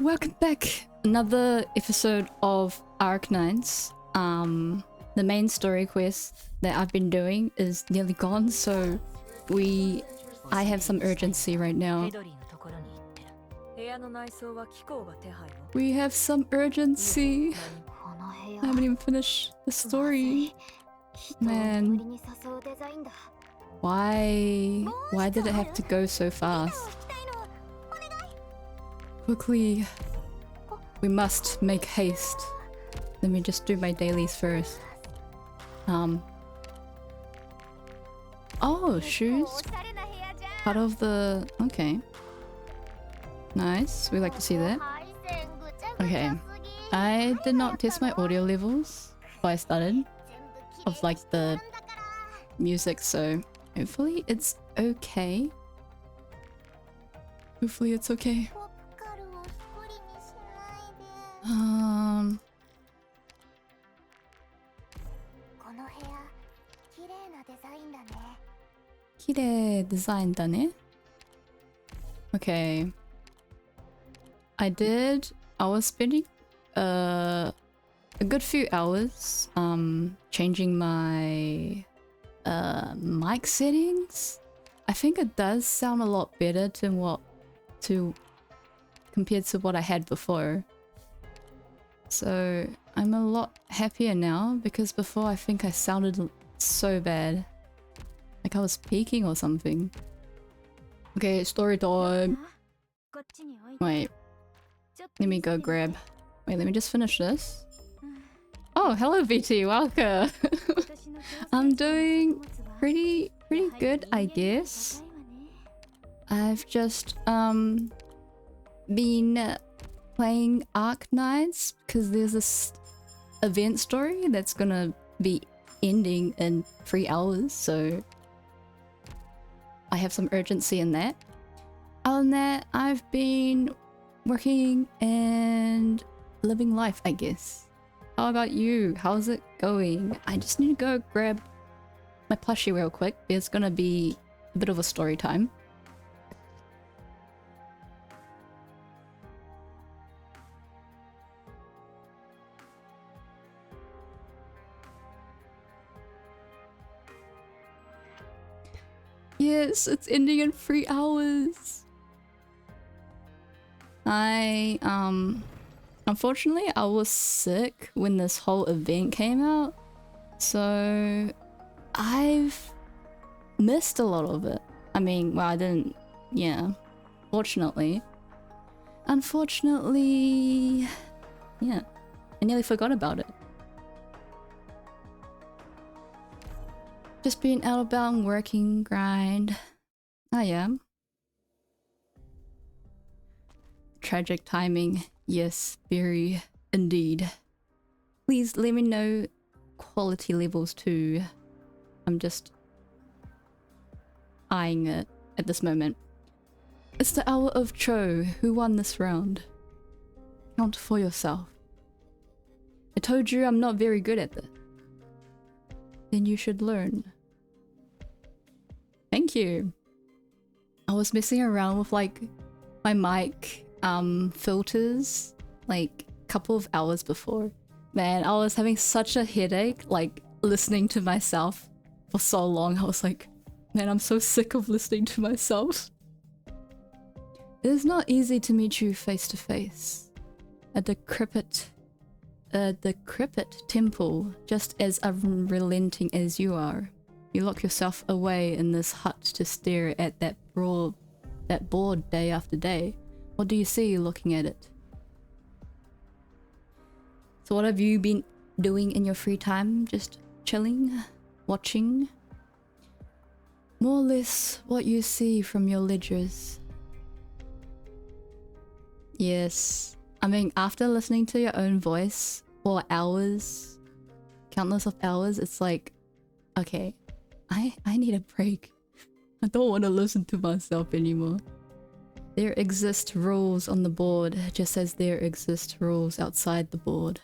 welcome back. Another episode of Arknights. The main story quest that I've been doing is nearly gone, so I have some urgency right now. We have some urgency. I haven't even finished the story. Man. Why did it have to go so fast? Quickly. We must make haste. Let me just do my dailies first. Oh, shoes. Part of the... Okay. Nice. We like to see that. Okay. I did not test my audio levels before I started. Of like the music, so hopefully it's okay. Hopefully it's okay. Kirei designだね. Okay. I was spending a good few hours changing my mic settings. I think it does sound a lot better compared to what I had before. So I'm a lot happier now, because before I think I sounded so bad. Like I was peaking or something. Okay, story time. Wait. Let me go grab... Wait, let me just finish this. Oh, hello VT, welcome! I'm doing pretty good, I guess. I've just been playing Arknights because there's this event story that's gonna be ending in 3 hours, so I have some urgency in that. Other than that, I've been working and living life, I guess. How about you? How's it going? I just need to go grab my plushie real quick. There's gonna be a bit of a story time. Yes, it's ending in 3 hours. Unfortunately, I was sick when this whole event came out, so I've missed a lot of it. I mean, well, I didn't, yeah, fortunately. Unfortunately, yeah, I nearly forgot about it. Just being outbound, working, grind. I am. Tragic timing. Yes, very indeed. Please let me know quality levels too. I'm just eyeing it at this moment. It's the hour of Cho. Who won this round? Count for yourself. I told you I'm not very good at this. Then you should learn. Thank you. I was messing around with like my mic filters like a couple of hours before. Man, I was having such a headache like listening to myself for so long. I was like, man, I'm so sick of listening to myself. It is not easy to meet you face to face. A decrepit temple, just as unrelenting as you are. You lock yourself away in this hut to stare at that board day after day. What do you see looking at it? So what have you been doing in your free time? Just chilling? Watching? More or less what you see from your ledgers. Yes. I mean, after listening to your own voice for hours, countless of hours, it's like, okay, I need a break. I don't want to listen to myself anymore. There exist rules on the board, just as there exist rules outside the board.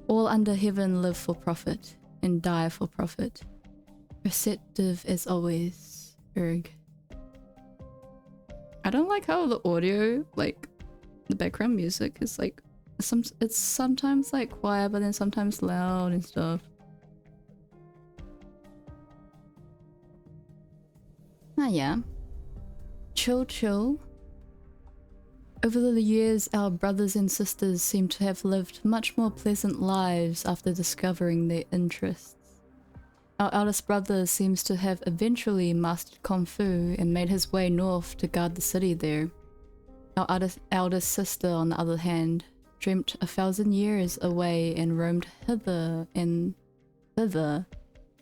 All under heaven live for profit, and die for profit. Receptive as always, Erg. I don't like how the audio, like, The background music is like it's sometimes like quiet, but then sometimes loud and stuff. Ah, yeah. Chill, chill. Over the years, our brothers and sisters seem to have lived much more pleasant lives after discovering their interests. Our eldest brother seems to have eventually mastered Kung Fu and made his way north to guard the city there. Our eldest sister, on the other hand, dreamt 1,000 years away and roamed hither and thither,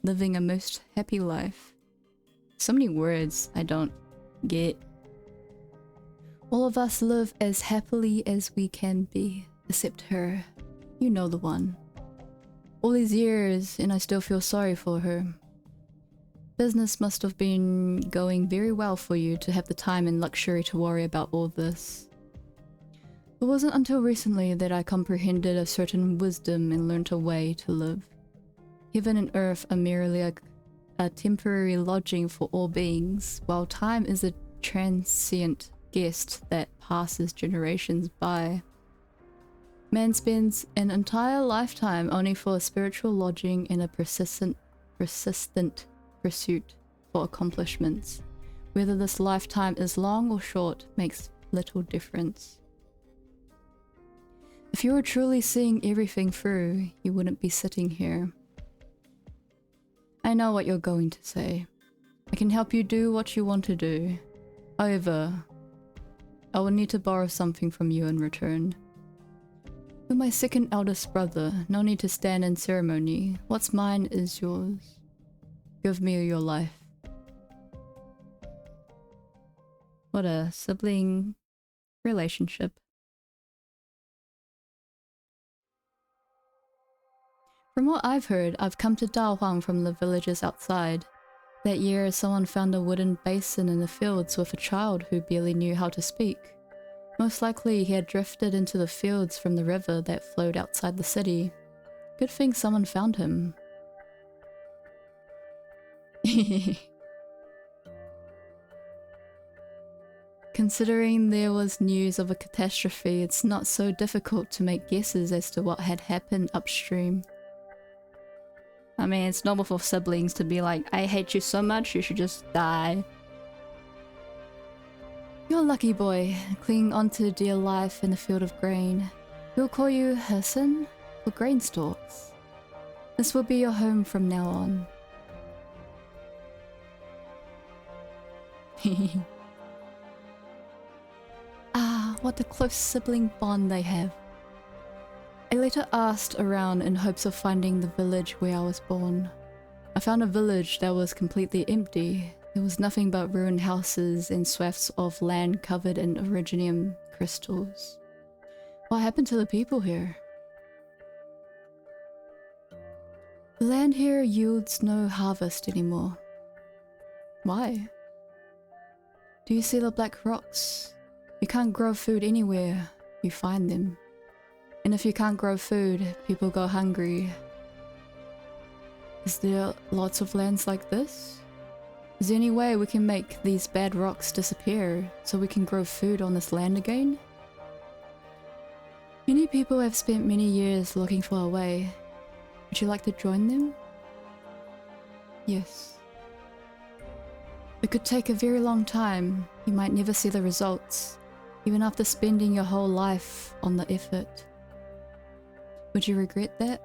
living a most happy life. So many words I don't get. All of us live as happily as we can be, except her. You know the one. All these years, and I still feel sorry for her. Business must have been going very well for you to have the time and luxury to worry about all this. It wasn't until recently that I comprehended a certain wisdom and learnt a way to live. Heaven and earth are merely a temporary lodging for all beings, while time is a transient guest that passes generations by. Man spends an entire lifetime only for a spiritual lodging and a persistent pursuit for accomplishments. Whether this lifetime is long or short makes little difference. If you were truly seeing everything through, you wouldn't be sitting here. I know what you're going to say. I can help you do what you want to do. However, I will need to borrow something from you in return. You're my second eldest brother, no need to stand in ceremony. What's mine is yours. Give me your life. What a sibling relationship. From what I've heard, I've come to Daohuang from the villagers outside. That year, someone found a wooden basin in the fields with a child who barely knew how to speak. Most likely, he had drifted into the fields from the river that flowed outside the city. Good thing someone found him. Considering there was news of a catastrophe, it's not so difficult to make guesses as to what had happened upstream. I mean, it's normal for siblings to be like, I hate you so much, you should just die. You're a lucky boy, clinging onto dear life in a field of grain. We'll call you Herson, or grain stalks. This will be your home from now on. Ah, what a close sibling bond they have. I later asked around in hopes of finding the village where I was born. I found a village that was completely empty. There was nothing but ruined houses and swaths of land covered in originium crystals. What happened to the people here? The land here yields no harvest anymore. Why? Do you see the black rocks? You can't grow food anywhere, you find them. And if you can't grow food, people go hungry. Is there lots of lands like this? Is there any way we can make these bad rocks disappear so we can grow food on this land again? Many people have spent many years looking for a way. Would you like to join them? Yes. It could take a very long time. You might never see the results, even after spending your whole life on the effort. Would you regret that?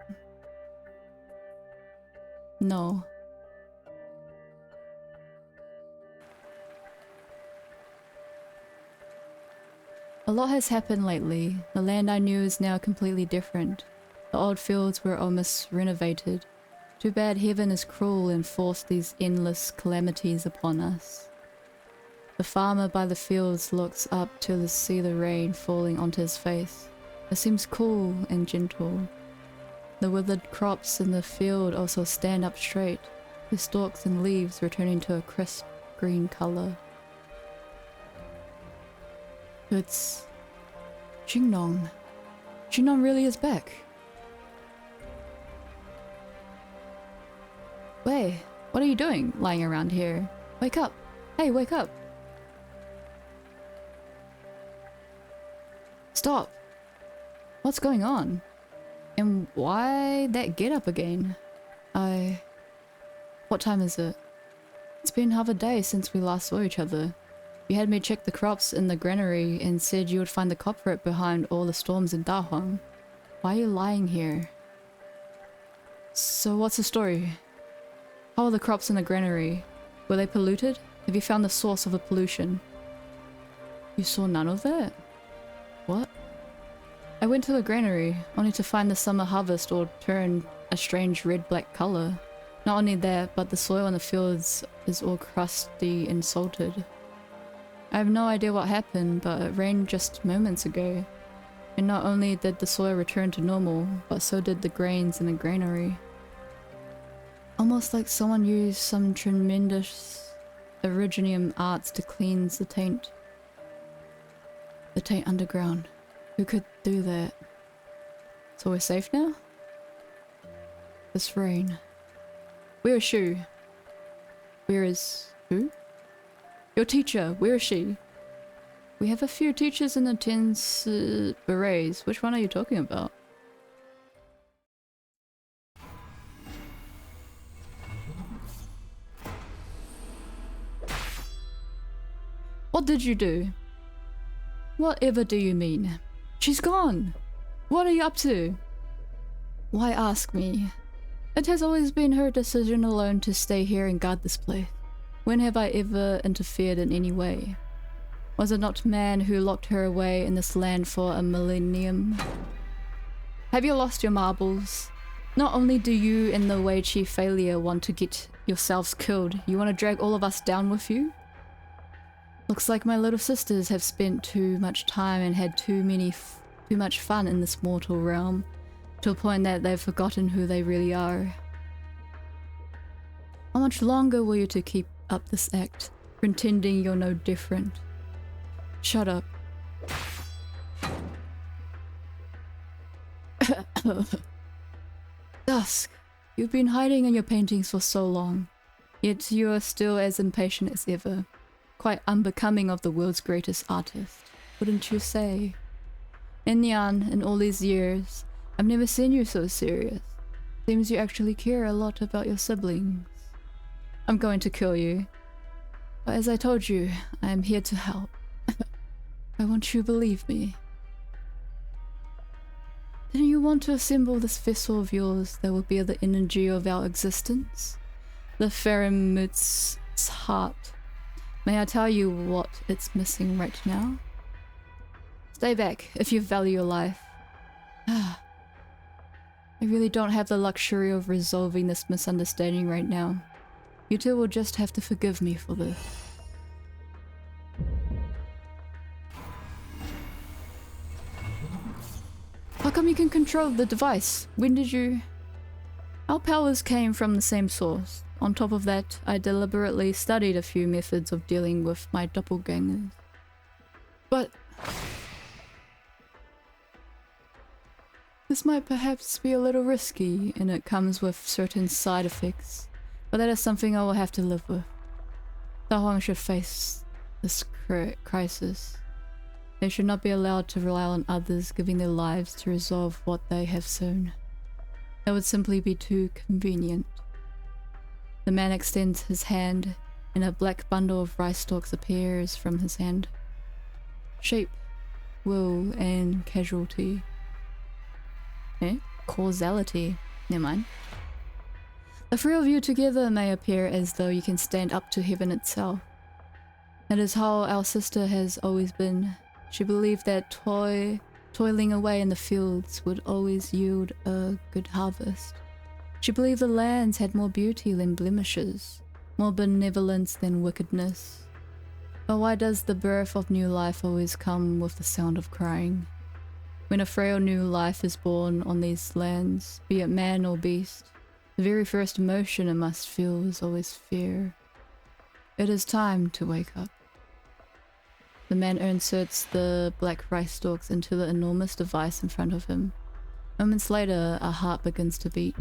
No. A lot has happened lately. The land I knew is now completely different. The old fields were almost renovated. Too bad heaven is cruel and forced these endless calamities upon us. The farmer by the fields looks up to see the rain falling onto his face. It seems cool and gentle. The withered crops in the field also stand up straight, the stalks and leaves returning to a crisp green color. It's Jingnong. Jingnong really is back. Wei, what are you doing lying around here? Wake up! Hey, wake up! Stop! What's going on? And why that get up again? What time is it? It's been half a day since we last saw each other. You had me check the crops in the granary and said you would find the culprit behind all the storms in Dahong. Why are you lying here? So what's the story? How are the crops in the granary? Were they polluted? Have you found the source of the pollution? You saw none of that? What? I went to the granary, only to find the summer harvest all turn a strange red-black colour. Not only that, but the soil in the fields is all crusty and salted. I have no idea what happened, but it rained just moments ago. And not only did the soil return to normal, but so did the grains in the granary. Almost like someone used some tremendous originium arts to cleanse the taint. The taint underground. Who could do that? So we're safe now? This rain. Where is Shu? Where is... who? Your teacher, where is she? We have a few teachers in the tense berets. Which one are you talking about? What did you do? Whatever do you mean? She's gone! What are you up to? Why ask me? It has always been her decision alone to stay here and guard this place. When have I ever interfered in any way? Was it not man who locked her away in this land for a millennium? Have you lost your marbles? Not only do you and the Wei Chi failure want to get yourselves killed, you want to drag all of us down with you? Looks like my little sisters have spent too much time and had too much fun in this mortal realm, to a point that they've forgotten who they really are. How much longer will you to keep up this act, pretending you're no different? Shut up. Dusk, you've been hiding in your paintings for so long, yet you are still as impatient as ever. Quite unbecoming of the world's greatest artist, wouldn't you say? Enyan, in all these years, I've never seen you so serious. Seems you actually care a lot about your siblings. I'm going to kill you. But as I told you, I am here to help. I want you to believe me. Didn't you want to assemble this vessel of yours that will bear the energy of our existence? The Faramut's heart. May I tell you what it's missing right now? Stay back if you value your life. I really don't have the luxury of resolving this misunderstanding right now. You two will just have to forgive me for this. How come you can control the device? When did you... Our powers came from the same source. On top of that, I deliberately studied a few methods of dealing with my doppelgangers. But... this might perhaps be a little risky, and it comes with certain side effects. But that is something I will have to live with. Dahong should face this crisis. They should not be allowed to rely on others giving their lives to resolve what they have sown. That would simply be too convenient. The man extends his hand, and a black bundle of rice stalks appears from his hand. Shape, will, and casualty. Eh? Causality. Never mind. The three of you together may appear as though you can stand up to heaven itself. That is how our sister has always been. She believed that toiling away in the fields would always yield a good harvest. She believed the lands had more beauty than blemishes, more benevolence than wickedness. But why does the birth of new life always come with the sound of crying? When a frail new life is born on these lands, be it man or beast, the very first emotion it must feel is always fear. It is time to wake up. The man inserts the black rice stalks into the enormous device in front of him. Moments later, a heart begins to beat.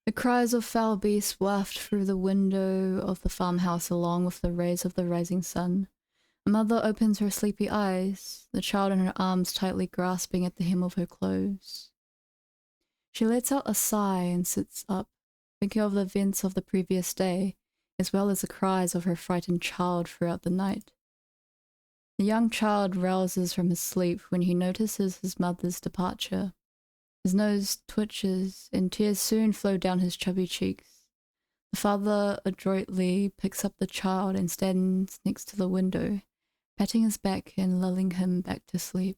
The cries of foul beasts waft through the window of the farmhouse along with the rays of the rising sun. A mother opens her sleepy eyes, the child in her arms tightly grasping at the hem of her clothes. She lets out a sigh and sits up, thinking of the events of the previous day, as well as the cries of her frightened child throughout the night. The young child rouses from his sleep when he notices his mother's departure. His nose twitches, and tears soon flow down his chubby cheeks. The father adroitly picks up the child and stands next to the window, patting his back and lulling him back to sleep.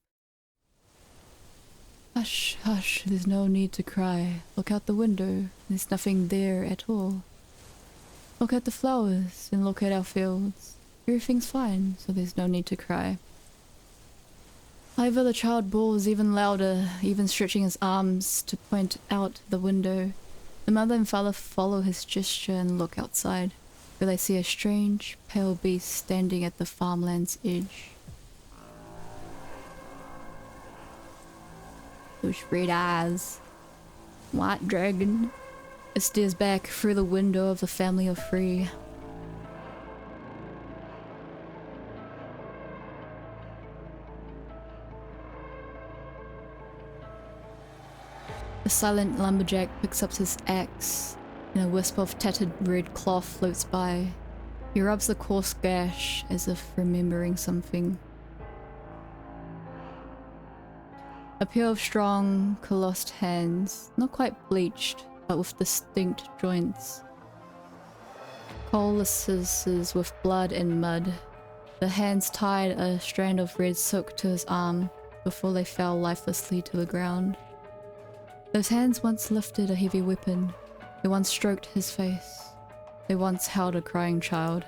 Hush, hush, there's no need to cry. Look out the window, there's nothing there at all. Look at the flowers, and look at our fields. Everything's fine, so there's no need to cry. However, the child bawls even louder, even stretching his arms to point out the window. The mother and father follow his gesture and look outside, where they see a strange, pale beast standing at the farmland's edge. Those red eyes. White dragon. It stares back through the window of the family of three. The silent lumberjack picks up his axe, and a wisp of tattered red cloth floats by. He rubs the coarse gash as if remembering something. A pair of strong, calloused hands, not quite bleached, but with distinct joints. Coalesces with blood and mud. The hands tied a strand of red silk to his arm before they fell lifelessly to the ground. Those hands once lifted a heavy weapon. They once stroked his face. They once held a crying child.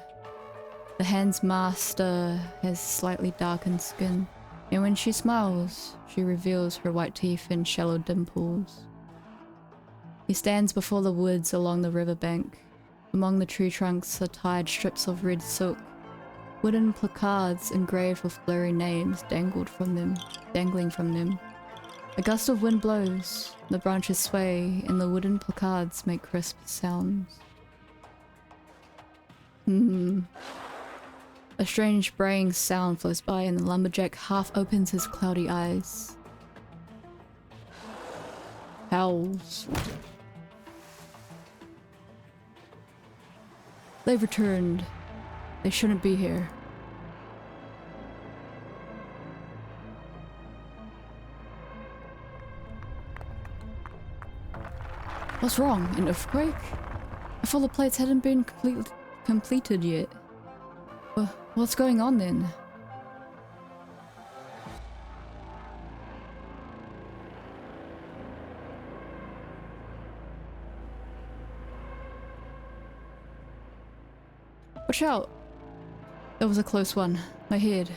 The hand's master has slightly darkened skin, and when she smiles, she reveals her white teeth and shallow dimples. He stands before the woods along the riverbank. Among the tree trunks are tied strips of red silk. Wooden placards engraved with blurry names dangling from them. A gust of wind blows, the branches sway, and the wooden placards make crisp sounds. A strange braying sound flows by, and the lumberjack half opens his cloudy eyes. Howls. They've returned. They shouldn't be here. What's wrong? An earthquake? I thought the plates hadn't been completed yet. What's going on then? Watch out! That was a close one. My head.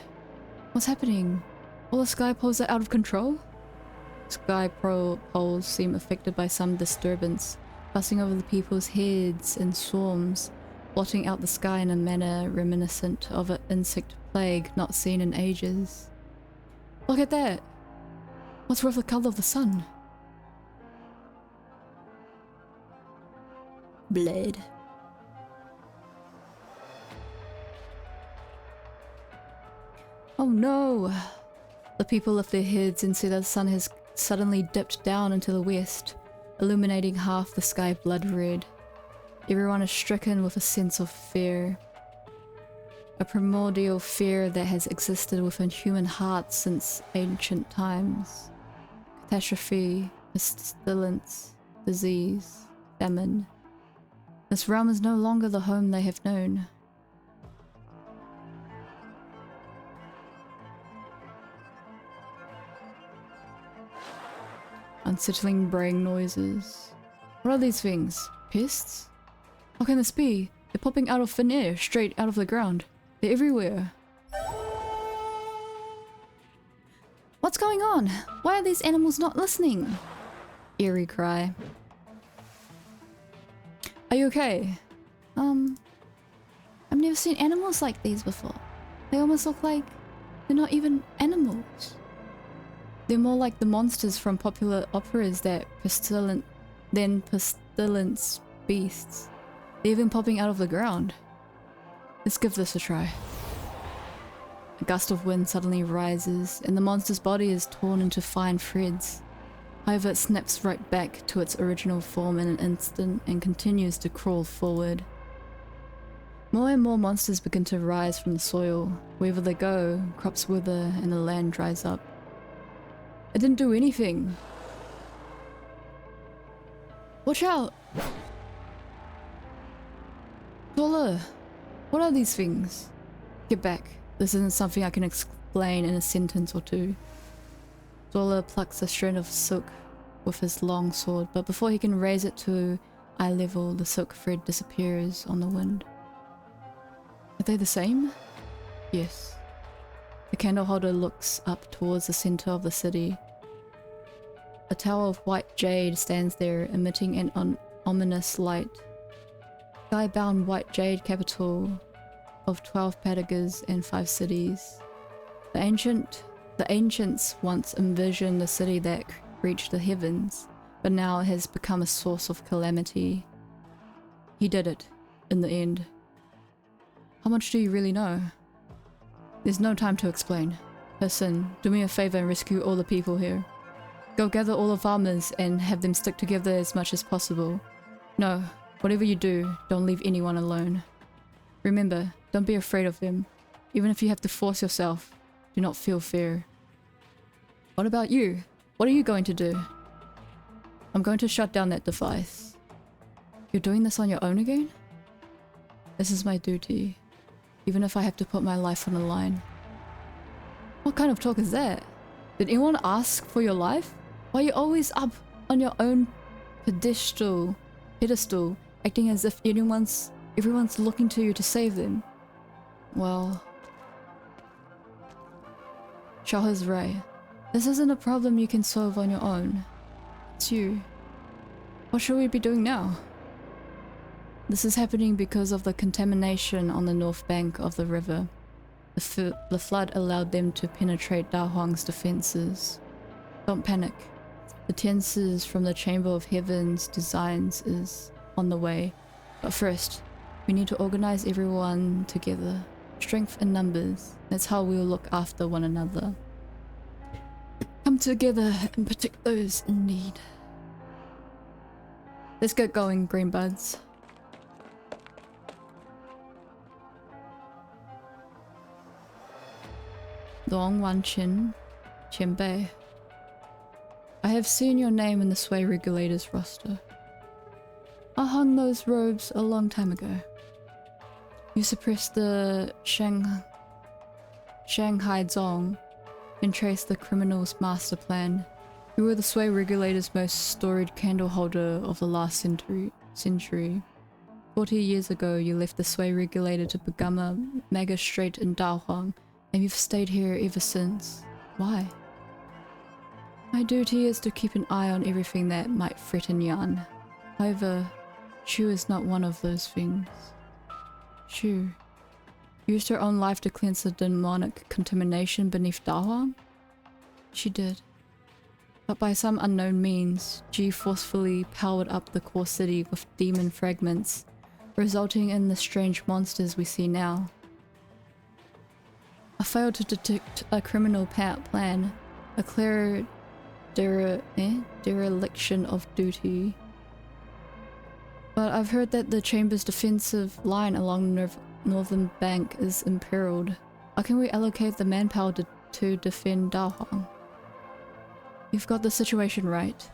What's happening? All the sky poles are out of control? Sky poles seem affected by some disturbance, passing over the people's heads in swarms, blotting out the sky in a manner reminiscent of an insect plague not seen in ages. Look at that! What's with the color of the sun? Blood. Oh no! The people lift their heads and see that the sun has suddenly dipped down into the west, illuminating half the sky blood red. Everyone is stricken with a sense of fear. A primordial fear that has existed within human hearts since ancient times. Catastrophe, pestilence, disease, famine. This realm is no longer the home they have known. Unsettling braying noises. What are these things? Pests? How can this be? They're popping out of thin air, straight out of the ground. They're everywhere. What's going on? Why are these animals not listening? Eerie cry. Are you okay? I've never seen animals like these before. They almost look like they're not even animals. They're more like the monsters from popular operas that then pestilence beasts, even popping out of the ground. Let's give this a try. A gust of wind suddenly rises, and the monster's body is torn into fine threads. However, it snaps right back to its original form in an instant and continues to crawl forward. More and more monsters begin to rise from the soil. Wherever they go, crops wither and the land dries up. It didn't do anything. Watch out! Zola, what are these things? Get back. This isn't something I can explain in a sentence or two. Zola plucks a strand of silk with his long sword, but before he can raise it to eye level, the silk thread disappears on the wind. Are they the same? Yes. The candle holder looks up towards the center of the city. A tower of white jade stands there, emitting an ominous light. Sky-bound white jade capital of 12 patagas and 5 cities. The ancients once envisioned a city that reached the heavens, but now it has become a source of calamity. He did it, in the end. How much do you really know? There's no time to explain. Listen, do me a favor and rescue all the people here. Go gather all the farmers and have them stick together as much as possible. No, whatever you do, don't leave anyone alone. Remember, don't be afraid of them. Even if you have to force yourself, do not feel fear. What about you? What are you going to do? I'm going to shut down that device. You're doing this on your own again? This is my duty, even if I have to put my life on the line. What kind of talk is that? Did anyone ask for your life? Why are you always up on your own pedestal, acting as if everyone's looking to you to save them? Well, Shah's right. This isn't a problem you can solve on your own. It's you. What should we be doing now? This is happening because of the contamination on the north bank of the river. The flood allowed them to penetrate Da Huang's defenses. Don't panic. The Tiances from the Chamber of Heaven's designs is on the way. But first, we need to organize everyone together. Strength in numbers. That's how we'll look after one another. Come together and protect those in need. Let's get going, green buds. Dong Wan Chin, Qianbei. I have seen your name in the Sway Regulators roster. I hung those robes a long time ago. You suppressed the Shanghai Zong and traced the criminal's master plan. You were the Sway Regulators' most storied candle holder of the last century. 40 years ago, you left the Sway Regulator to become a magistrate in Daohuang, and you've stayed here ever since. Why? My duty is to keep an eye on everything that might threaten Yan. However, Shu is not one of those things. Shu used her own life to cleanse the demonic contamination beneath Daohuang? She did. But by some unknown means, Ji forcefully powered up the core city with demon fragments, resulting in the strange monsters we see now. I failed to detect a criminal plan, a clear dereliction of duty. But I've heard that the Chamber's defensive line along the northern bank is imperiled. How can we allocate the manpower to defend Daohuang? You've got the situation right.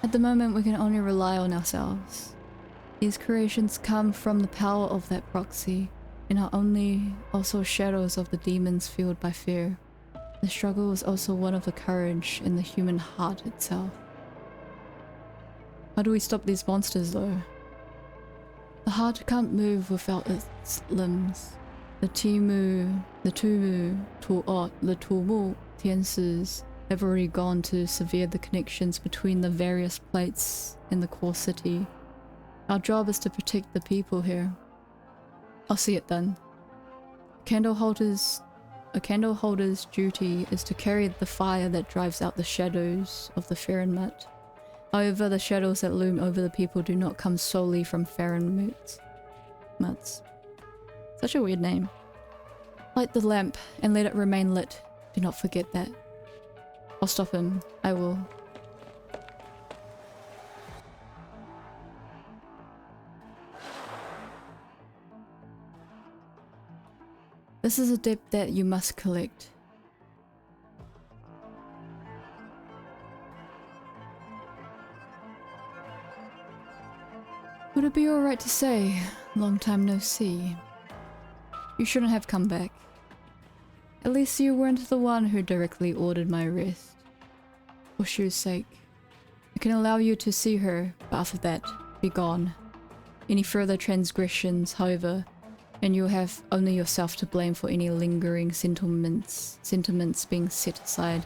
At the moment, we can only rely on ourselves. These creations come from the power of that proxy, and are only also shadows of the demons fueled by fear. The struggle is also one of the courage in the human heart itself. How do we stop these monsters though? The heart can't move without its limbs. The Tumu, Tuot, the Tumu Tiances have already gone to sever the connections between the various plates in the core city. Our job is to protect the people here. I'll see it done. A candle holder's duty is to carry the fire that drives out the shadows of the Farinmut. However, the shadows that loom over the people do not come solely from Farron Muts. Such a weird name. Light the lamp and let it remain lit. Do not forget that. I'll stop him. I will. This is a debt that you must collect. Would it be alright to say, long time no see? You shouldn't have come back. At least you weren't the one who directly ordered my arrest. For Shu's sake. I can allow you to see her, but after that, be gone. Any further transgressions, however, and you'll have only yourself to blame for any lingering sentiments being set aside.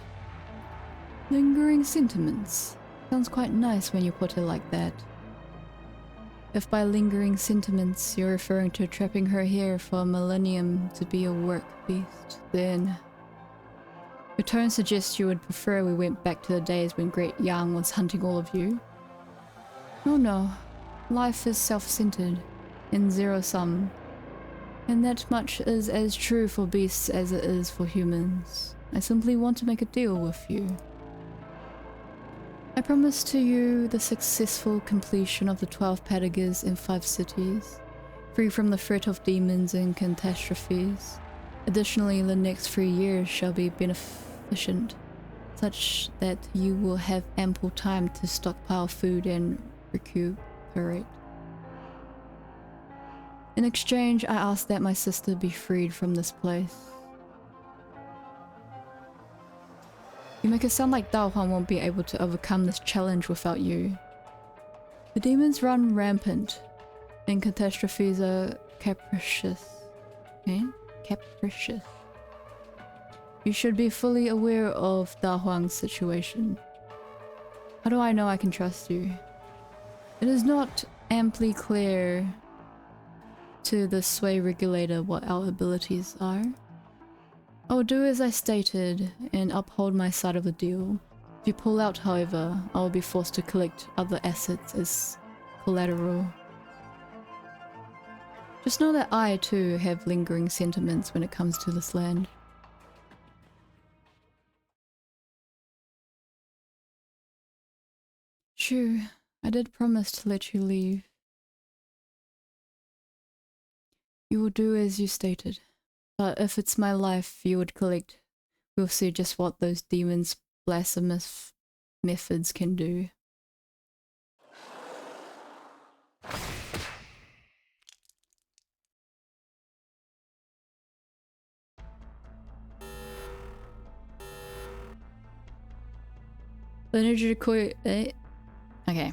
Lingering sentiments? Sounds quite nice when you put it like that. If by lingering sentiments you're referring to trapping her here for a millennium to be a work beast, then... Your tone suggests you would prefer we went back to the days when Great Yang was hunting all of you. Oh no, life is self-centered, and zero-sum. And that much is as true for beasts as it is for humans. I simply want to make a deal with you. I promise to you the successful completion of the 12 padagas in 5 cities, free from the threat of demons and catastrophes. Additionally, the next 3 years shall be beneficent, such that you will have ample time to stockpile food and recuperate. In exchange, I ask that my sister be freed from this place. You make it sound like Dao Huang won't be able to overcome this challenge without you. The demons run rampant, and catastrophes are capricious. Eh? Capricious. You should be fully aware of Dao Huang's situation. How do I know I can trust you? It is not amply clear to the sway regulator what our abilities are. I will do as I stated and uphold my side of the deal. If you pull out, however, I will be forced to collect other assets as collateral. Just know that I too have lingering sentiments when it comes to this land. True, I did promise to let you leave. You will do as you stated. But if it's my life you would collect, we'll see just what those demons' blasphemous methods can do. The energy core... Okay.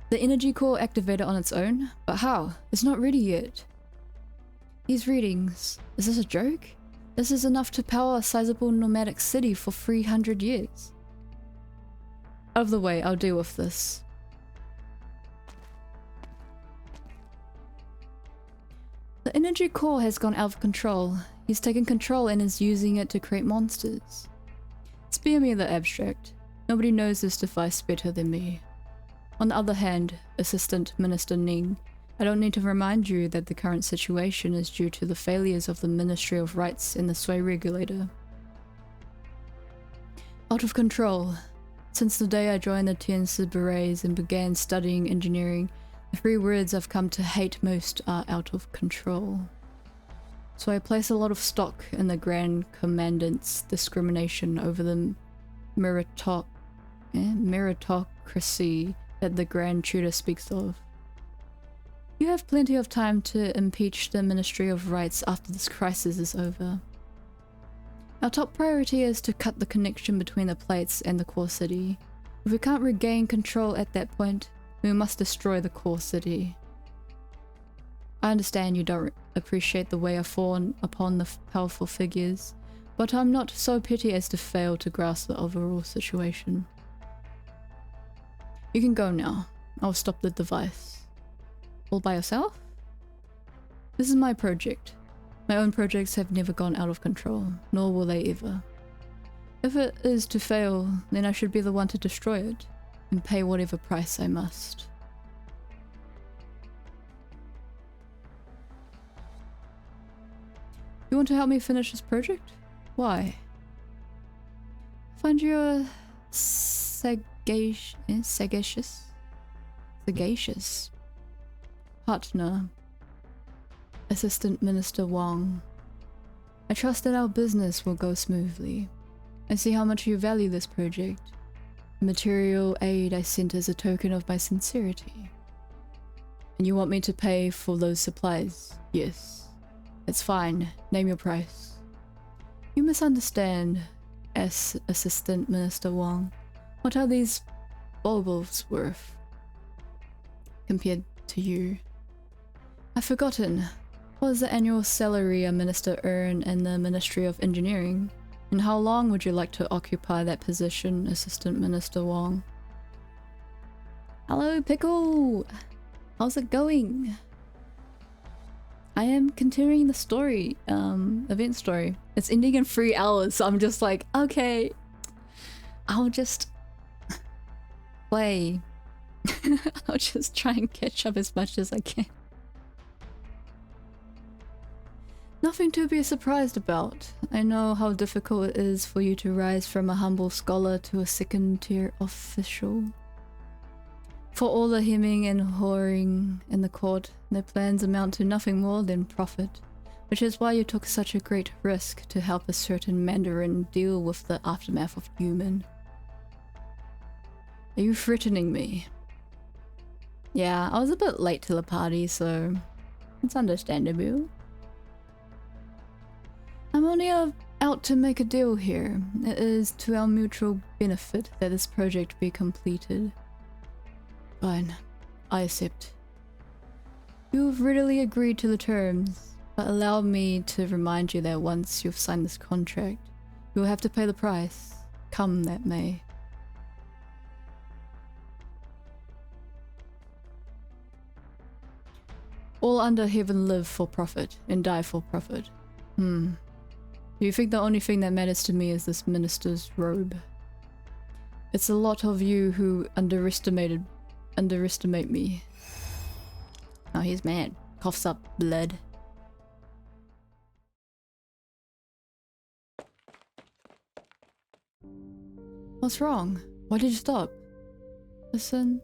The energy core activated on its own? But how? It's not ready yet. These readings, is this a joke? This is enough to power a sizable nomadic city for 300 years. Out of the way, I'll deal with this. The energy core has gone out of control. He's taken control and is using it to create monsters. Spare me the abstract. Nobody knows this device better than me. On the other hand, Assistant Minister Ning, I don't need to remind you that the current situation is due to the failures of the Ministry of Rights and the Sway Regulator. Out of control. Since the day I joined the Tiansi Berets and began studying engineering, the 3 words I've come to hate most are out of control. So I place a lot of stock in the Grand Commandant's discrimination over the meritocracy that the Grand Tutor speaks of. You have plenty of time to impeach the Ministry of Rights after this crisis is over. Our top priority is to cut the connection between the plates and the core city. If we can't regain control at that point, we must destroy the core city. I understand you don't appreciate the way I fawn upon the powerful figures, but I'm not so petty as to fail to grasp the overall situation. You can go now. I'll stop the device. All by yourself? This is my project. My own projects have never gone out of control, nor will they ever. If it is to fail, then I should be the one to destroy it. and pay whatever price I must. You want to help me finish this project? Why? I find you a sagacious partner, Assistant Minister Wang. I trust that our business will go smoothly. I see how much you value this project. The material aid I sent as a token of my sincerity. And you want me to pay for those supplies? Yes. It's fine. Name your price. You misunderstand, Assistant Minister Wang. What are these baubles worth compared to you? I've forgotten. What is the annual salary a minister earn in the Ministry of Engineering? And how long would you like to occupy that position, Assistant Minister Wang? Hello, Pickle! How's it going? I am continuing the story, event story. It's ending in 3 hours, so I'm just like, okay, I'll just play. I'll just try and catch up as much as I can. Nothing to be surprised about. I know how difficult it is for you to rise from a humble scholar to a second-tier official. For all the hemming and hawing in the court, their plans amount to nothing more than profit, which is why you took such a great risk to help a certain Mandarin deal with the aftermath of Human. Are you threatening me? Yeah, I was a bit late to the party, so it's understandable. I'm only out to make a deal here. It is to our mutual benefit that this project be completed. Fine, I accept. You've readily agreed to the terms, but allow me to remind you that once you've signed this contract, you will have to pay the price, come that may. All under heaven live for profit and die for profit. Do you think the only thing that matters to me is this minister's robe? It's a lot of you who underestimate me. Oh, he's mad. Coughs up blood. What's wrong? Why did you stop? Listen,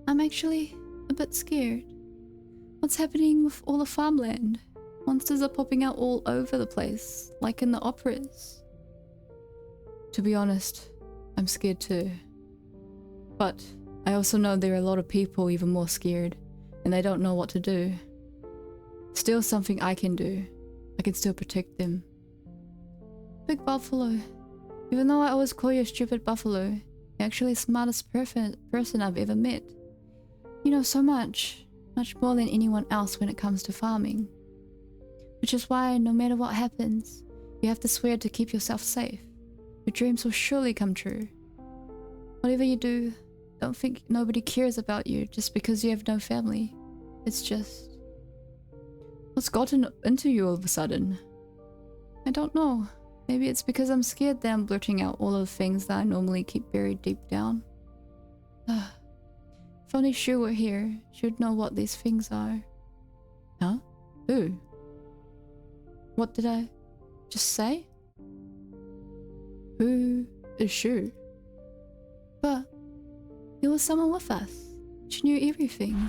I'm actually a bit scared. What's happening with all the farmland? Monsters are popping out all over the place, like in the operas. To be honest, I'm scared too. But I also know there are a lot of people even more scared, and they don't know what to do. Still something I can do. I can still protect them. Big Buffalo. Even though I always call you a stupid buffalo, you're actually the smartest person I've ever met. You know so much more than anyone else when it comes to farming. Which is why, no matter what happens, you have to swear to keep yourself safe. Your dreams will surely come true. Whatever you do, don't think nobody cares about you just because you have no family. It's just... What's gotten into you all of a sudden? I don't know. Maybe it's because I'm scared that I'm blurting out all of the things that I normally keep buried deep down. If only Shu were here, she'd know what these things are. Huh? Who? What did I just say? Who is Shu? But there was someone with us. She knew everything.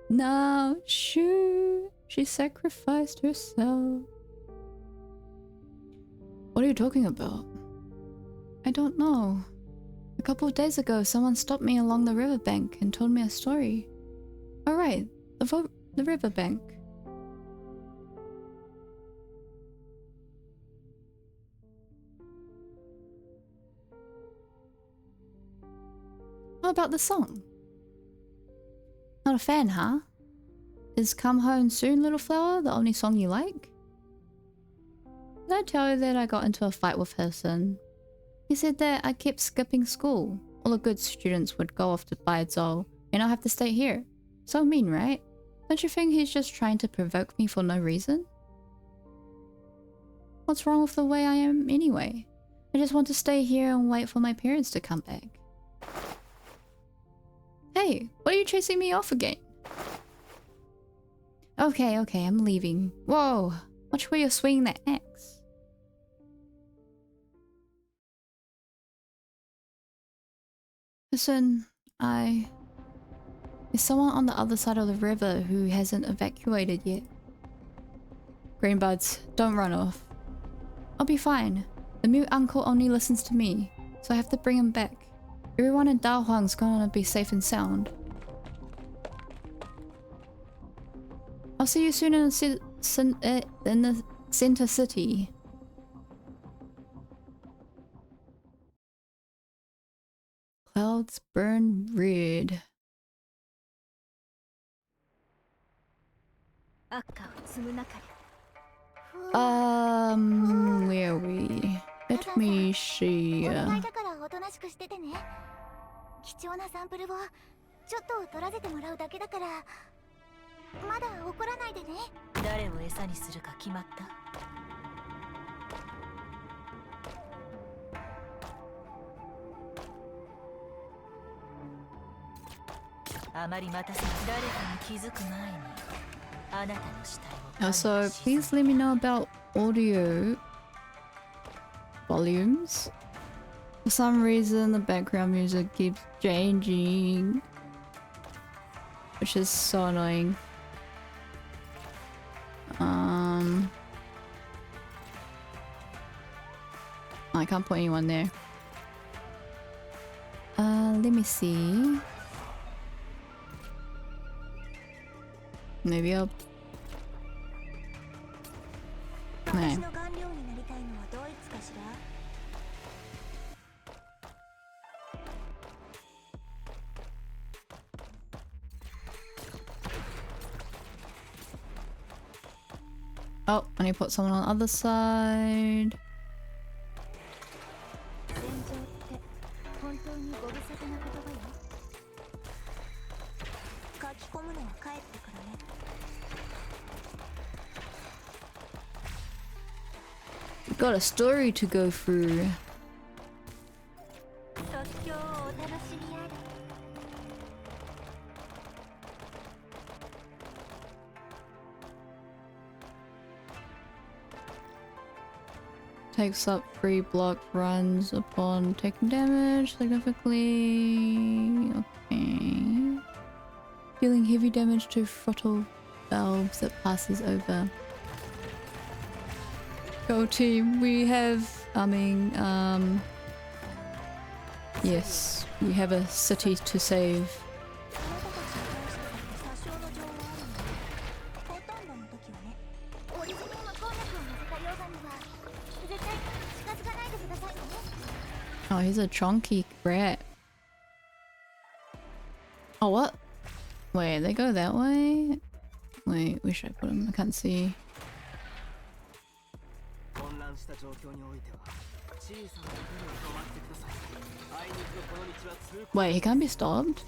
Now Shu, she sacrificed herself. What are you talking about? I don't know. A couple of days ago, someone stopped me along the riverbank and told me a story. Oh right, the riverbank. How about the song? Not a fan, huh? Is Come Home Soon, Little Flower the only song you like? Did I tell you that I got into a fight with her son? He said that I kept skipping school. All the good students would go off to Baizuo, and I'll have to stay here. So mean, right? Don't you think he's just trying to provoke me for no reason? What's wrong with the way I am anyway? I just want to stay here and wait for my parents to come back. Hey, what are you chasing me off again? Okay, okay, I'm leaving. Whoa, watch where you're swinging that axe. Listen, there's someone on the other side of the river who hasn't evacuated yet. Greenbuds, don't run off. I'll be fine. The mute uncle only listens to me, so I have to bring him back. Everyone in Daohuang's gonna be safe and sound. I'll see you soon in the center city. Clouds burn red. Where are we? Let me see. 貴重なサンプルをちょっと取らせてもらうだけだからまだ怒らないでね。誰を餌にするか決まった？あまり待たせ誰かに気づく前にあなたの死体を。Also, please let me know about audio volumes. For some reason, the background music keeps changing, which is so annoying. I can't put anyone there. Let me see. Maybe I'll. No. Oh, I need to put someone on the other side. Got a story to go through. Takes up 3 block runs upon taking damage significantly. Okay. Dealing heavy damage to throttle valves that passes over. Go team, we have, yes, we have a city to save. Oh, he's a chonky rat. Oh, what? Wait, they go that way? Wait, where should I put him? I can't see. Wait, he can't be stopped?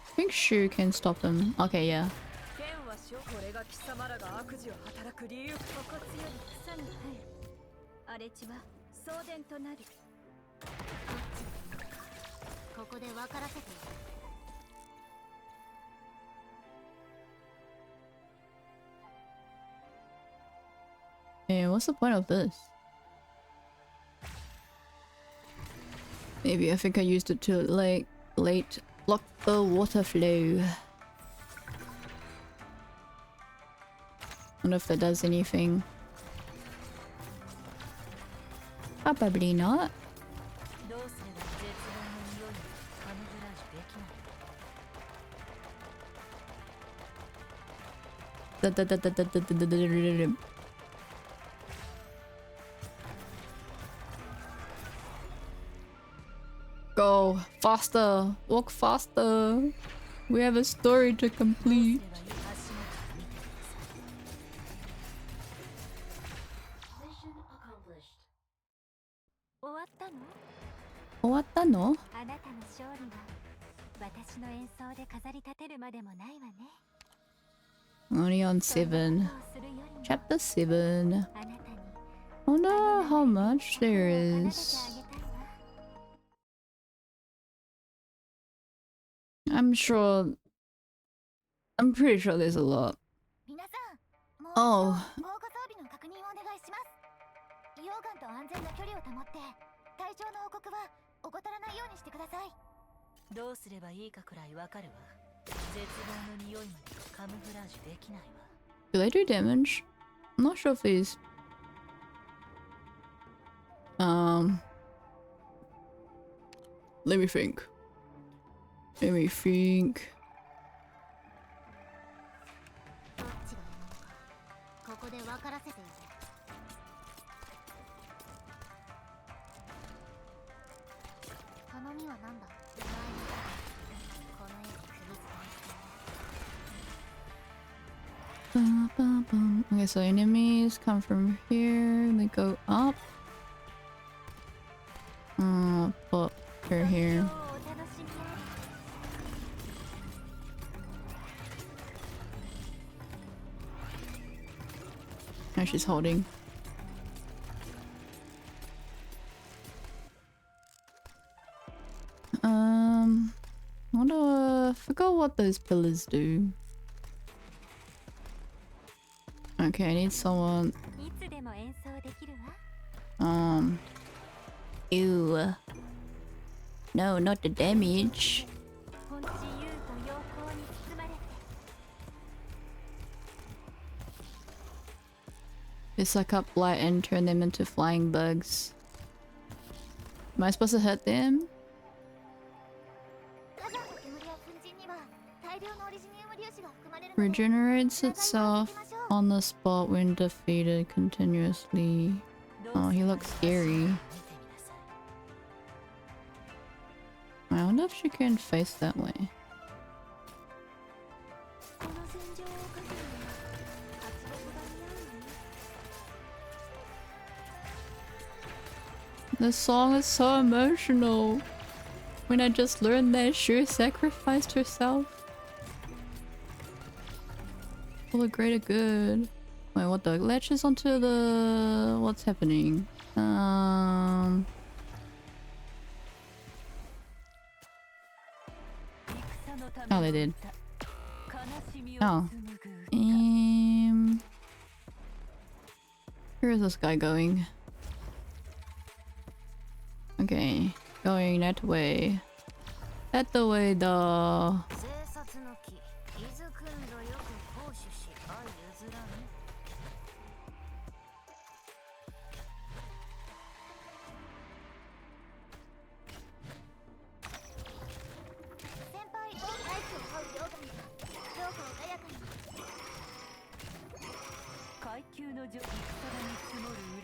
I think Shu can stop them. Okay, yeah. Yeah, what's the point of this? Maybe I think I used it to late block the water flow. Wonder if that does anything. Probably not. Go faster, walk faster. We have a story to complete. Owatta no? Only on 7. Chapter 7. I wonder how much there is. I'm pretty sure there's a lot. Oh. Do they do damage? I'm not sure if these... Let me think. Okay, so enemies come from here, they go up. Put her here. Now she's holding. I forgot what those pillars do. Okay, I need someone. Ew. No, not the damage. They suck up light and turn them into flying bugs. Am I supposed to hurt them? Regenerates itself on the spot when defeated continuously. Oh, he looks scary. I wonder if she can face that way. This song is so emotional. When I just learned that Shu sacrificed herself for the greater good. Wait, what the? Latches onto the... What's happening? Oh, they did. Oh. Where is this guy going? Okay, going that way. That the way, though.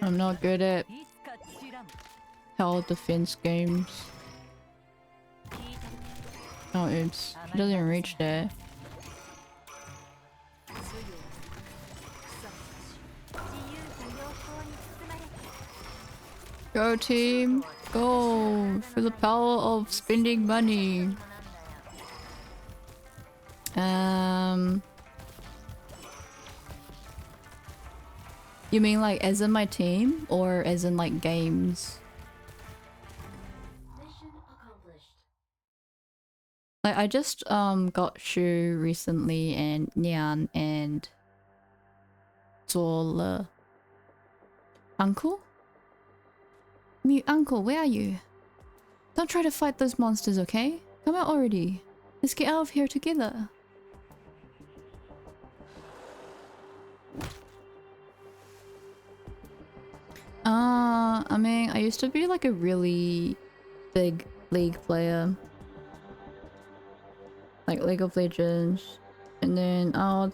I'm not good at tower defense games. Oh, oops. It doesn't even reach there. Go team! Go! For the power of spending money. You mean like as in my team or as in like games? Like I just got Shu recently and Nyan and Zola. Uncle? Mute uncle, where are you? Don't try to fight those monsters, okay? Come out already. Let's get out of here together. I mean, I used to be like a really big League player. Like League of Legends. And then I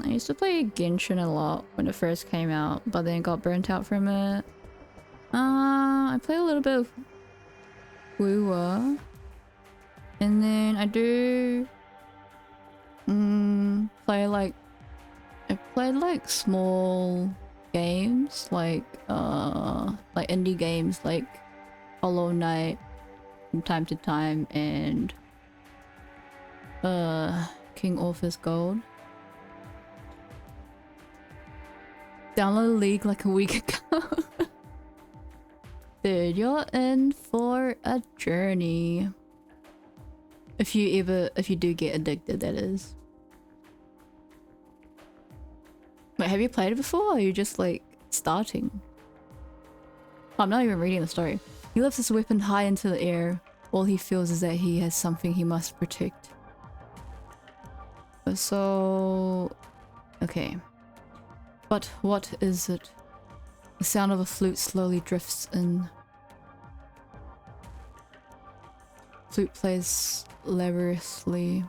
used to play Genshin a lot when it first came out, but then got burnt out from it. I play a little bit of Wuwa. And then I do play like I played like small games like indie games like Hollow Knight from time to time, and King Orpheus Gold. Download League like a week ago. Dude, you're in for a journey. If you do get addicted, that is. Wait, have you played it before, or are you just like starting? Oh, I'm not even reading the story. He lifts his weapon high into the air. All he feels is that he has something he must protect. So... okay. But what is it? The sound of a flute slowly drifts in. Flute plays laboriously.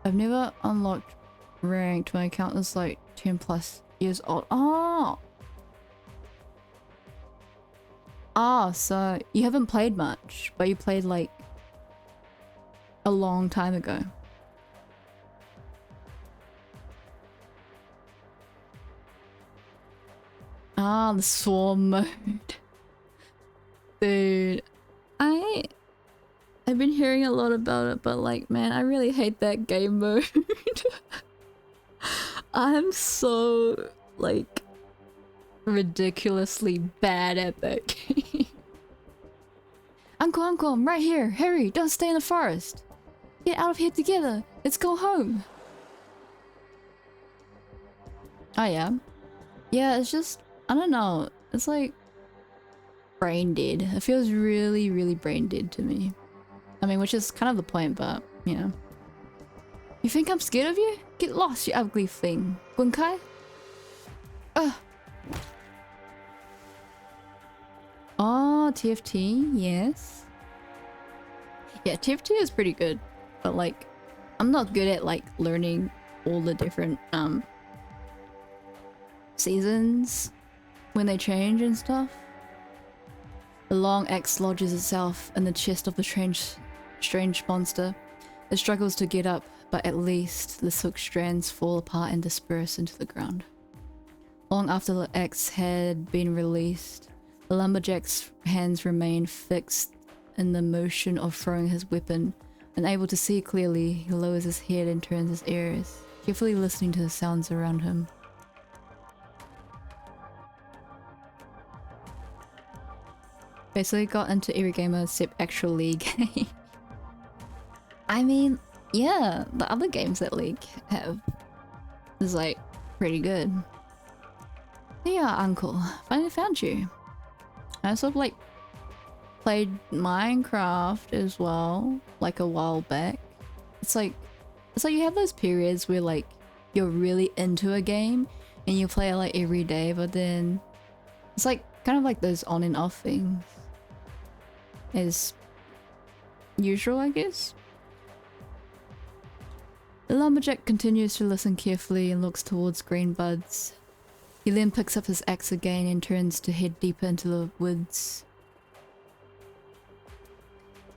I've never unlocked ranked. My account is like 10 plus years old. Oh! Ah, so you haven't played much, but you played like a long time ago. Ah, the swarm mode. Dude, I've been hearing a lot about it, but like, man, I really hate that game mode. I'm so, like, ridiculously bad at that game. Uncle, I'm right here. Hurry, don't stay in the forest. Get out of here together. Let's go home. Oh, yeah. Yeah, it's just, I don't know. It's like brain dead. It feels really, really brain dead to me. I mean, which is kind of the point, but, you know. You think I'm scared of you? Get lost, you ugly thing. Bunkai? Ugh. Oh, TFT, yes. Yeah, TFT is pretty good, but like, I'm not good at like learning all the different seasons when they change and stuff. The long axe lodges itself in the chest of the strange monster. It struggles to get up, but at least the silk strands fall apart and disperse into the ground. Long after the axe had been released, the lumberjack's hands remained fixed in the motion of throwing his weapon. Unable to see clearly, he lowers his head and turns his ears, carefully listening to the sounds around him. Basically got into every gamer except actual League. I mean, yeah, the other games that League have is like pretty good. Yeah, Uncle, finally found you. I sort of like played Minecraft as well, like a while back. It's like you have those periods where like you're really into a game and you play it like every day, but then it's like kind of like those on and off things. As usual, I guess. The lumberjack continues to listen carefully and looks towards green buds. He then picks up his axe again and turns to head deeper into the woods.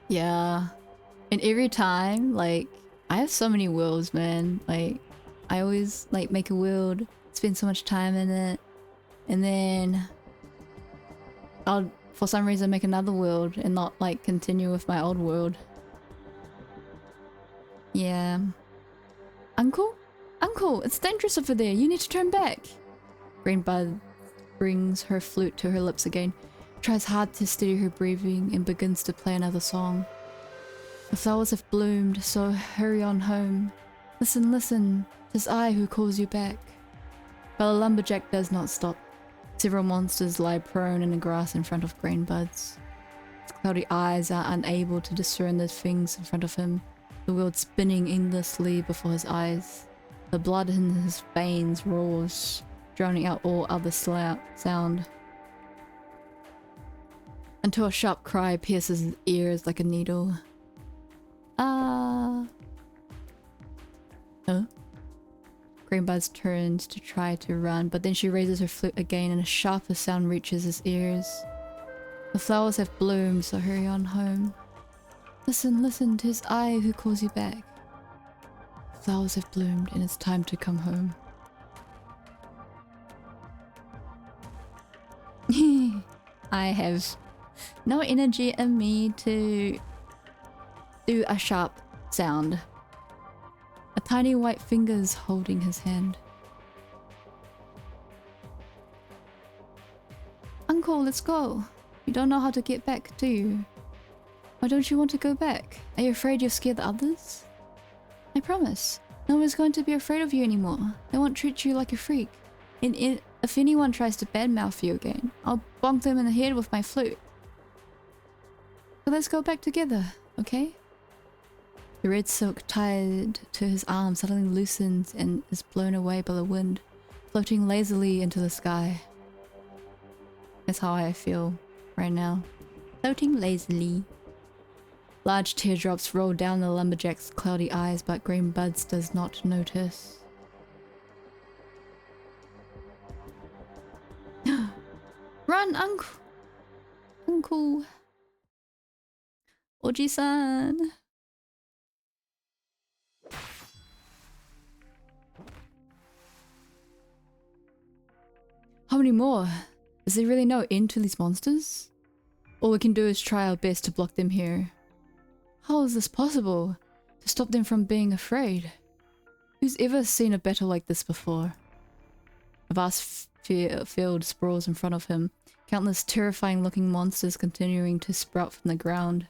Yeah. And every time, like, I have so many worlds, man. Like, I always, like, make a world, spend so much time in it, and then I'll, for some reason, make another world and not, like, continue with my old world. Yeah. Uncle? Uncle, it's dangerous over there. You need to turn back. Greenbud brings her flute to her lips again, tries hard to steady her breathing, and begins to play another song. The flowers have bloomed, so hurry on home. Listen, listen, 'tis I who calls you back. But the lumberjack does not stop. Several monsters lie prone in the grass in front of Greenbud's. His cloudy eyes are unable to discern the things in front of him, the world spinning endlessly before his eyes. The blood in his veins roars, drowning out all other sound, until a sharp cry pierces his ears like a needle. Ah. Huh? Greenbuzz turns to try to run, but then she raises her flute again and a sharper sound reaches his ears. The flowers have bloomed, so hurry on home. Listen, listen, 'tis I who calls you back. The flowers have bloomed and it's time to come home. I have no energy in me to do a sharp sound A tiny white fingers holding his hand. Uncle, let's go. You don't know how to get back, do you? Why don't you want to go back? Are you afraid you'll scare the others? I promise. No one's going to be afraid of you anymore. They won't treat you like a freak. And if anyone tries to badmouth you again, I'll bonk them in the head with my flute. So let's go back together, okay? The red silk tied to his arm suddenly loosens and is blown away by the wind, floating lazily into the sky. That's how I feel right now. Floating lazily. Large teardrops roll down the lumberjack's cloudy eyes, but Green Buds does not notice. Run, uncle! Uncle! Oji-san! How many more? Is there really no end to these monsters? All we can do is try our best to block them here. How is this possible? To stop them from being afraid? Who's ever seen a battle like this before? A vast field sprawls in front of him, countless terrifying looking monsters continuing to sprout from the ground.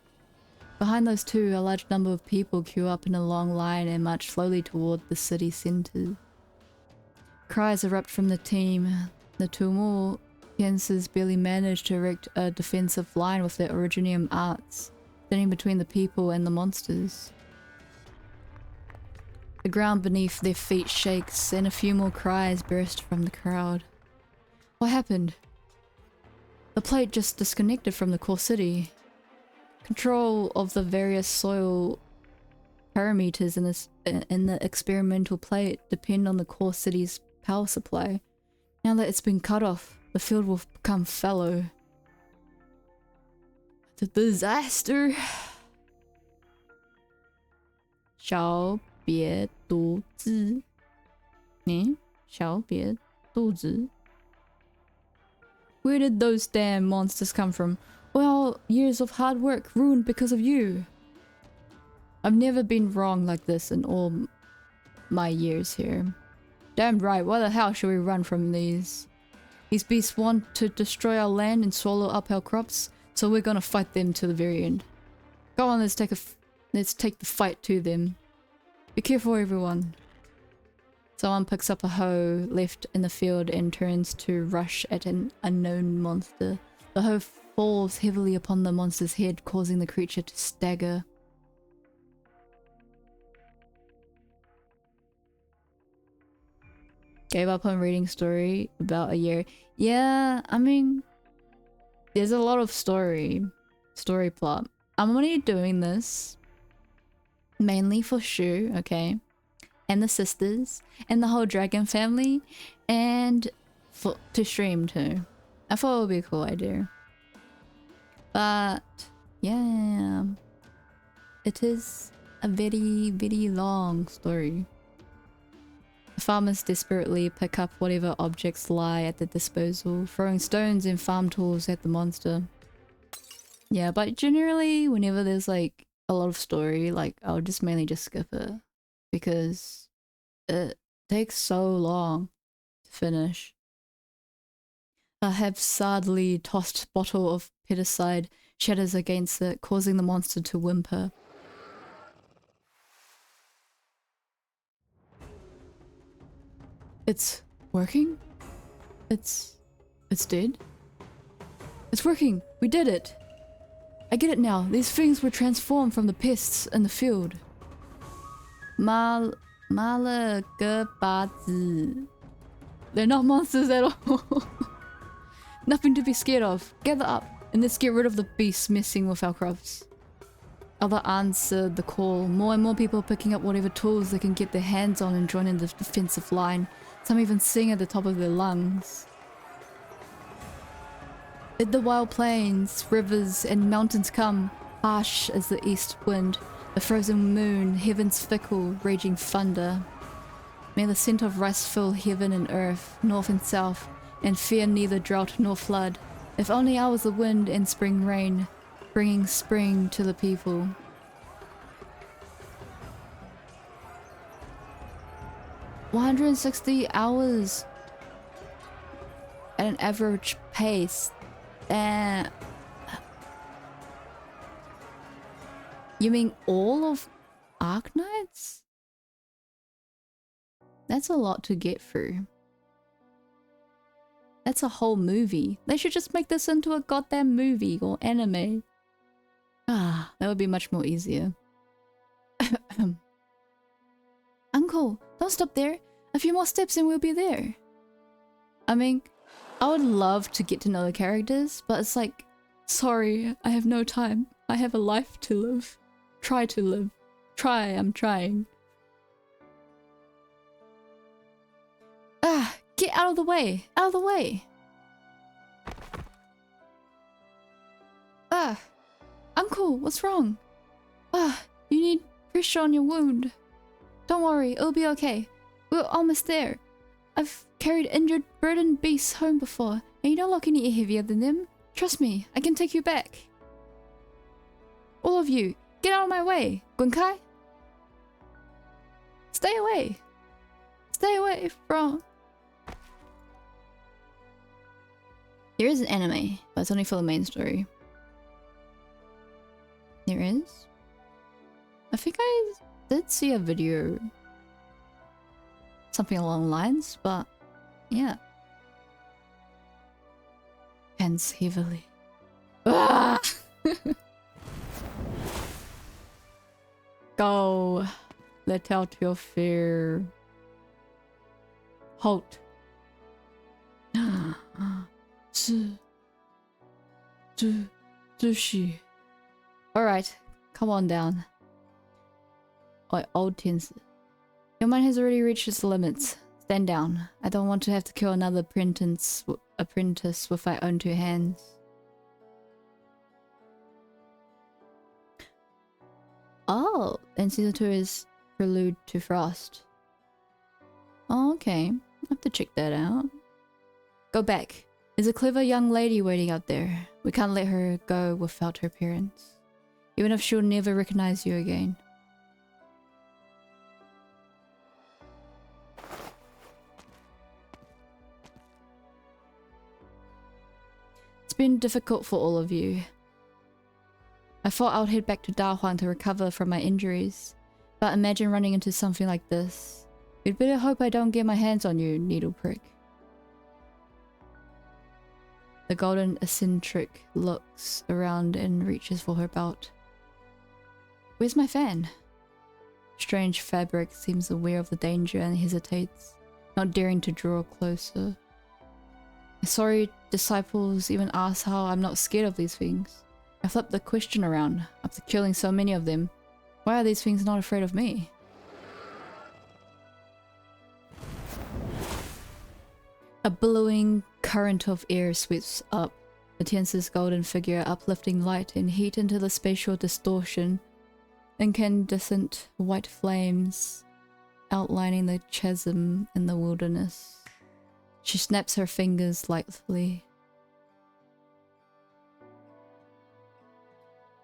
Behind those two, a large number of people queue up in a long line and march slowly toward the city center. Cries erupt from the team. The Tumultuenses barely manage to erect a defensive line with their Originium arts, standing between the people and the monsters. The ground beneath their feet shakes, and a few more cries burst from the crowd. What happened? The plate just disconnected from the core city. Control of the various soil parameters in the experimental plate depend on the core city's power supply. Now that it's been cut off, the field will become fallow. The disaster. 小别独自. Where did those damn monsters come from? Well, years of hard work ruined because of you. I've never been wrong like this in all my years here. Damn right, why the hell should we run from these? These beasts want to destroy our land and swallow up our crops, so we're gonna fight them to the very end. Go on, let's take the fight to them. Be careful, everyone. Someone picks up a hoe left in the field and turns to rush at an unknown monster. The hoe falls heavily upon the monster's head, causing the creature to stagger. Gave up on reading story about a year. Yeah, I mean, there's a lot of story plot. I'm only doing this mainly for Shu, okay, and the sisters, and the whole dragon family, and to stream too. I thought it would be a cool idea. But yeah, it is a very, very long story. The farmers desperately pick up whatever objects lie at their disposal, throwing stones and farm tools at the monster. Yeah, but generally, whenever there's like a lot of story, like I'll just mainly just skip it because it takes so long to finish. A half-sadly tossed bottle of pesticide shatters against it, causing the monster to whimper. It's working? It's dead? It's working! We did it! I get it now. These things were transformed from the pests in the field. Malagabazi. They're not monsters at all. Nothing to be scared of. Gather up and let's get rid of the beasts messing with our crops. Others answered the call. More and more people picking up whatever tools they can get their hands on and joining the defensive line. Some even sing at the top of their lungs. Did the wild plains, rivers, and mountains come, harsh as the east wind, the frozen moon, heaven's fickle, raging thunder. May the scent of rice fill heaven and earth, north and south, and fear neither drought nor flood. If only I was the wind and spring rain, bringing spring to the people. 160 hours at an average pace. And you mean all of Arknights? That's a lot to get through. That's a whole movie. They should just make this into a goddamn movie or anime. Ah, that would be much more easier. Uncle, don't stop there. A few more steps and we'll be there. I mean, I would love to get to know the characters, but it's like, sorry, I have no time. I have a life to live. Try to live. Try, I'm trying. Ah, get out of the way. Out of the way. Ah, Uncle, what's wrong? Ah, you need pressure on your wound. Don't worry, it'll be okay. We're almost there. I've carried injured, burdened beasts home before, and you don't look any heavier than them. Trust me, I can take you back. All of you, get out of my way, Gunkai. Stay away. Stay away from... There is an anime, but it's only for the main story. There is? I think I did see a video. Something along the lines, but yeah. Pants heavily. Ah! Go. Let out your fear. Halt. Alright, come on down. Oh, old Tense. Your mind has already reached its limits. Stand down. I don't want to have to kill another apprentice with my own two hands. Oh, and season 2 is Prelude to Frost. Oh, okay. I'll have to check that out. Go back. There's a clever young lady waiting out there. We can't let her go without her parents. Even if she'll never recognize you again. It's been difficult for all of you. I thought I would head back to Dahuang to recover from my injuries. But imagine running into something like this. You'd better hope I don't get my hands on you, needle prick. The golden eccentric looks around and reaches for her belt. Where's my fan? Strange fabric seems aware of the danger and hesitates, not daring to draw closer. Sorry, disciples even ask how I'm not scared of these things. I flipped the question around, after killing so many of them. Why are these things not afraid of me? A billowing current of air sweeps up, the Tense's golden figure uplifting light and heat into the spatial distortion. Incandescent white flames outlining the chasm in the wilderness. She snaps her fingers lightly.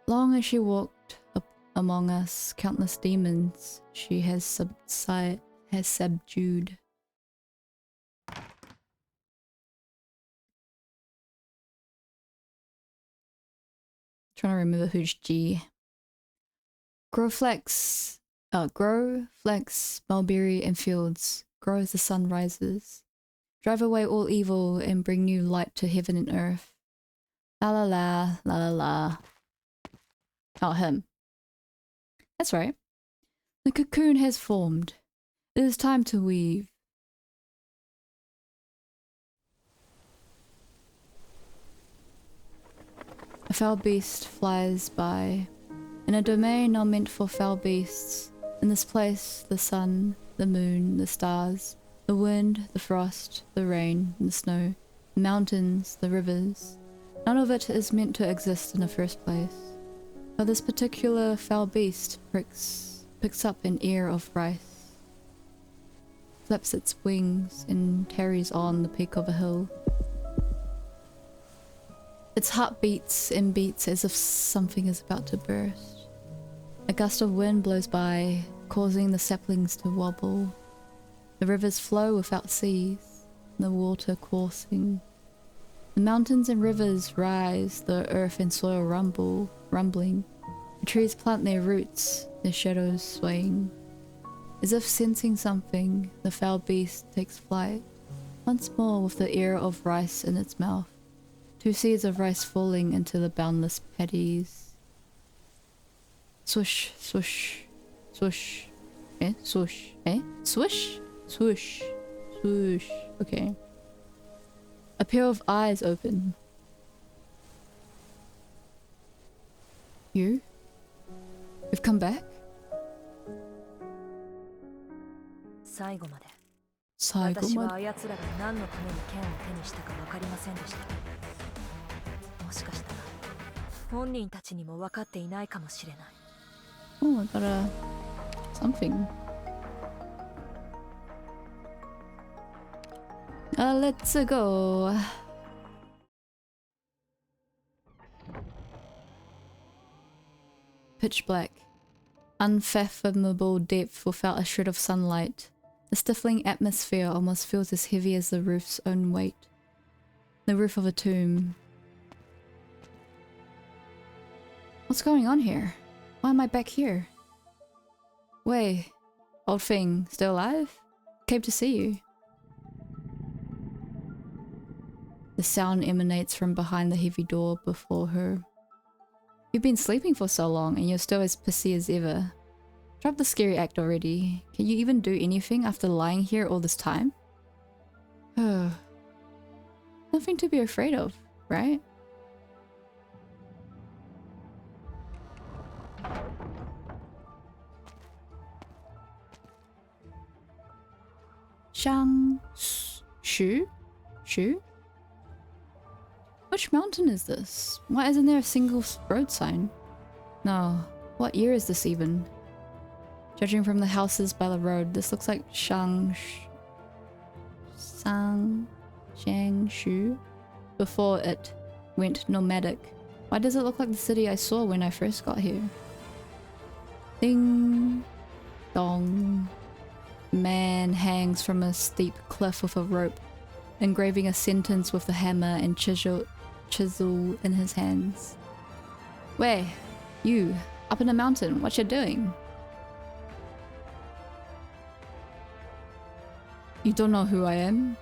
Long as she walked up among us, countless demons she has subdued. Trying to remember who's G. Grow, flex, mulberry and fields. Grow as the sun rises. Drive away all evil and bring new light to heaven and earth. La la la, la la la. Oh, him. That's right. The cocoon has formed. It is time to weave. A foul beast flies by. In a domain not meant for foul beasts. In this place, the sun, the moon, the stars, the wind, the frost, the rain, the snow, the mountains, the rivers. None of it is meant to exist in the first place. But this particular foul beast picks up an ear of rice, flaps its wings, and tarries on the peak of a hill. Its heart beats and beats as if something is about to burst. A gust of wind blows by, causing the saplings to wobble. The rivers flow without seas, the water coursing. The mountains and rivers rise, the earth and soil rumbling. The trees plant their roots, their shadows swaying. As if sensing something, the foul beast takes flight, once more with the ear of rice in its mouth. 2 seeds of rice falling into the boundless paddies. Swoosh, swoosh, swoosh. Swoosh. Swoosh? Swoosh. Swoosh. Okay. A pair of eyes open. You? You've come back? 最後まで。最後私まで。はあやつらが何のために剣を手にしたか分かりませんでした。もしかしたら本人たちにも分かっていないかもしれない。Oh, I got something. Let's go. Pitch black. Unfathomable depth without a shred of sunlight. The stifling atmosphere almost feels as heavy as the roof's own weight. The roof of a tomb. What's going on here? Why am I back here? Wei, old thing, still alive? Came to see you. The sound emanates from behind the heavy door before her. You've been sleeping for so long and you're still as pissy as ever. Drop the scary act already. Can you even do anything after lying here all this time? Nothing to be afraid of, right? Shu? Which mountain is this? Why isn't there a single road sign? No, what year is this even? Judging from the houses by the road, this looks like Shangshu. Before it went nomadic. Why does it look like the city I saw when I first got here? Ding dong. Man hangs from a steep cliff with a rope, engraving a sentence with a hammer and chisel in his hands. Where? You, up in the mountain, what you doing? You don't know who I am?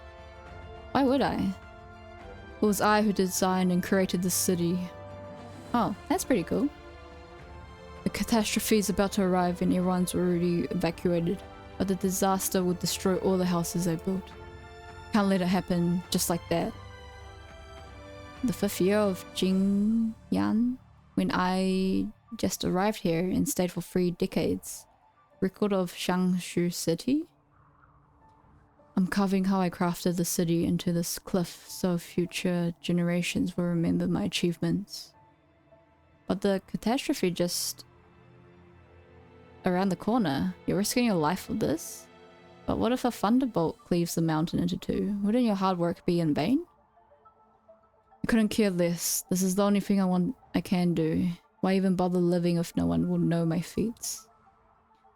Why would I? It was I who designed and created this city. Oh, that's pretty cool. The catastrophe is about to arrive and everyone's already evacuated, but the disaster will destroy all the houses I built. Can't let it happen just like that. The 5th year of Jing Yan, when I just arrived here and stayed for 3 decades. Record of Shangshu City? I'm carving how I crafted the city into this cliff so future generations will remember my achievements. But the catastrophe just around the corner. You're risking your life for this? But what if a thunderbolt cleaves the mountain into 2? Wouldn't your hard work be in vain? I couldn't care less. This is the only thing I can do. Why even bother living if no one will know my feats?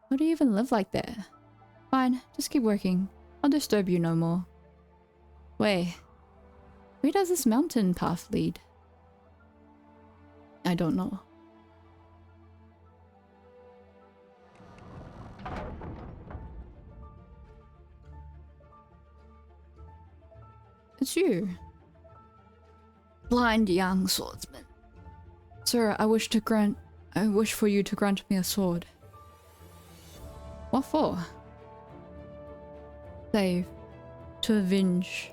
Why do you even live like that? Fine, just keep working. I'll disturb you no more. Wait, where does this mountain path lead? I don't know. It's you. Blind young swordsman. Sir, I wish for you to grant me a sword. What for? Save. To avenge.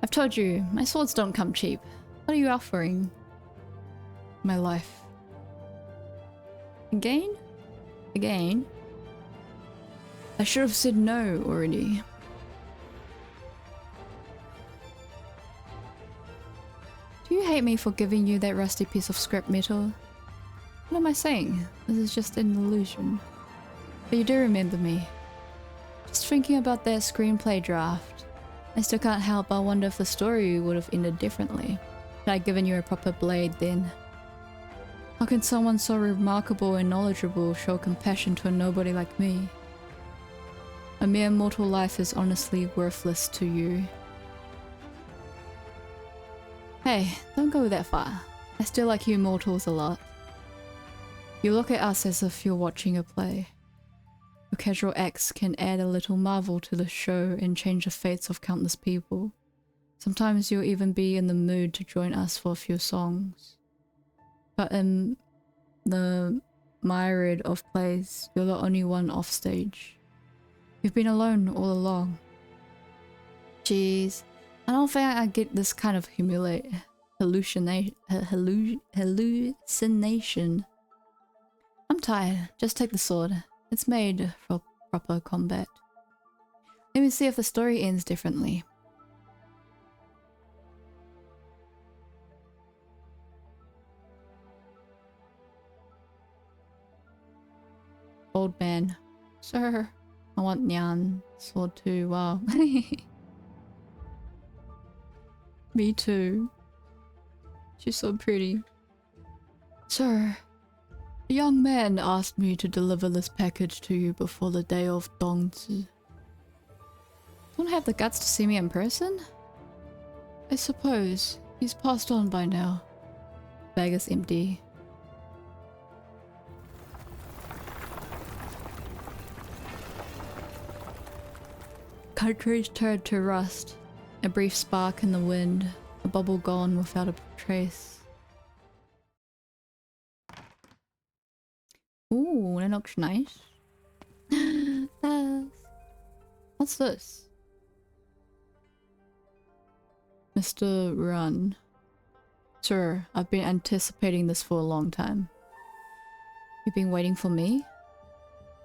I've told you, my swords don't come cheap. What are you offering? My life. Again? Again? I should have said no already. Do you hate me for giving you that rusty piece of scrap metal? What am I saying? This is just an illusion. But you do remember me. Just thinking about that screenplay draft. I still can't help but wonder if the story would have ended differently. Had I given you a proper blade then. How can someone so remarkable and knowledgeable show compassion to a nobody like me? A mere mortal life is honestly worthless to you. Hey, don't go that far. I still like you mortals a lot. You look at us as if you're watching a play. Your casual acts can add a little marvel to the show and change the fates of countless people. Sometimes you'll even be in the mood to join us for a few songs. But in the myriad of plays, you're the only one off stage. You've been alone all along. Jeez, I don't think I get this kind of hallucination. I'm tired. Just take the sword. It's made for proper combat. Let me see if the story ends differently. Old man. Sir, I want Nyan sword too. Wow. Me too. She's so pretty. Sir, a young man asked me to deliver this package to you before the day of Dongzi. Don't have the guts to see me in person? I suppose. He's passed on by now. Bag is empty. Cartridge turned to rust. A brief spark in the wind. A bubble gone without a trace. Ooh, that looks nice. What's this? Mr. Run. Sir, I've been anticipating this for a long time. You've been waiting for me?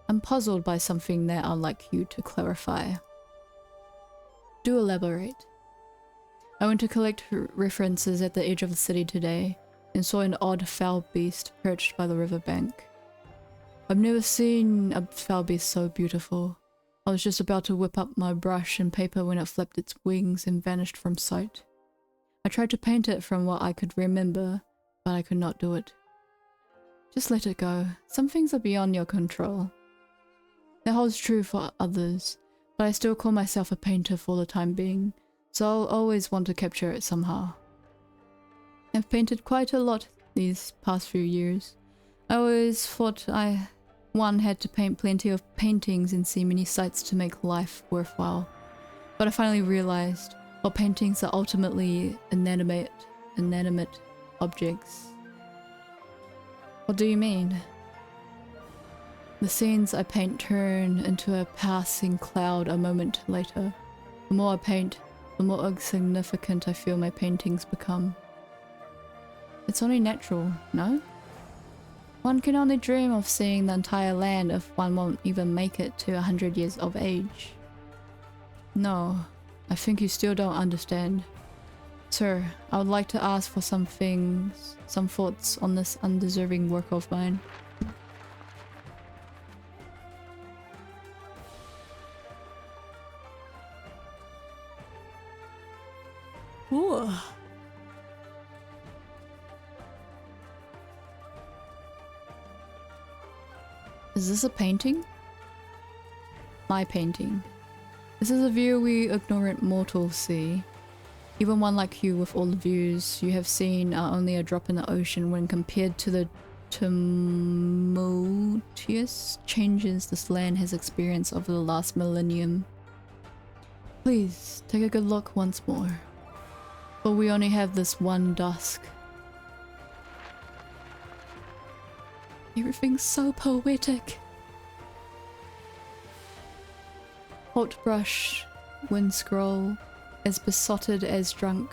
I'm puzzled by something that I'd like you to clarify. Do elaborate. I went to collect references at the edge of the city today and saw an odd foul beast perched by the riverbank. I've never seen a foul beast so beautiful. I was just about to whip up my brush and paper when it flapped its wings and vanished from sight. I tried to paint it from what I could remember, but I could not do it. Just let it go. Some things are beyond your control. That holds true for others, but I still call myself a painter for the time being, so I'll always want to capture it somehow. I've painted quite a lot these past few years. I always thought one had to paint plenty of paintings and see many sights to make life worthwhile. But I finally realized, while paintings are ultimately inanimate objects. What do you mean? The scenes I paint turn into a passing cloud a moment later. The more I paint, the more insignificant I feel my paintings become. It's only natural, no? One can only dream of seeing the entire land if one won't even make it to 100 years of age. No, I think you still don't understand. Sir, I would like to ask for some thoughts on this undeserving work of mine. Ooh. Is this a painting? My painting. This is a view we ignorant mortals see. Even one like you with all the views you have seen are only a drop in the ocean when compared to the tumultuous changes this land has experienced over the last millennium. Please, take a good look once more. For we only have this one dusk. Everything's so poetic. Hot brush, wind scroll, as besotted as drunk,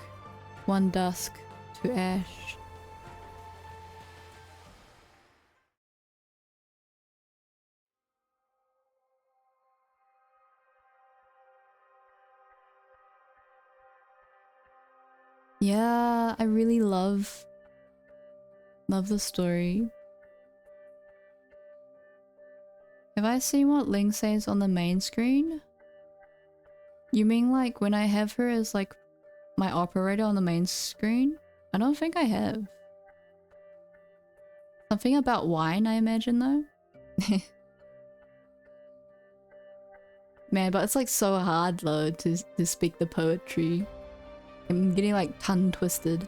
one dusk to ash. Yeah, I really love the story. Have I seen what Ling says on the main screen? You mean like when I have her as like my operator on the main screen? I don't think I have. Something about wine, I imagine though. Man, but it's like so hard though to speak the poetry. I'm getting like tongue twisted.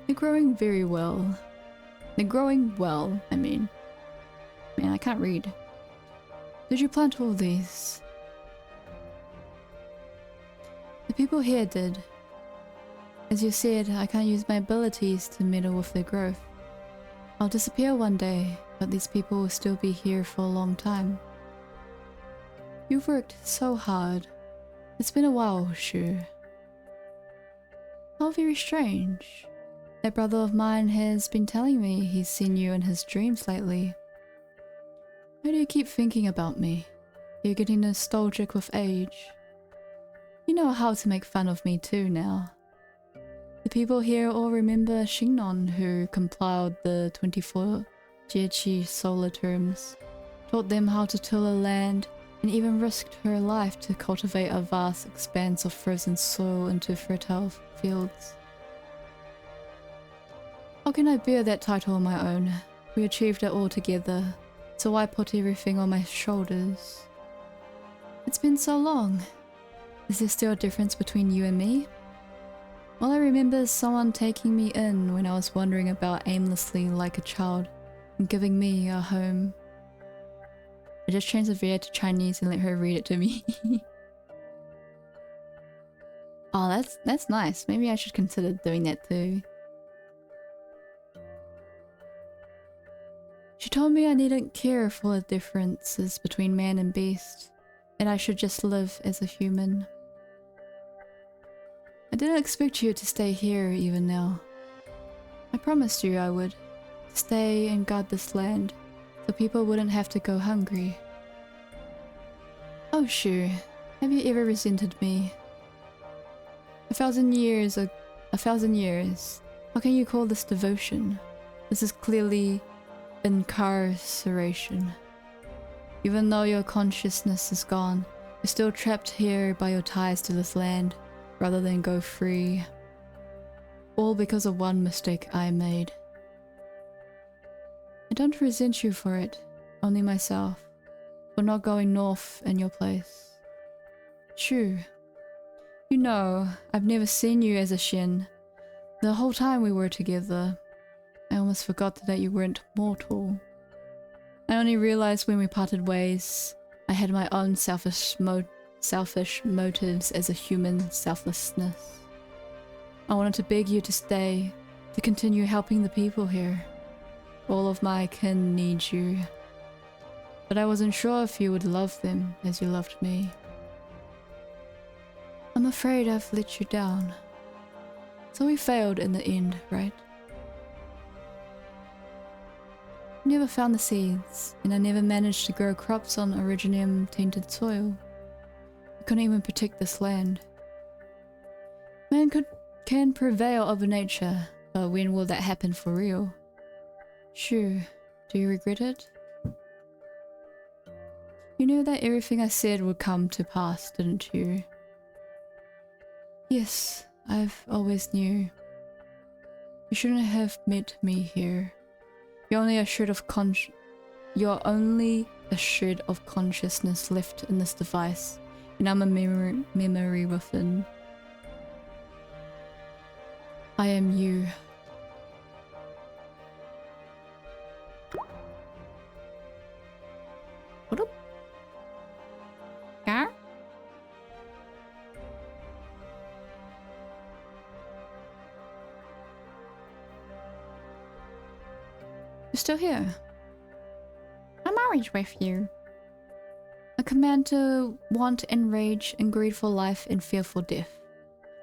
They're growing very well. They're growing well, I mean. Man, I can't read. Did you plant all these? The people here did. As you said, I can't use my abilities to meddle with their growth. I'll disappear one day, but these people will still be here for a long time. You've worked so hard. It's been a while, Shu. How very strange. That brother of mine has been telling me he's seen you in his dreams lately. Why do you keep thinking about me? You're getting nostalgic with age. You know how to make fun of me too now. The people here all remember Shingnon, who compiled the 24 Jiechi solar terms, taught them how to till a land, and even risked her life to cultivate a vast expanse of frozen soil into fertile fields. How can I bear that title on my own? We achieved it all together, so why put everything on my shoulders? It's been so long. Is there still a difference between you and me? All I remember is someone taking me in when I was wandering about aimlessly like a child and giving me a home. I just changed the video to Chinese and let her read it to me. Oh, that's nice. Maybe I should consider doing that too. She told me I needn't care for the differences between man and beast, and I should just live as a human. I didn't expect you to stay here even now. I promised you I would. Stay and guard this land, so people wouldn't have to go hungry. Oh Shu, have you ever resented me? A thousand years. How can you call this devotion? This is clearly incarceration. Even though your consciousness is gone, you're still trapped here by your ties to this land, rather than go free. All because of one mistake I made. I don't resent you for it, only myself, for not going north in your place. Shu, you know, I've never seen you as a Shin. The whole time we were together, I almost forgot that you weren't mortal. I only realized when we parted ways, I had my own selfish motives as a human selflessness. I wanted to beg you to stay, to continue helping the people here. All of my kin need you. But I wasn't sure if you would love them as you loved me. I'm afraid I've let you down. So we failed in the end, right? I never found the seeds, and I never managed to grow crops on originium-tainted soil. I couldn't even protect this land. Man can prevail over nature, but when will that happen for real? Sure, do you regret it? You knew that everything I said would come to pass, didn't you? Yes, I've always knew. You shouldn't have met me here. You're only a shred of consciousness left in this device, and I'm a memory within. I am you. What up? Yeah? You're still here. I'm always with you. A command to want and rage and greed for life and fear for death.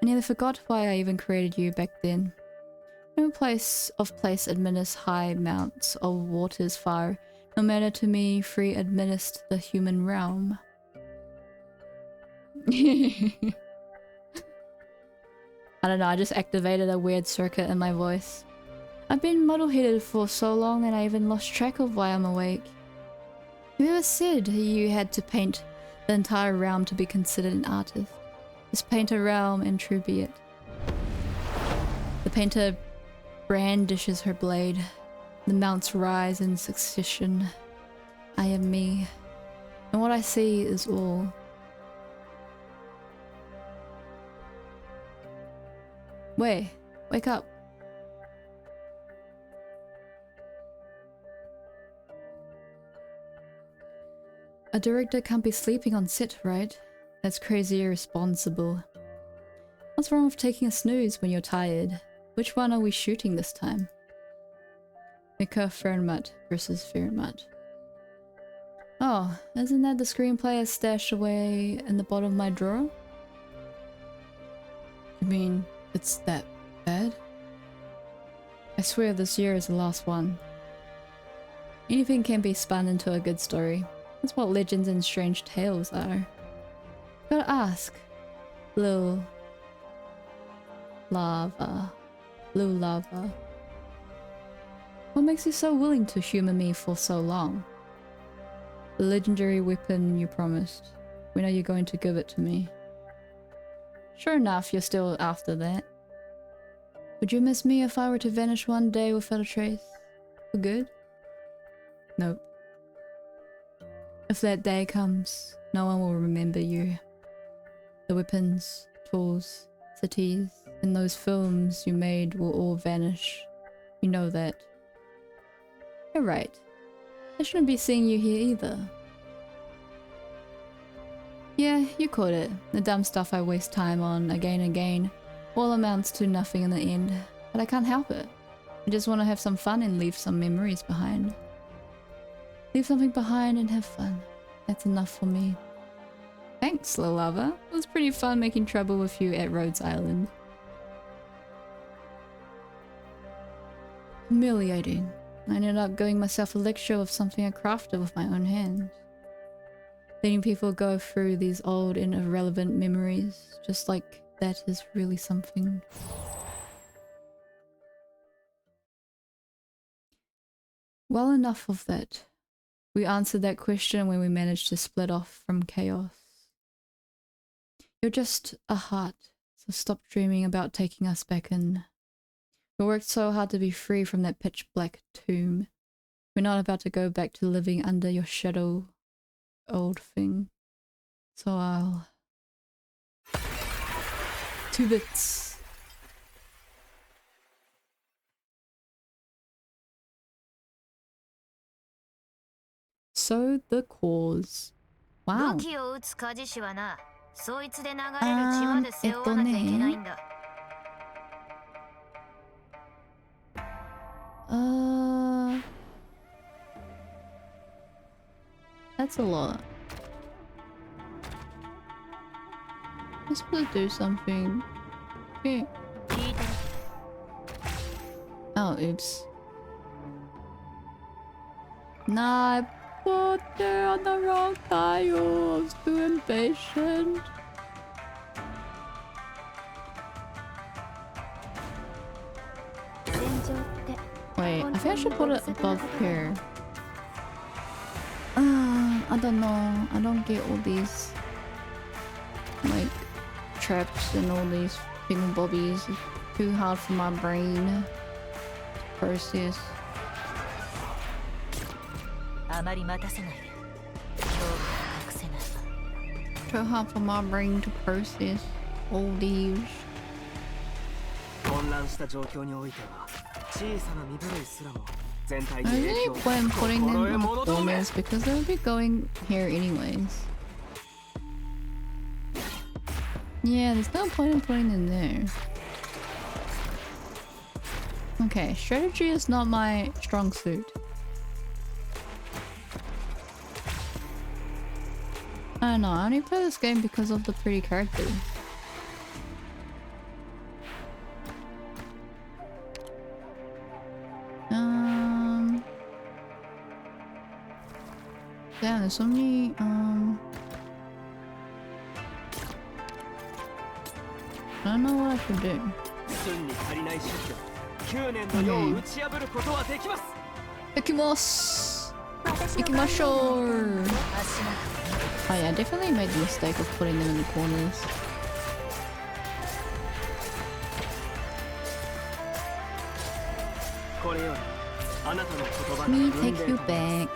I nearly forgot why I even created you back then. No place administers high amounts of waters far. No matter to me, free administer the human realm. I don't know, I just activated a weird circuit in my voice. I've been muddle-headed for so long that I even lost track of why I'm awake. Whoever said you had to paint the entire realm to be considered an artist? Just paint a realm and true be it. The painter brandishes her blade. The mounts rise in succession. I am me. And what I see is all. Wake up. A director can't be sleeping on set, right? That's crazy irresponsible. What's wrong with taking a snooze when you're tired? Which one are we shooting this time? Mika Fernmut versus Fernmut. Oh, isn't that the screenplay I stashed away in the bottom of my drawer? You mean it's that bad? I swear this year is the last one. Anything can be spun into a good story. That's what legends and strange tales are. Gotta ask. Blue lava. What makes you so willing to humor me for so long? The legendary weapon you promised. When are you going to give it to me? Sure enough, you're still after that. Would you miss me if I were to vanish one day without a trace? For good? Nope. If that day comes, no one will remember you. The weapons, tools, cities, and those films you made will all vanish. You know that. You're right. I shouldn't be seeing you here either. Yeah, you caught it. The dumb stuff I waste time on again and again all amounts to nothing in the end. But I can't help it. I just want to have some fun and leave some memories behind. Leave something behind and have fun. That's enough for me. Thanks, little lover. It was pretty fun making trouble with you at Rhodes Island. Humiliating. I ended up giving myself a lecture of something I crafted with my own hands. Letting people go through these old and irrelevant memories, just like that is really something. Well, enough of that. We answered that question when we managed to split off from chaos. You're just a heart, so stop dreaming about taking us back in. We worked so hard to be free from that pitch black tomb. We're not about to go back to living under your shadow, old thing. So I'll... 2 bits. So the cause. Wow. That's a lot. I'm supposed to do something. Okay. Oh, oops. Nah, I put it on the wrong tile. I was too impatient. Wait, I think I should put it above here. I don't know. I don't get all these like traps and all these bobbies. It's too hard for my brain to process. Too hard for my brain to process all these. I really plan putting them on the corners because they'll be going here anyways. Yeah, there's no point in putting them there. Okay, strategy is not my strong suit. I don't know, I only play this game because of the pretty characters. Yeah, there's so many, I don't know what I should do. Ikimashou! Oh yeah, I definitely made the mistake of putting them in the corners. Let me take you back.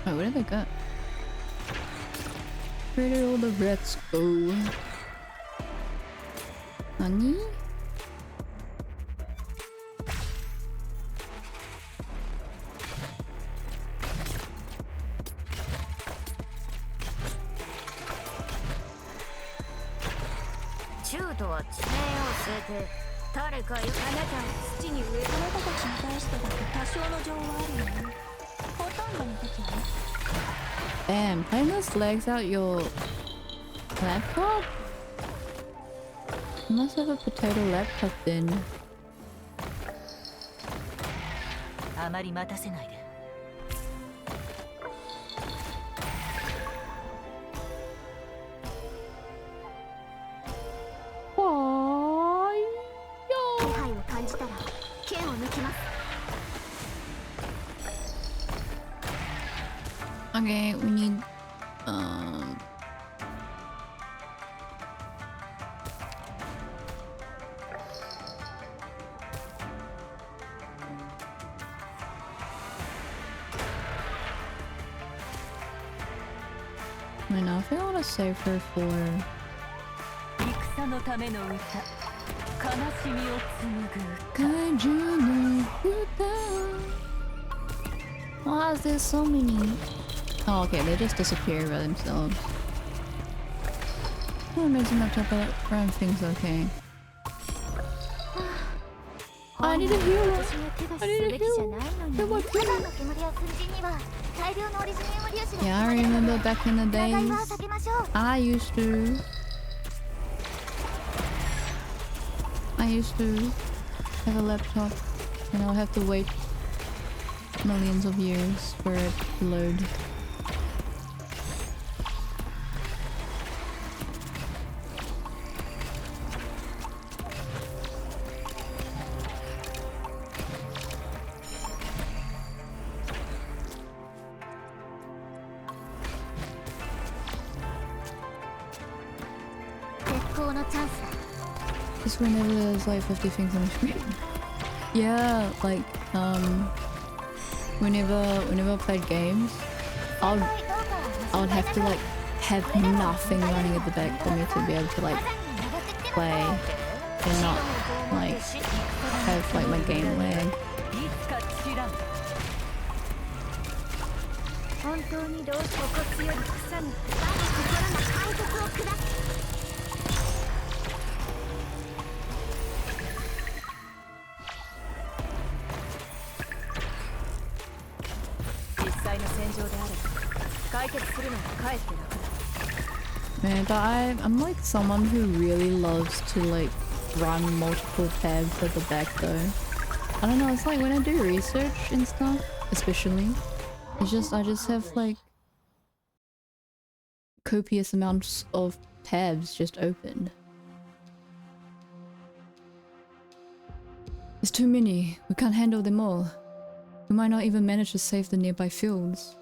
Oh, where did they go? Where did all the rats go? Nani? Damn, playing those legs out your laptop? You must have a potato laptop then. Okay, we need I know, I think I want to save her for why is there so many? Oh, okay, they just disappear by themselves. I'm amazing that type of random things, okay. I need a hero! I need a hero! Yeah, I remember back in the days. I used to have a laptop and I'll have to wait millions of years for it to load. Just whenever there's like 50 things on the screen. Yeah, like whenever I played games, I would have to like have nothing running at the back for me to be able to like play and not like have like my game lag. Man, but I'm like someone who really loves to like run multiple tabs at the back though. I don't know, it's like when I do research and stuff, especially, it's just I just have like copious amounts of tabs just open. There's too many, we can't handle them all. We might not even manage to save the nearby fields.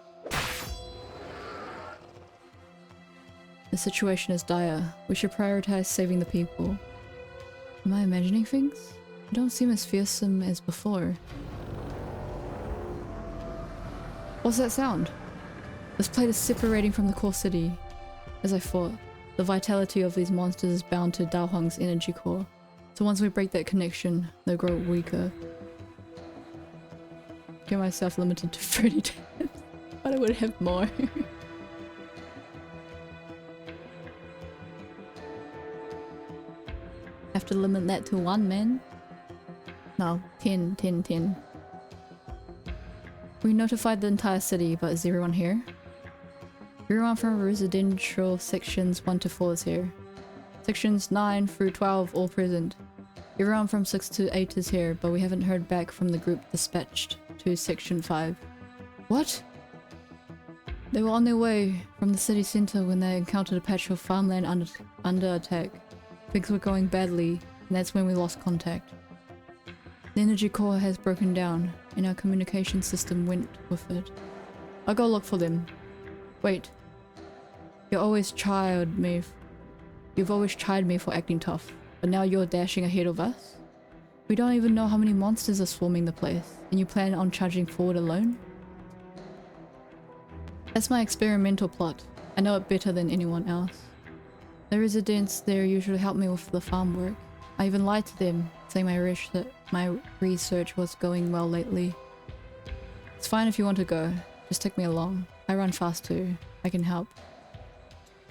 The situation is dire. We should prioritize saving the people. Am I imagining things? They don't seem as fearsome as before. What's that sound? This plate is separating from the core city. As I thought, the vitality of these monsters is bound to Dao Hong's energy core. So once we break that connection, they'll grow weaker. Get myself limited to 30 tabs, but I would have more. Have to limit that to 1, man. No, 10. We notified the entire city, but is everyone here? Everyone from residential sections 1 to 4 is here. Sections 9 through 12 all present. Everyone from 6 to 8 is here, but we haven't heard back from the group dispatched to section 5. What? They were on their way from the city center when they encountered a patch of farmland under attack. Things were going badly, and that's when we lost contact. The energy core has broken down, and our communication system went with it. I'll go look for them. Wait. You've always chid me for acting tough, but now you're dashing ahead of us? We don't even know how many monsters are swarming the place, and you plan on charging forward alone? That's my experimental plot. I know it better than anyone else. The residents there usually help me with the farm work. I even lied to them, saying my research was going well lately. It's fine if you want to go, just take me along. I run fast too, I can help.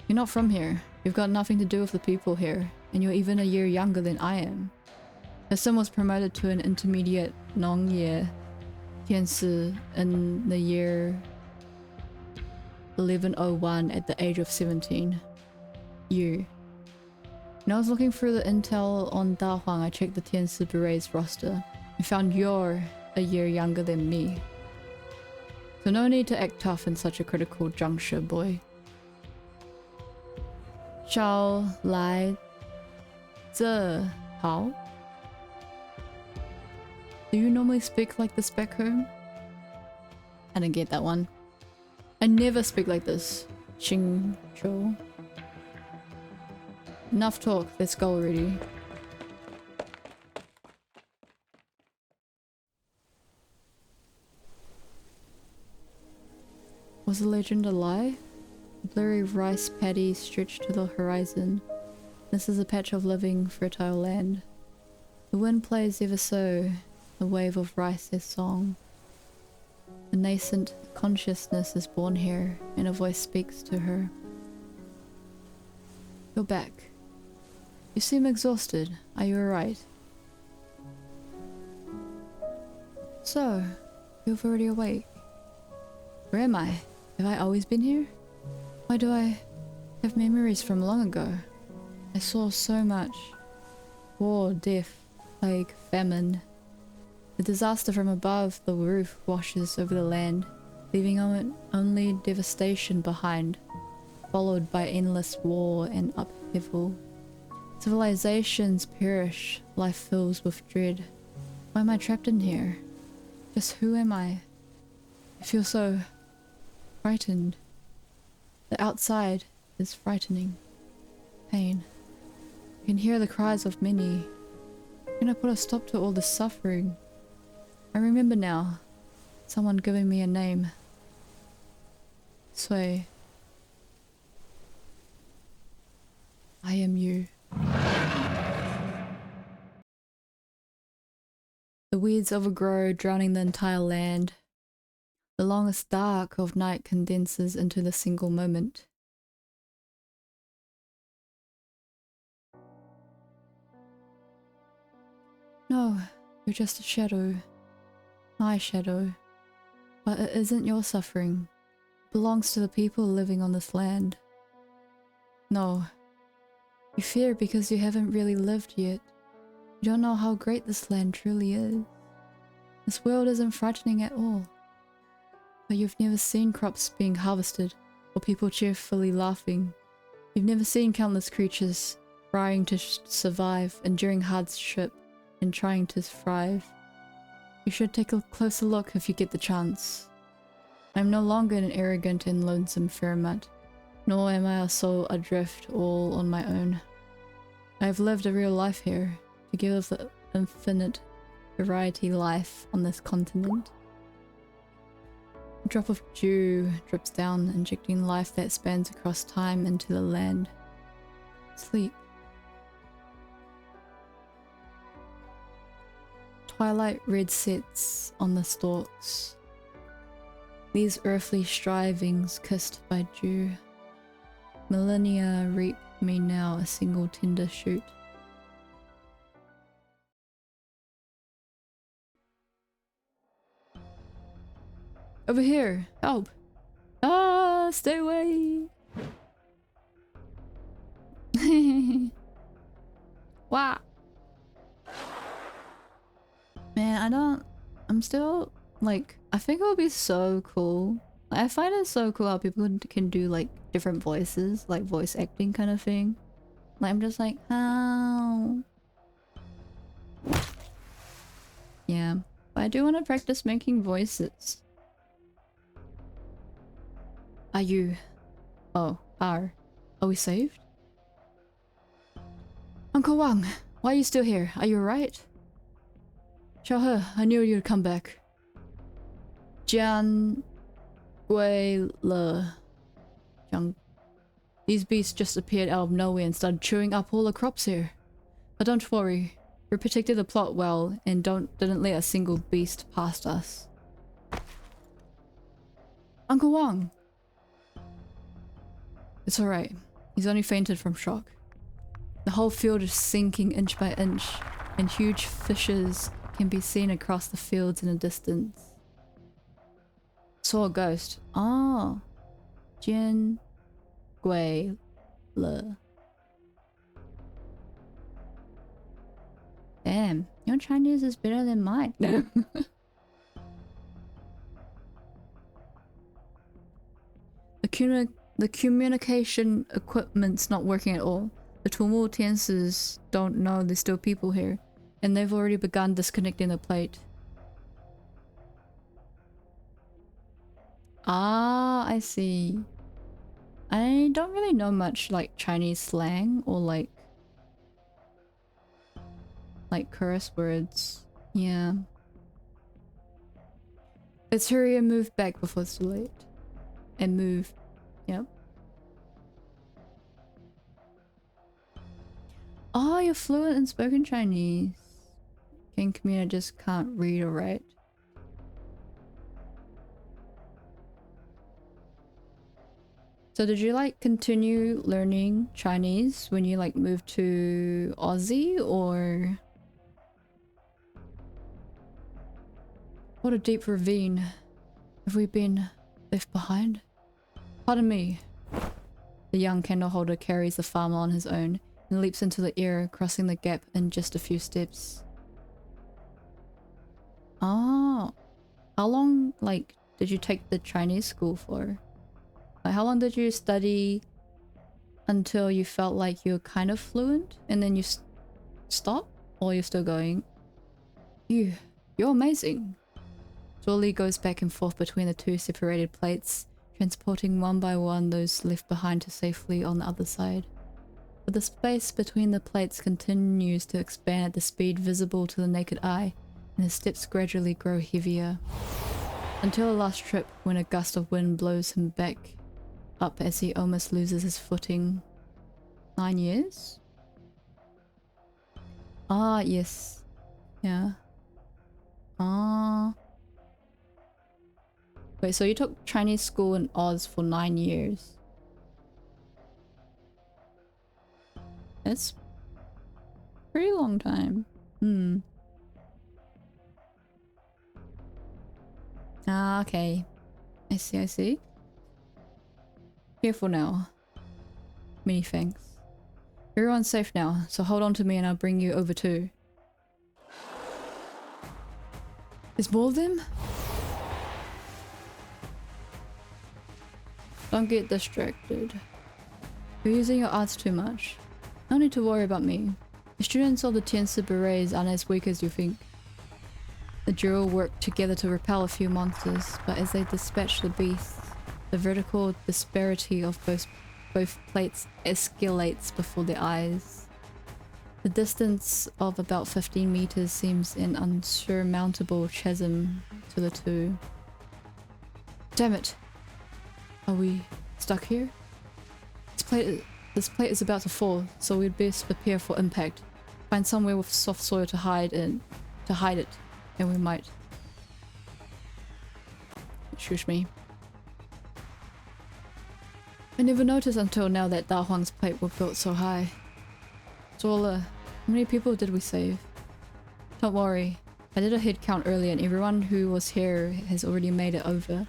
You're not from here, you've got nothing to do with the people here, and you're even a year younger than I am. Her son was promoted to an intermediate Nongye Tiansi in the year 1101 at the age of 17. You. When I was looking through the intel on Da Huang, I checked the Tiansi Beret's roster and found you're a year younger than me. So no need to act tough in such a critical juncture, boy. Shao Lai Zi Hao? Do you normally speak like this back home? I didn't get that one. I never speak like this. Xing Zhou. Enough talk, let's go already. Was the legend a lie? A blurry rice paddy stretched to the horizon. This is a patch of living, fertile land. The wind plays ever so, the wave of rice is song. A nascent consciousness is born here, and a voice speaks to her. You're back. You seem exhausted. Are you alright? So, you're already awake. Where am I? Have I always been here? Why do I have memories from long ago? I saw so much. War, death, plague, famine. The disaster from above the roof washes over the land, leaving only devastation behind, followed by endless war and upheaval. Civilizations perish, life fills with dread. Why am I trapped in here? Just who am I? I feel so frightened. The outside is frightening. Pain. I can hear the cries of many. Can I put a stop to all this suffering? I remember now. Someone giving me a name. Sway. I am you. The weeds overgrow, drowning the entire land. The longest dark of night condenses into the single moment. No, you're just a shadow. My shadow. But it isn't your suffering. It belongs to the people living on this land. No. You fear because you haven't really lived yet. You don't know how great this land truly is. This world isn't frightening at all. But you've never seen crops being harvested, or people cheerfully laughing. You've never seen countless creatures trying to survive, enduring hardship, and trying to thrive. You should take a closer look if you get the chance. I'm no longer an arrogant and lonesome Fairmont, nor am I a soul adrift all on my own. I have lived a real life here, to give the infinite variety life on this continent. A drop of dew drips down, injecting life that spans across time into the land. Sleep. Twilight red sets on the stalks. These earthly strivings kissed by dew. Millennia reap me now a single tender shoot. Over here! Help! Ah! Stay away! Wow! Man, I'm still, like, I think it would be so cool. I find it so cool how people can do, like, different voices, like voice acting kind of thing. Like, I'm just like, how? Yeah, but I do want to practice making voices. Are you? Oh, are we saved? Uncle Wang, why are you still here? Are you alright? Show her, I knew you'd come back. Jian Gui Le. These beasts just appeared out of nowhere and started chewing up all the crops here. But don't worry, we protected the plot well and didn't let a single beast past us. Uncle Wang! It's alright, he's only fainted from shock. The whole field is sinking inch by inch, and huge fissures can be seen across the fields in the distance. Saw a ghost. Ah, Jian Gui Le. Damn, your Chinese is better than mine. The communication equipment's not working at all. The Tumu Tiances don't know there's still people here, and they've already begun disconnecting the plate. Ah, I see. I don't really know much like Chinese slang or like curse words. Yeah. Let's hurry and move back before it's too late. And move. Yep. Oh, you're fluent in spoken Chinese. King Kamina just can't read or write. So did you like continue learning Chinese when you like moved to Aussie, or what a deep ravine have we been left behind? Pardon me. The young candle holder carries the farmer on his own and leaps into the air, crossing the gap in just a few steps. Oh, how long like did you take the Chinese school for? Like, how long did you study until you felt like you were kind of fluent and then you stop, or you're still going? You're amazing. Zoli goes back and forth between the two separated plates, transporting one by one those left behind to safely on the other side. But the space between the plates continues to expand at the speed visible to the naked eye, and his steps gradually grow heavier. Until the last trip, when a gust of wind blows him back up as he almost loses his footing. 9 years? Ah, yes. Yeah. Ah. Wait, so you took Chinese school in Oz for 9 years? That's a pretty long time. Hmm. Ah, okay. I see, I see. Careful now. Many thanks. Everyone's safe now, so hold on to me and I'll bring you over too. There's more of them? Don't get distracted. You're using your arts too much. No need to worry about me. The students of the Tianzi Berets aren't as weak as you think. The duo work together to repel a few monsters, but as they dispatch the beasts, the vertical disparity of both plates escalates before their eyes. The distance of about 15 meters seems an unsurmountable chasm to the two. Damn it! Are we stuck here? This plate is about to fall, so we'd best prepare for impact. Find somewhere with soft soil to hide it, and we might. Shush me. I never noticed until now that Da Huang's plate were built so high. Zola, how many people did we save? Don't worry, I did a head count earlier and everyone who was here has already made it over.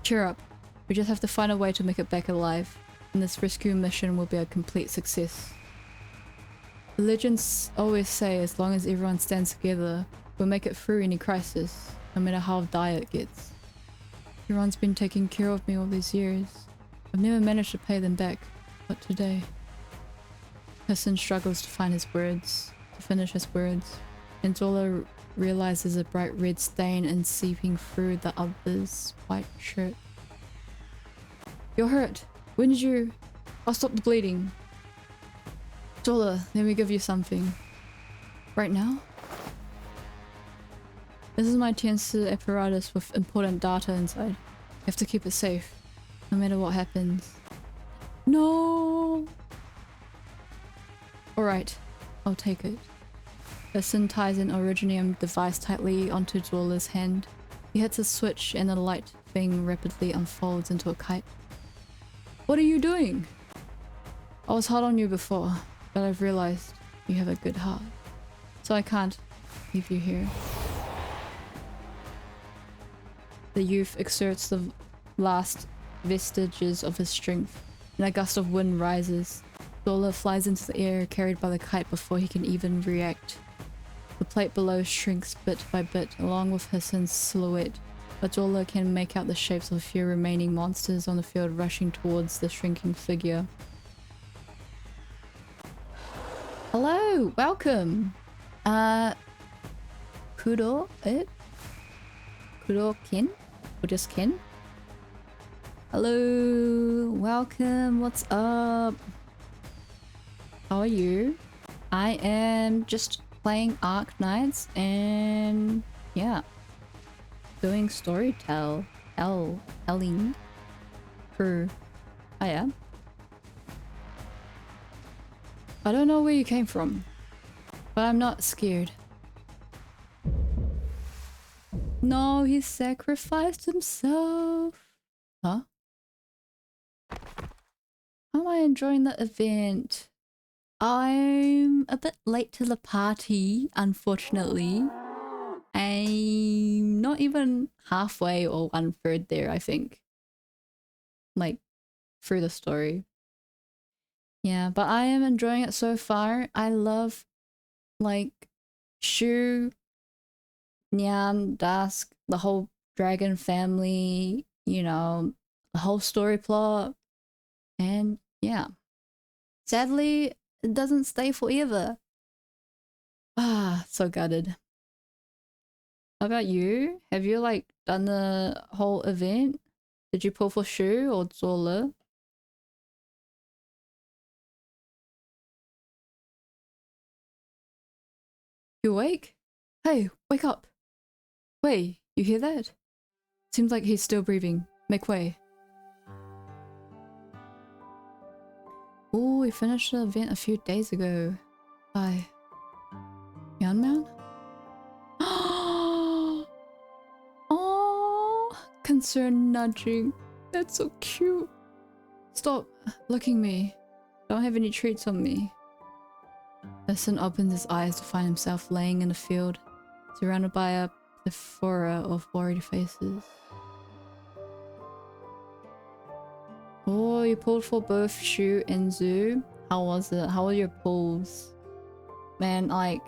Cheer up, we just have to find a way to make it back alive, and this rescue mission will be a complete success. The legends always say as long as everyone stands together, we'll make it through any crisis, no matter how dire it gets. Everyone's been taking care of me all these years. I've never managed to pay them back, but today... Hassan struggles to finish his words, and Zola realizes a bright red stain and seeping through the other's white shirt. You're hurt! When did you... I'll stop the bleeding. Zola, let me give you something. Right now? This is my Tiansi apparatus with important data inside. You have to keep it safe, no matter what happens. No! Alright, I'll take it. Person ties an originium device tightly onto Zorla's hand. He hits a switch and the light thing rapidly unfolds into a kite. What are you doing? I was hard on you before, but I've realized you have a good heart. So I can't leave you here. The youth exerts the last vestiges of his strength, and a gust of wind rises. Zorla flies into the air, carried by the kite before he can even react. The plate below shrinks bit by bit, along with Hassan's silhouette, but Zorla can make out the shapes of a few remaining monsters on the field rushing towards the shrinking figure. Hello! Welcome! Kudo? Kudo Ken? Or just Ken? Hello! Welcome! What's up? How are you? I am just playing Arknights and yeah, doing storytelling for yeah. I don't know where you came from, but I'm not scared. No, he sacrificed himself. Huh? How am I enjoying the event? I'm a bit late to the party, unfortunately. I'm not even halfway or 1/3 there, I think. Like, through the story. Yeah, but I am enjoying it so far. I love, like, Shu, Nyan, Dusk, the whole dragon family, you know, the whole story plot. And yeah. Sadly, it doesn't stay forever. Ah, so gutted. How about you? Have you like done the whole event? Did you pull for Shu or Zorla? You awake? Hey, wake up! Wait, you hear that? Seems like he's still breathing. Make way. Oh, we finished the event a few days ago. Hi. Yanman? Oh, concerned nudging. That's so cute. Stop looking me. Don't have any treats on me. Hassan opens his eyes to find himself laying in the field, surrounded by a plethora of worried faces. Oh, you pulled for both Shu and Zhu. How was it? How were your pulls? Man, like,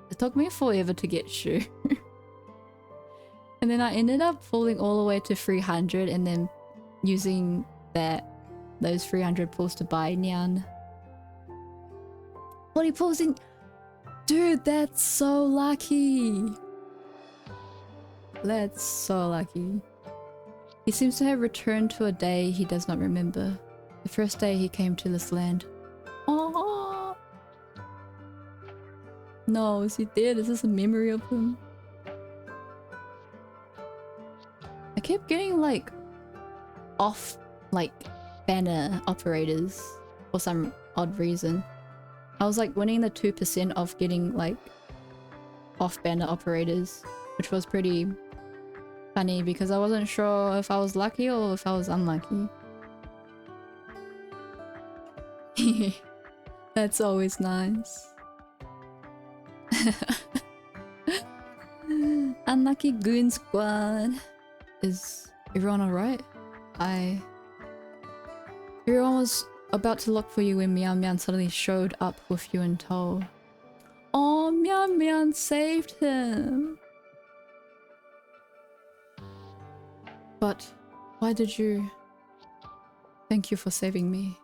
it took me forever to get Shu. And then I ended up pulling all the way to 300 and then using those 300 pulls to buy Nyan. 40 pulls in. Dude, that's so lucky. That's so lucky. He seems to have returned to a day he does not remember. The first day he came to this land. Oh no, is he dead? Is this a memory of him? I kept getting like off like banner operators for some odd reason. I was like winning the 2% of getting like off banner operators, which was pretty funny because I wasn't sure if I was lucky or if I was unlucky. That's always nice. Unlucky Goon Squad. Is everyone alright? Everyone was about to look for you when Mian Mian suddenly showed up with you in tow. Oh, Mian Mian saved him! But why did you... Thank you for saving me.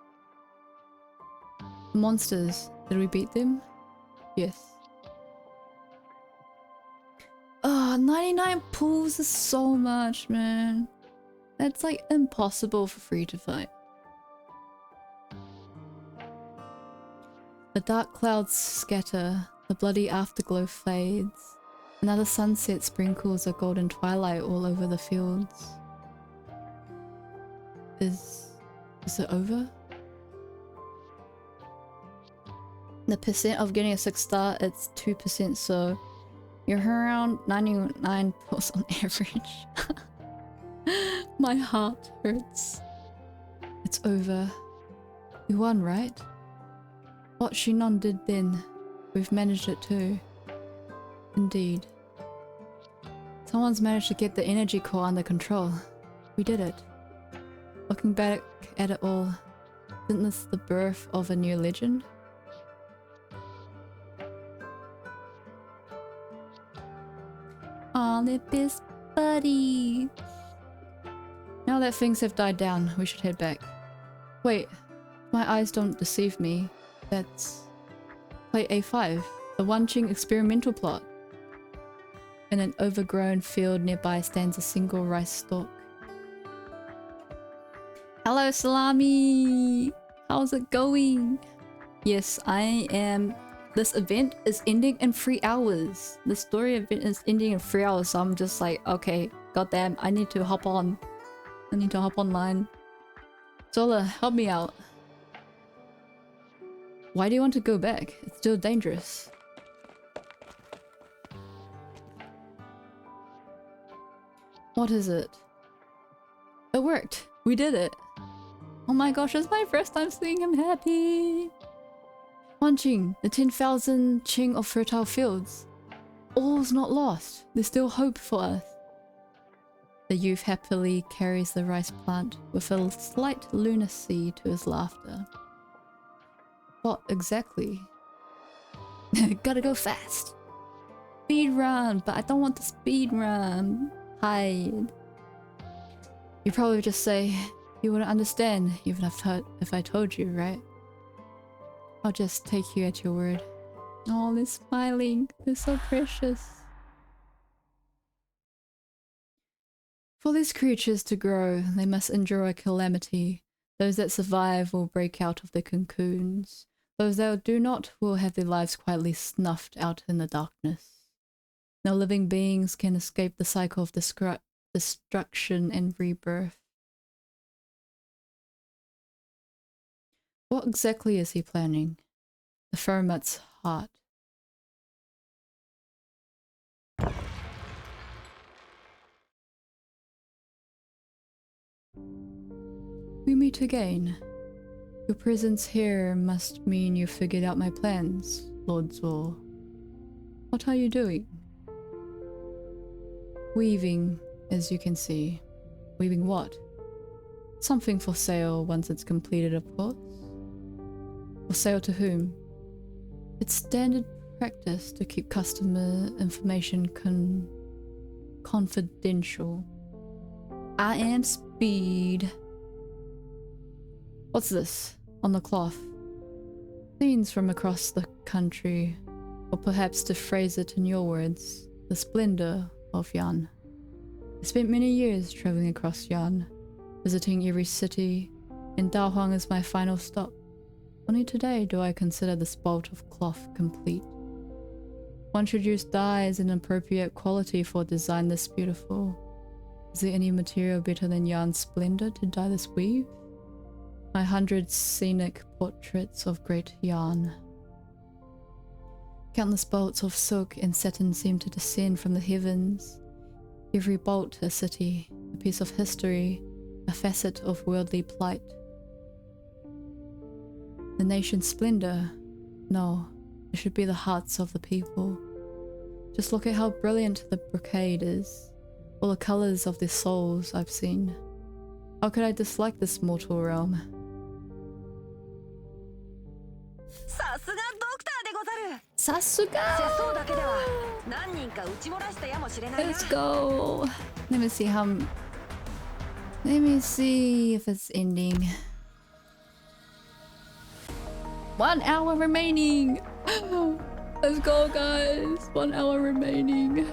The monsters, did we beat them? Yes. Oh, 99 pulls is so much, man. That's like impossible for free to fight. The dark clouds scatter, the bloody afterglow fades. Another sunset sprinkles a golden twilight all over the fields. Is it over? The percent of getting a 6 star, it's 2%, so you're around 99 plus on average. My heart hurts. It's over. We won, right? What Shinon did then, we've managed it too. Indeed. Someone's managed to get the energy core under control. We did it. Looking back at it all, isn't this the birth of a new legend? Aw, they're best buddies. Now that things have died down, we should head back. Wait, my eyes don't deceive me. That's plate A5, the Wanqing experimental plot. In an overgrown field nearby stands a single rice stalk. Hello, Salami! How's it going? Yes, I am. This event is ending in 3 hours. The story event is ending in 3 hours, so I'm just like, okay, goddamn, I need to hop on. I need to hop online. Zola, help me out. Why do you want to go back? It's still dangerous. What is it? It worked! We did it! Oh my gosh, it's my first time seeing him happy! Wanqing, the 10,000 Qing of fertile fields. All's not lost. There's still hope for us. The youth happily carries the rice plant with a slight lunacy to his laughter. What exactly? Gotta go fast! Speed run, but I don't want to speed run. Hide. You probably just say you wouldn't understand even if I told you, right? I'll just take you at your word. Oh, they're smiling. They're so precious. For these creatures to grow, they must endure a calamity. Those that survive will break out of their cocoons. Those that do not will have their lives quietly snuffed out in the darkness. No living beings can escape the cycle of destruction and rebirth. What exactly is he planning? The Fermat's heart. We meet again. Your presence here must mean you figured out my plans, Lord Zor. What are you doing? Weaving, as you can see. Weaving what? Something for sale once it's completed, of course. For sale to whom? It's standard practice to keep customer information confidential. I am Speed. What's this? On the cloth. Scenes from across the country, or perhaps to phrase it in your words, the splendor of Yan. I spent many years traveling across Yan, visiting every city, and Daohuang is my final stop. Only today do I consider this bolt of cloth complete. One should use dyes in appropriate quality for a design this beautiful. Is there any material better than Yan's splendor to dye this weave? My 100 scenic portraits of great Yan. Countless bolts of silk and satin seem to descend from the heavens. Every bolt a city, a piece of history, a facet of worldly plight. The nation's splendor? No, it should be the hearts of the people. Just look at how brilliant the brocade is. All the colors of their souls I've seen. How could I dislike this mortal realm? Sasuga! Let's go! Let me see how... Let me see if it's ending. 1 hour remaining! Let's go, guys! 1 hour remaining.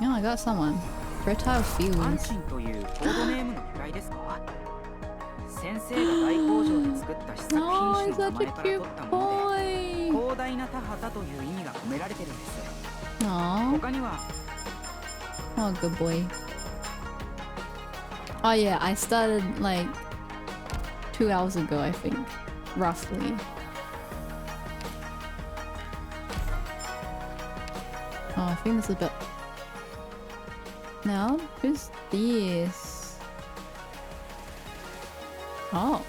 Oh, I got someone. Fertile Fields. Oh, he's such a cute boy! 広大な田畑という意味が込められてるんです。 Aww. 他には Oh, good boy. Oh yeah, I started like 2 hours ago, I think. Roughly. Oh, I think this is a bit... Now, who's this? Oh.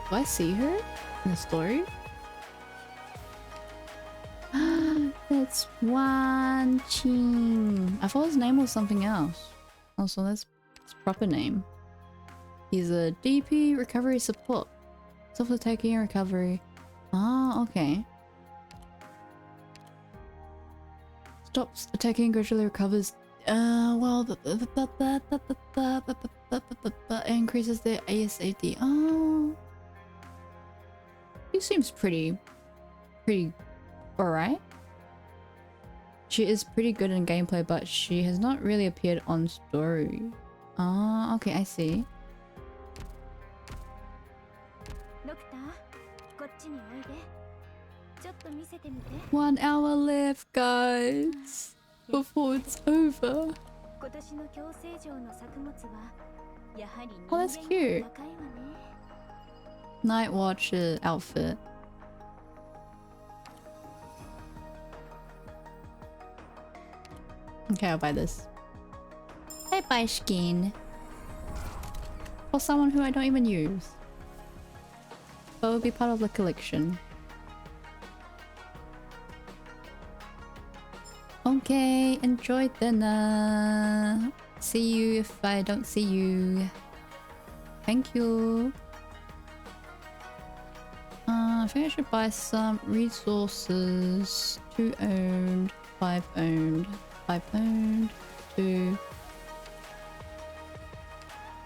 Do I see her in the story? That's Wan Qing. I thought his name was something else. Oh, so that's his proper name. He's a DP recovery support. Self-attacking recovery. Ah, okay. Stops attacking, gradually recovers. Well, increases their ASAD. Oh. He seems pretty alright. She is pretty good in gameplay, but she has not really appeared on story. Ah, okay, I see. 1 hour left, guys, before it's over. Oh, that's cute. Night Watcher outfit. Okay, I'll buy this. I buy skin for someone who I don't even use. But it will be part of the collection. Okay, enjoy dinner. See you if I don't see you. Thank you. I think I should buy some resources. 2 owned, 5 owned, 5 owned, 2.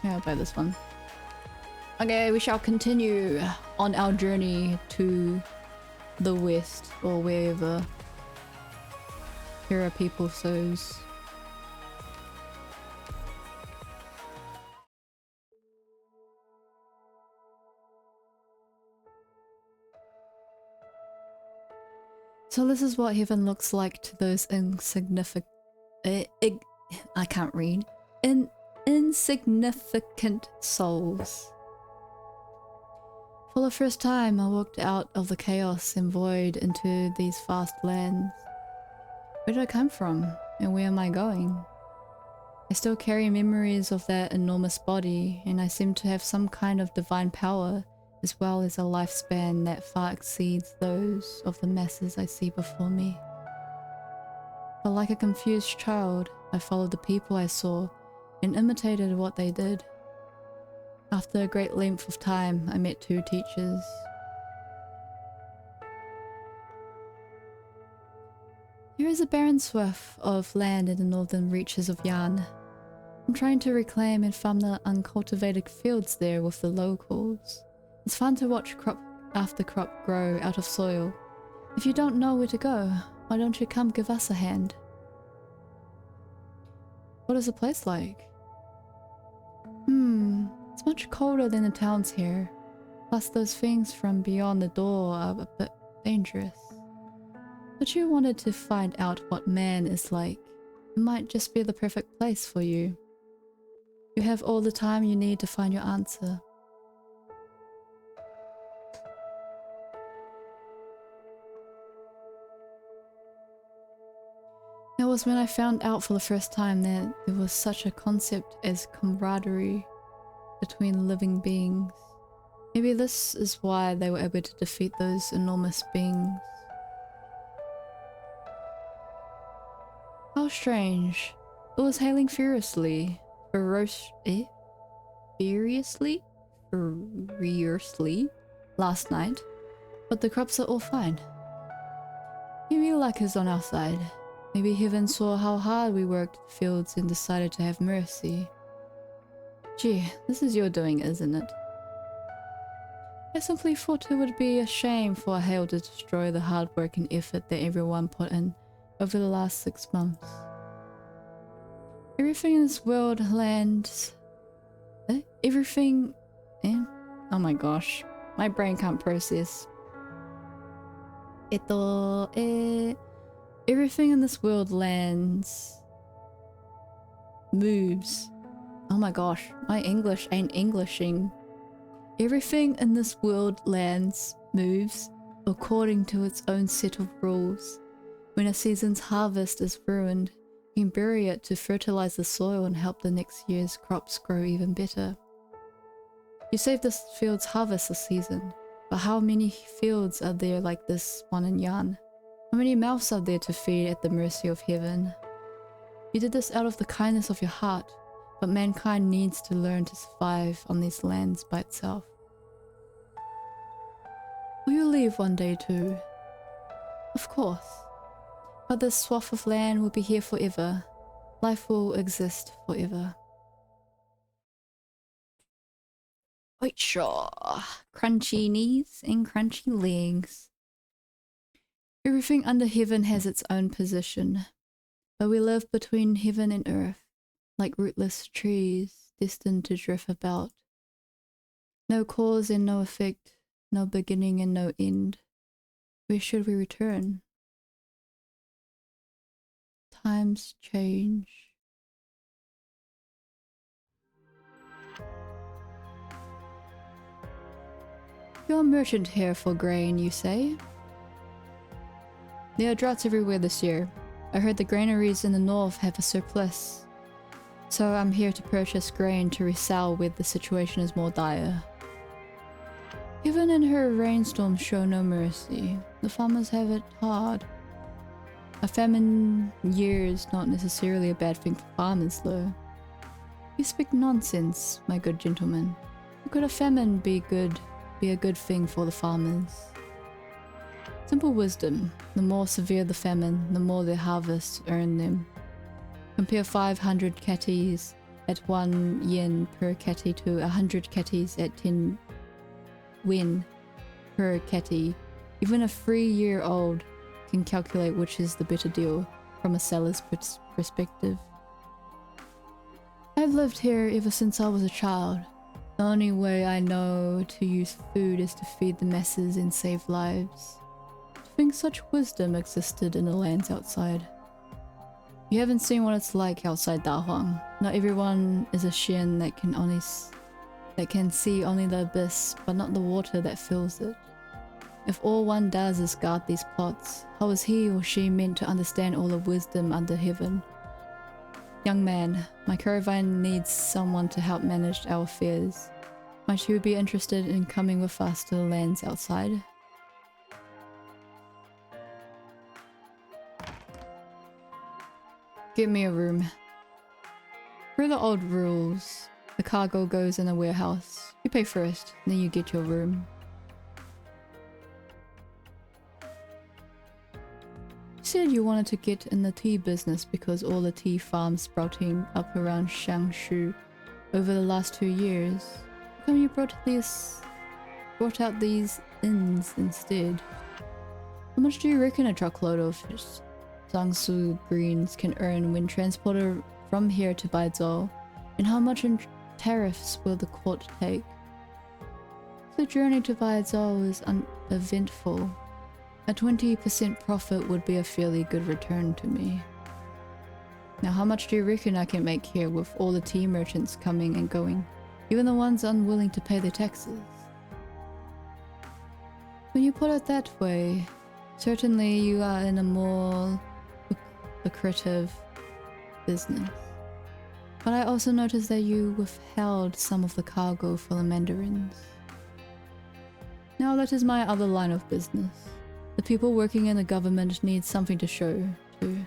Yeah, I'll buy this one. Okay, we shall continue on our journey to the west or wherever. Here are people, Sows. So this is what heaven looks like to those insignificant... I can't read. Insignificant souls. For the first time, I walked out of the chaos and void into these vast lands. Where did I come from? And where am I going? I still carry memories of that enormous body, and I seem to have some kind of divine power, as well as a lifespan that far exceeds those of the masses I see before me. But like a confused child, I followed the people I saw and imitated what they did. After a great length of time, I met 2 teachers. There is a barren swath of land in the northern reaches of Yarn. I'm trying to reclaim and farm the uncultivated fields there with the locals. It's fun to watch crop after crop grow out of soil. If you don't know where to go, why don't you come give us a hand? What is the place like? It's much colder than the towns here. Plus those things from beyond the door are a bit dangerous. But you wanted to find out what man is like. It might just be the perfect place for you. You have all the time you need to find your answer. It was when I found out for the first time that there was such a concept as camaraderie between living beings. Maybe this is why they were able to defeat those enormous beings. How strange. It was hailing furiously last night, but the crops are all fine. Maybe luck is on our side. Maybe heaven saw how hard we worked the fields and decided to have mercy. Gee, this is your doing, isn't it? I simply thought it would be a shame for a hail to destroy the hard work and effort that everyone put in over the last 6 months. Everything in this world lands... Oh my gosh. My brain can't process. Everything in this world moves. Oh my gosh, my English ain't Englishing. Everything in this world moves according to its own set of rules. When a season's harvest is ruined, you can bury it to fertilize the soil and help the next year's crops grow even better. You saved this field's harvest this season, but how many fields are there like this one in Yan? How many mouths are there to feed at the mercy of heaven? You did this out of the kindness of your heart, but mankind needs to learn to survive on these lands by itself. Will you leave one day too? Of course. But this swath of land will be here forever. Life will exist forever. Wait, sure. Crunchy knees and crunchy legs. Everything under heaven has its own position, but we live between heaven and earth, like rootless trees destined to drift about. No cause and no effect, no beginning and no end. Where should we return? Times change. You're a merchant here for grain, you say? There are droughts everywhere this year. I heard the granaries in the north have a surplus. So I'm here to purchase grain to resell where the situation is more dire. Even in her rainstorms show no mercy. The farmers have it hard. A famine year is not necessarily a bad thing for farmers, though. You speak nonsense, my good gentleman. How could a famine be a good thing for the farmers? Simple wisdom. The more severe the famine, the more their harvests earn them. Compare 500 catties at 1 yen per catty to 100 catties at 10 yen per catty. Even a 3-year-old can calculate which is the better deal from a seller's perspective. I've lived here ever since I was a child. The only way I know to use food is to feed the masses and save lives. To think such wisdom existed in the lands outside. You haven't seen what it's like outside Dahuang. Not everyone is a Shen that can see only the abyss, but not the water that fills it. If all one does is guard these plots, how is he or she meant to understand all the wisdom under heaven? Young man, my caravan needs someone to help manage our affairs. Might you be interested in coming with us to the lands outside? Give me a room. Per the old rules, the cargo goes in a warehouse. You pay first, then you get your room. You said you wanted to get in the tea business because all the tea farms sprouting up around Shangshu over the last 2 years. How come you brought out these inns instead? How much do you reckon a truckload of Jiangsu greens can earn when transported from here to Baizhou? And how much in tariffs will the court take? The journey to Baizhou is uneventful. A 20% profit would be a fairly good return to me. Now how much do you reckon I can make here with all the tea merchants coming and going, even the ones unwilling to pay their taxes? When you put it that way, certainly you are in a more lucrative business. But I also noticed that you withheld some of the cargo for the mandarins. Now that is my other line of business. The people working in the government need something to show, too.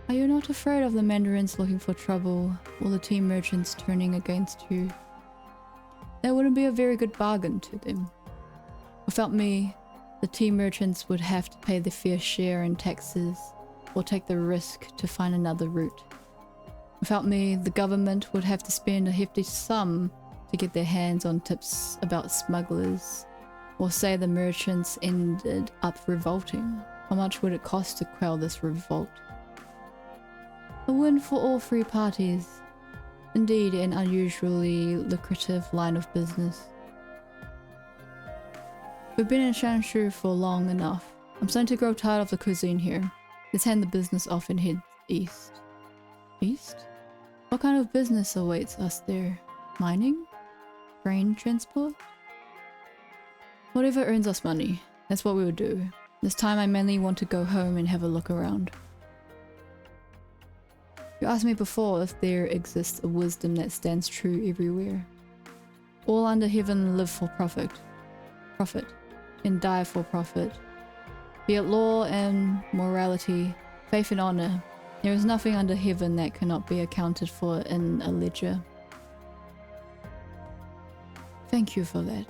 Are you not afraid of the mandarins looking for trouble, or the tea merchants turning against you? That wouldn't be a very good bargain to them. Without me, the tea merchants would have to pay their fair share in taxes, or take the risk to find another route. Without me, the government would have to spend a hefty sum to get their hands on tips about smugglers, or say the merchants ended up revolting. How much would it cost to quell this revolt? A win for all 3 parties. Indeed, an unusually lucrative line of business. We've been in Shanshu for long enough. I'm starting to grow tired of the cuisine here. Let's hand the business off and head east. East? What kind of business awaits us there? Mining? Grain transport? Whatever earns us money. That's what we would do. This time I mainly want to go home and have a look around. You asked me before if there exists a wisdom that stands true everywhere. All under heaven live for profit, and die for profit. Be it law and morality, faith and honor, there is nothing under heaven that cannot be accounted for in a ledger. Thank you for that.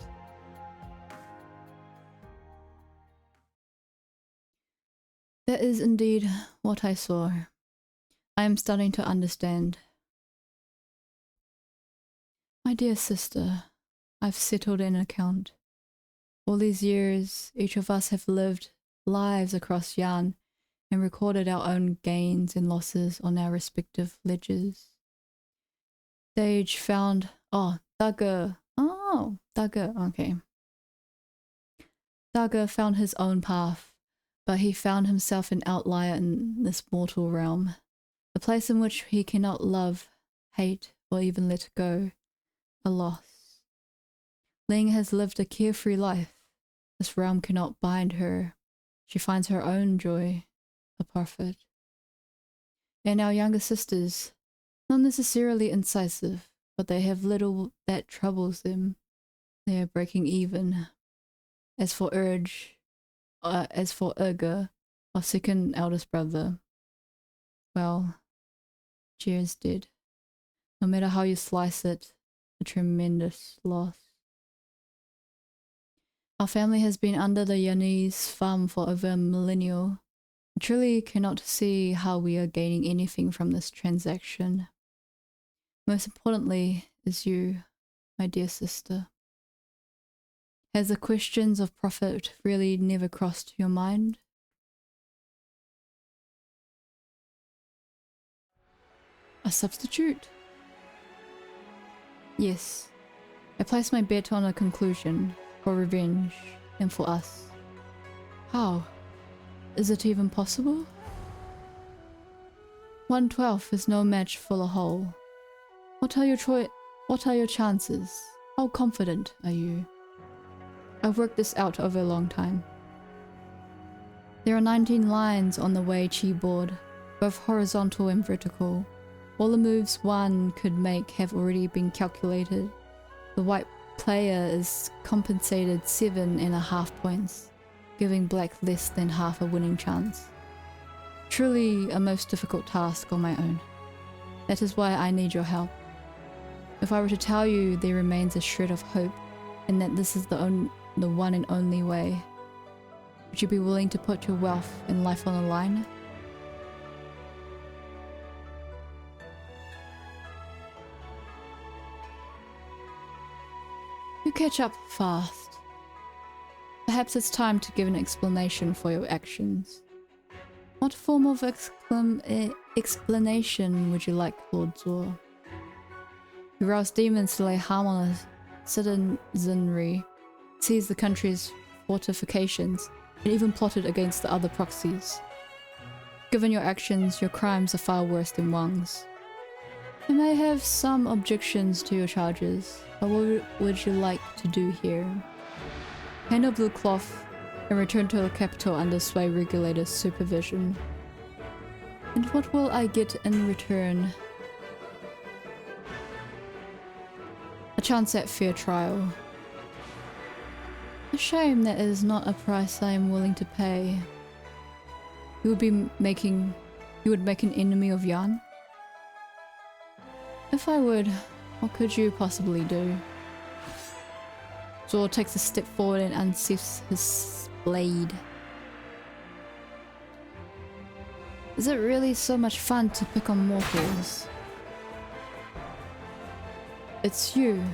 That is indeed what I saw. I am starting to understand. My dear sister, I've settled an account. All these years, each of us have lived lives across Yan and recorded our own gains and losses on our respective ledgers. Sage found... Dagger, okay. Dagger found his own path, but he found himself an outlier in this mortal realm. A place in which he cannot love, hate, or even let go. A loss. Ling has lived a carefree life. This realm cannot bind her. She finds her own joy, a profit. And our younger sisters, not necessarily incisive, but they have little that troubles them. They are breaking even. As for Urger, our second eldest brother, well, Jer's dead. No matter how you slice it, a tremendous loss. Our family has been under the Yanese thumb for over a millennial. I truly cannot see how we are gaining anything from this transaction. Most importantly is you, my dear sister. Has the questions of profit really never crossed your mind? A substitute? Yes. I place my bet on a conclusion, for revenge, and for us. How? Is it even possible? 1/12 is no match for the whole. What are your chances? How confident are you? I've worked this out over a long time. There are 19 lines on the Wei Chi board, both horizontal and vertical. All the moves one could make have already been calculated. The white player is compensated 7.5 points, giving black less than half a winning chance. Truly a most difficult task on my own. That is why I need your help. If I were to tell you there remains a shred of hope, and that this is the one and only way, would you be willing to put your wealth and life on the line? You catch up fast. Perhaps it's time to give an explanation for your actions. What form of explanation would you like, Lord Zor? You roused demons to lay harm on a citizenry, seized the country's fortifications, and even plotted against the other proxies. Given your actions, your crimes are far worse than Wang's. I may have some objections to your charges, but what would you like to do here? Hand over the cloth and return to the capital under Sway Regulator's supervision. And what will I get in return? A chance at fair trial. A shame that is not a price I am willing to pay. You would make an enemy of Yan? If I would, what could you possibly do? Zor takes a step forward and unsheaths his blade. Is it really so much fun to pick on mortals? It's you.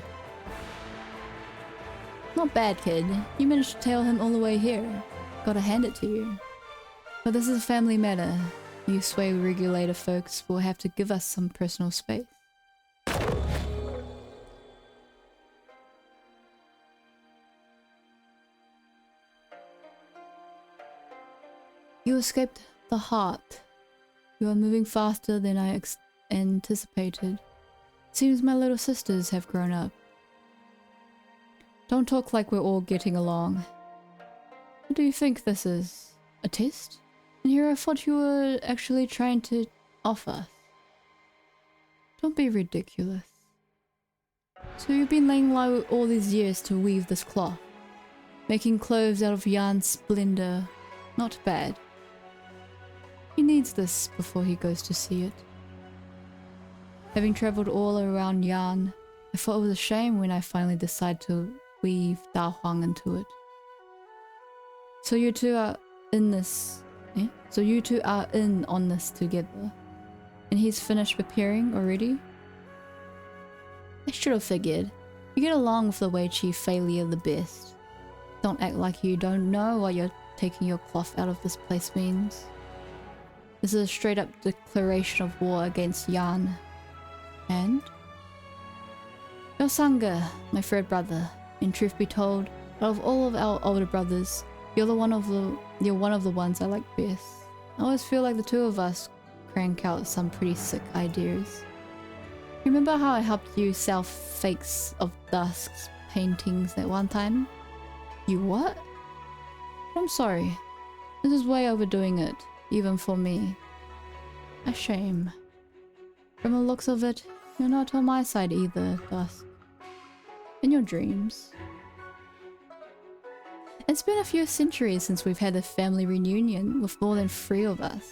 Not bad, kid. You managed to tail him all the way here. Gotta hand it to you. But this is a family matter. You Sway Regulator folks will have to give us some personal space. escaped the heart. You are moving faster than I anticipated. Seems my little sisters have grown up. Don't talk like we're all getting along. What do you think this is? A test? And here I thought you were actually trying to off us. Don't be ridiculous. So you've been laying low all these years to weave this cloth, making clothes out of yarn splendor. Not bad. He needs this before he goes to see it. Having traveled all around yarn, I thought it was a shame when I finally decided to weave Da Huang into it. So you two are in this, So you two are in on this together. And he's finished preparing already? I should have figured. You get along with the Wei Chi failure the best. Don't act like you don't know what you're taking your cloth out of this place means. This is a straight up declaration of war against yarn. And? You're Sangha, my third brother. And truth be told, out of all of our older brothers, you're one of the ones I like best. I always feel like the two of us crank out some pretty sick ideas. Remember how I helped you sell fakes of Dusk's paintings that one time? You what? I'm sorry. This is way overdoing it, even for me. A shame. From the looks of it, you're not on my side either, Dusk. In your dreams. It's been a few centuries since we've had a family reunion with more than 3 of us.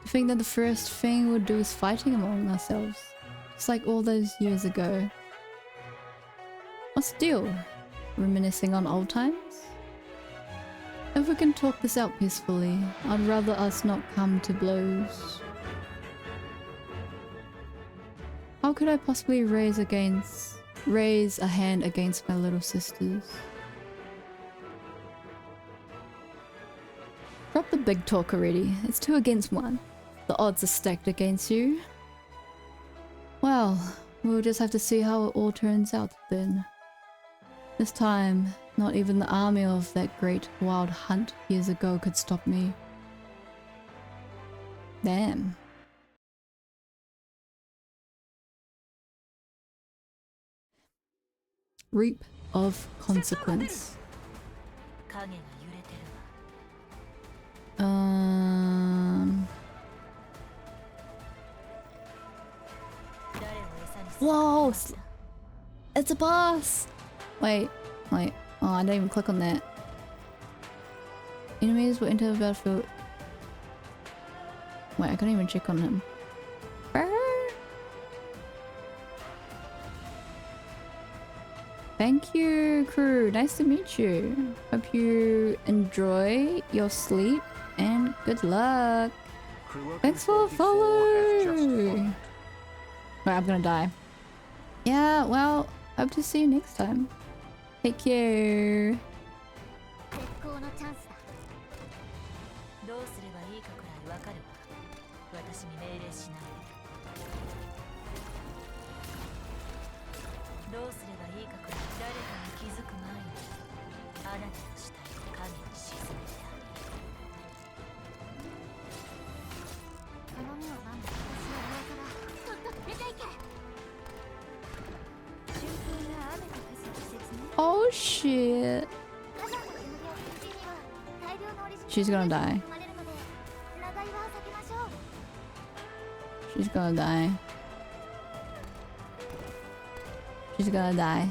To think that the first thing we'll do is fighting among ourselves. Just like all those years ago. What's the deal? Reminiscing on old times? If we can talk this out peacefully, I'd rather us not come to blows. How could I possibly raise a hand against my little sisters? Drop the big talk already. It's 2 against 1. The odds are stacked against you. Well, we'll just have to see how it all turns out then. This time, not even the army of that great wild hunt years ago could stop me. Damn. Reap of consequence. Whoa! It's a boss! Wait. Oh, I didn't even click on that. Enemies will enter the battlefield. Wait, I couldn't even check on him. Thank you, crew. Nice to meet you. Hope you enjoy your sleep and good luck. Thanks for the follow. Wait, I'm gonna die. Yeah, well, hope to see you next time. Take care. Oh shit. She's gonna die. She's gonna die. She's gonna die.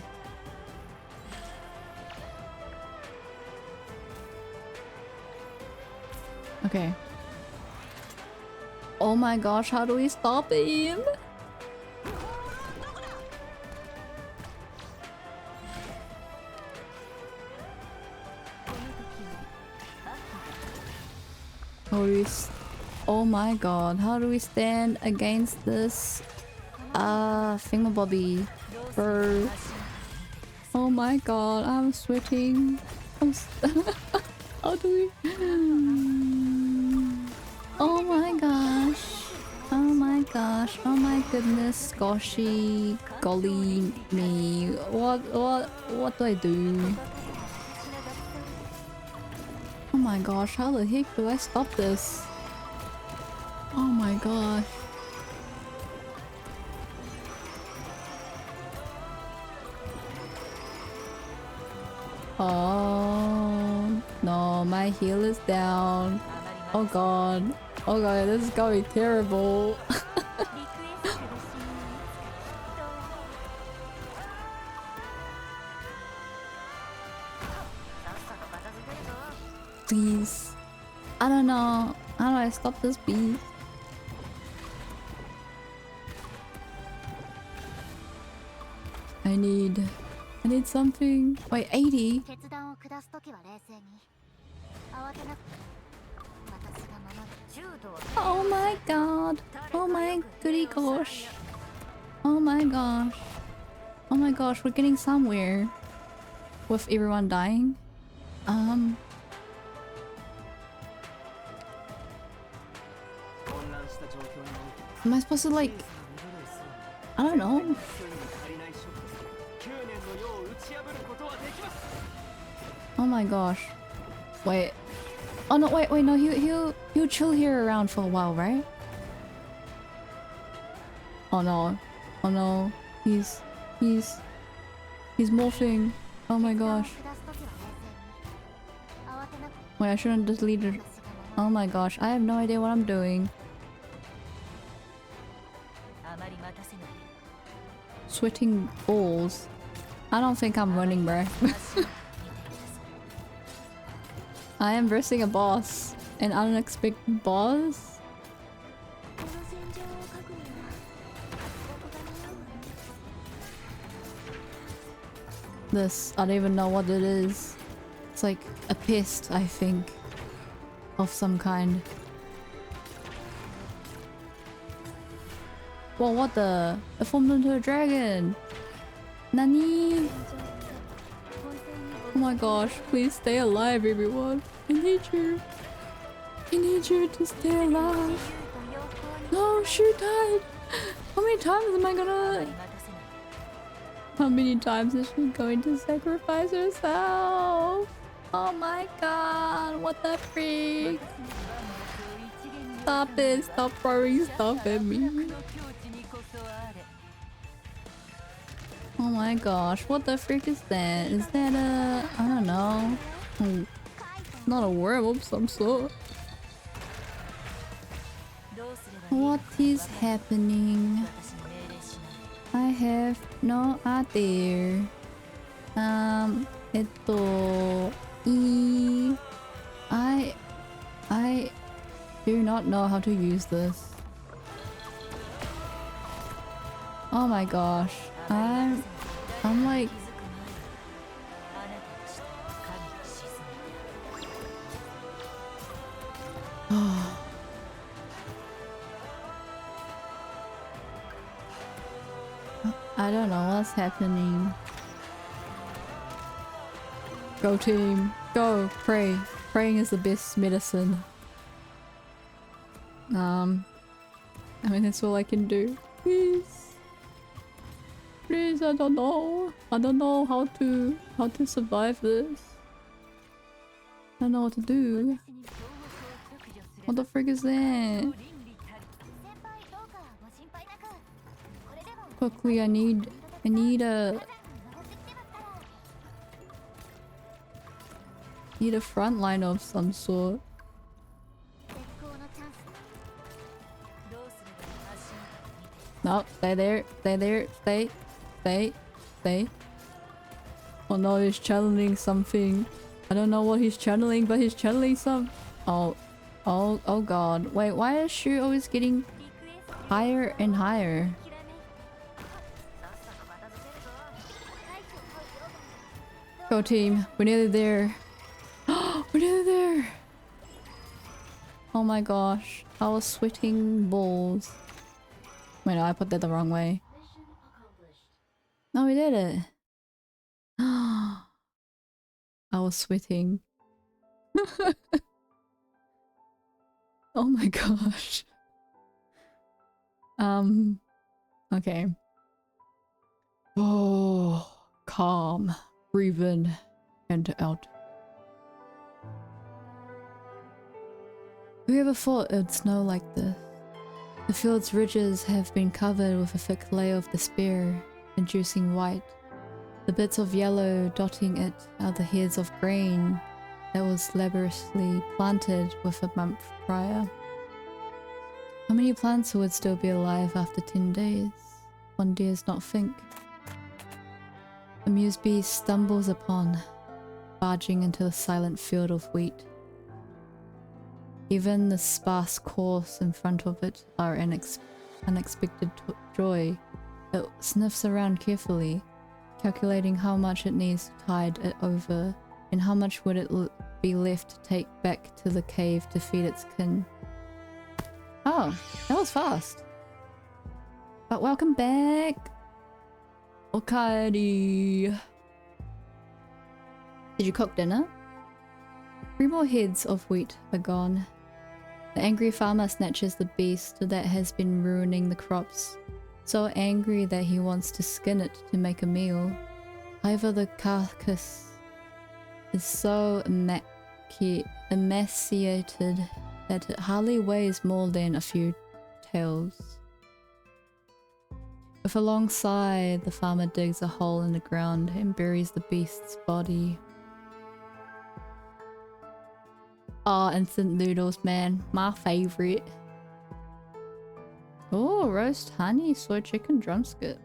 Okay. Oh my gosh, how do we stop him? Oh my god, how do we stand against this thingamabobby? Oh my god, I'm sweating. How do we? Oh my gosh. Oh my gosh. Oh my goodness. Goshy. Golly me. What do I do? Oh my gosh, how the heck do I stop this? Oh my gosh. Oh no, my heal is down. Oh god. Oh god, this is going terrible. Please. I don't know. How do I stop this beast? I need something. Wait, 80? 決断を下すときは冷静に慌てなく私が守る柔道 Oh my god. Oh my goody gosh. Oh my gosh. Oh my gosh, we're getting somewhere. With everyone dying. Am I supposed to like... I don't know. Oh my gosh. Wait. Oh no, wait, no, he'll chill here around for a while, right? Oh no. Oh no. He's morphing. Oh my gosh. Wait, I shouldn't have deleted. Oh my gosh, I have no idea what I'm doing. Sweating balls. I don't think I'm running, bruh. I am versing a boss. An unexpected boss? This, I don't even know what it is. It's like a pest, I think. Of some kind. Well, what the? It formed into a dragon! Nani? Oh my gosh, please stay alive, everyone. I need you. I need you to stay alive. No, she died! How many times am I gonna... How many times is she going to sacrifice herself? Oh my god, what the freak? Stop it, stop throwing stuff at me. Oh my gosh, what the freak is that? Is that a... I don't know. Not a worm of some sort. What is happening? I have no idea. I do not know how to use this. Oh my gosh. I'm like... I don't know what's happening. Go team, go, pray. Praying is the best medicine. I mean that's all I can do. Please. Please, I don't know. I don't know how to survive this. I don't know what to do. What the frick is that? Quickly, I need a front line of some sort. No, stay there, stay. Oh no, he's channeling something. I don't know what he's channeling, but he's channeling some... Oh god. Wait, why is Shu always getting higher and higher? Go team, we're nearly there. We're nearly there! Oh my gosh, I was sweating balls. Wait, no, I put that the wrong way. No, we did it! I was sweating. Oh my gosh. Okay. Oh, calm. Breathe in and out. Who ever thought it would snow like this? The field's ridges have been covered with a thick layer of despair, inducing white. The bits of yellow dotting it are the heads of grain that was laboriously planted with a month prior. How many plants would still be alive after 10 days? One dares not think. A muse bee stumbles upon, barging into the silent field of wheat. Even the sparse course in front of it are an unexpected joy. It sniffs around carefully, calculating how much it needs to tide it over, and how much would it be left to take back to the cave to feed its kin. Oh, that was fast. But welcome back. Okadi. Did you cook dinner? 3 more heads of wheat are gone. The angry farmer snatches the beast that has been ruining the crops, so angry that he wants to skin it to make a meal. However, the carcass is so emaciated that it hardly weighs more than a few taels. With a long sigh, the farmer digs a hole in the ground and buries the beast's body. Oh, instant noodles, man. My favorite. Oh, roast honey soy chicken drumstick.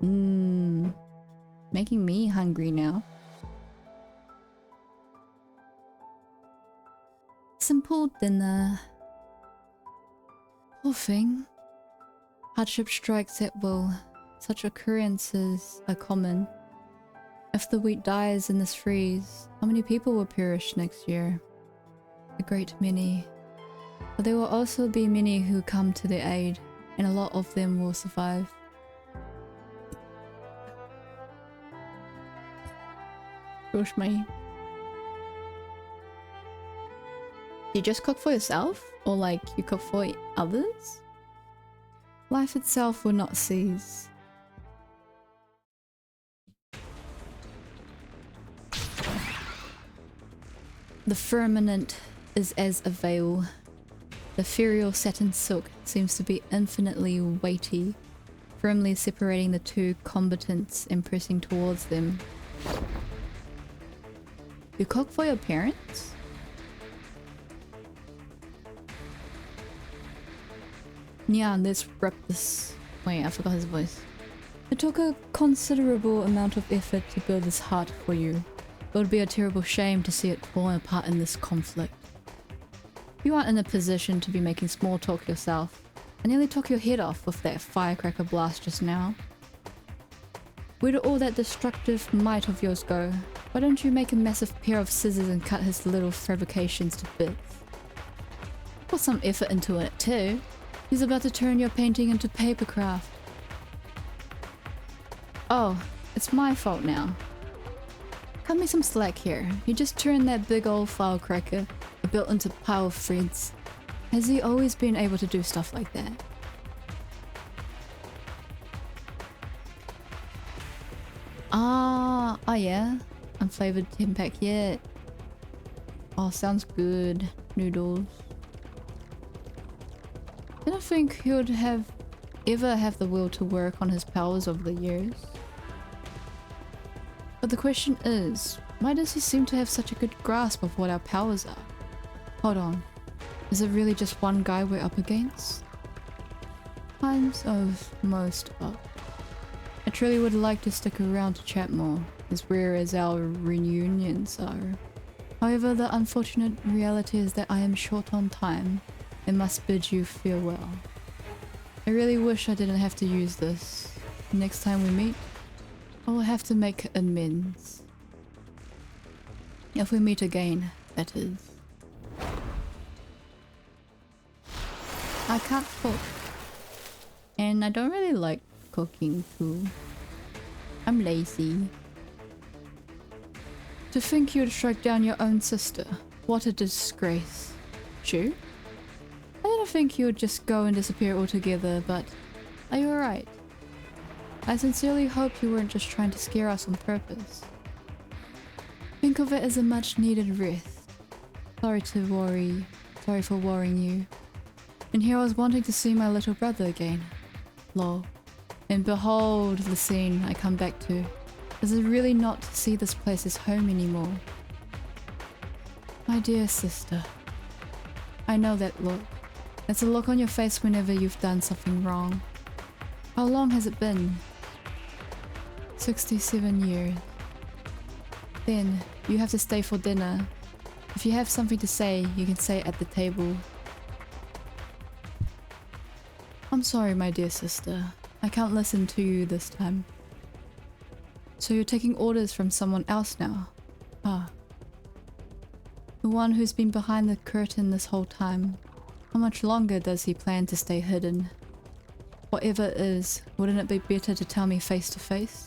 Making me hungry now. Simple dinner. Poor thing. Hardship strikes at will. Such occurrences are common. If the wheat dies in this freeze, how many people will perish next year? A great many. But there will also be many who come to their aid, and a lot of them will survive. Gosh me. Do you just cook for yourself? Or like you cook for others? Life itself will not cease. The firmament is as a veil. The ethereal satin silk seems to be infinitely weighty, firmly separating the two combatants and pressing towards them. You cook for your parents? Yeah, let's rip this. Wait, I forgot his voice. It took a considerable amount of effort to build this heart for you. It would be a terrible shame to see it falling apart in this conflict. You aren't in a position to be making small talk yourself. I nearly took your head off with that firecracker blast just now. Where did all that destructive might of yours go? Why don't you make a massive pair of scissors and cut his little fabrications to bits? Put some effort into it too. He's about to turn your painting into papercraft. Oh, it's my fault now. Cut me some slack here. You just turned that big old firecracker built into pile of threads. Has he always been able to do stuff like that? Oh yeah. Unflavored 10-pack yet. Oh, sounds good. Noodles. I don't think he would ever have the will to work on his powers over the years. But the question is, why does he seem to have such a good grasp of what our powers are? Hold on, is it really just one guy we're up against? Times of most up. I truly would like to stick around to chat more, as rare as our reunions are. However, the unfortunate reality is that I am short on time and must bid you farewell. I really wish I didn't have to use this. Next time we meet, I will have to make amends. If we meet again, that is. I can't cook. And I don't really like cooking too. I'm lazy. To think you'd strike down your own sister. What a disgrace. Shu? I didn't think you would just go and disappear altogether, but are you alright? I sincerely hope you weren't just trying to scare us on purpose. Think of it as a much needed rest. Sorry to worry Sorry for worrying you. And here I was wanting to see my little brother again. Lol. And behold the scene I come back to. Is it really not to see this place as home anymore? My dear sister. I know that look. It's a look on your face whenever you've done something wrong. How long has it been? 67 years. Then, you have to stay for dinner. If you have something to say, you can say it at the table. I'm sorry, my dear sister. I can't listen to you this time. So you're taking orders from someone else now? Ah. The one who's been behind the curtain this whole time. How much longer does he plan to stay hidden? Whatever it is, wouldn't it be better to tell me face to face?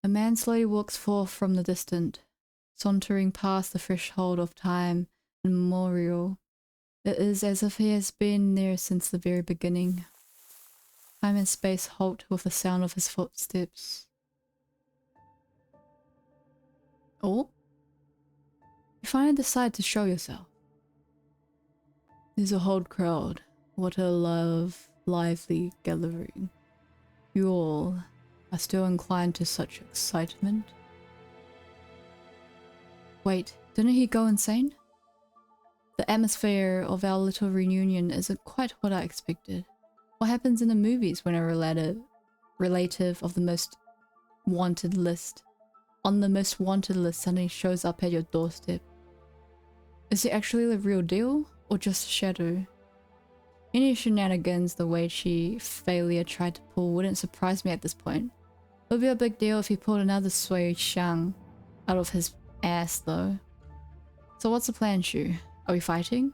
A man slowly walks forth from the distant, sauntering past the threshold of time and memorial. It is as if he has been there since the very beginning. Time and space halt with the sound of his footsteps. Oh? You finally decide to show yourself. There's a whole crowd. What a lively gathering. You all are still inclined to such excitement? Wait, didn't he go insane? The atmosphere of our little reunion isn't quite what I expected. What happens in the movies when a relative of the most wanted list, on the most wanted list, suddenly shows up at your doorstep? Is it actually the real deal, or just a shadow? Any shenanigans the Weiqi failure tried to pull wouldn't surprise me at this point. It would be a big deal if he pulled another Sui Shang out of his ass though. So what's the plan, Shu? Are we fighting?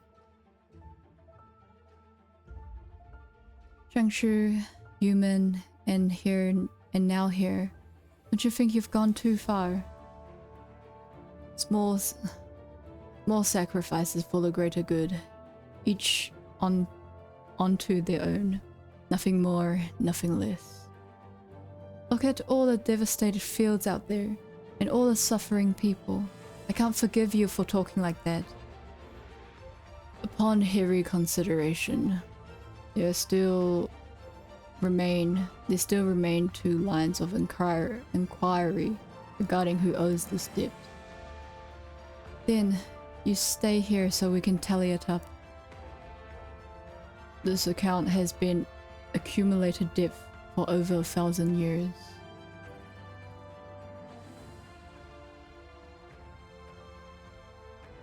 Zhengshu, human, and here and now here. Don't you think you've gone too far? Small sacrifices for the greater good. Each onto their own. Nothing more, nothing less. Look at all the devastated fields out there, and all the suffering people. I can't forgive you for talking like that. Upon heavy consideration, there still remain 2 lines of inquiry regarding who owes this debt. Then, you stay here so we can tally it up. This account has been accumulated debt for over 1,000 years.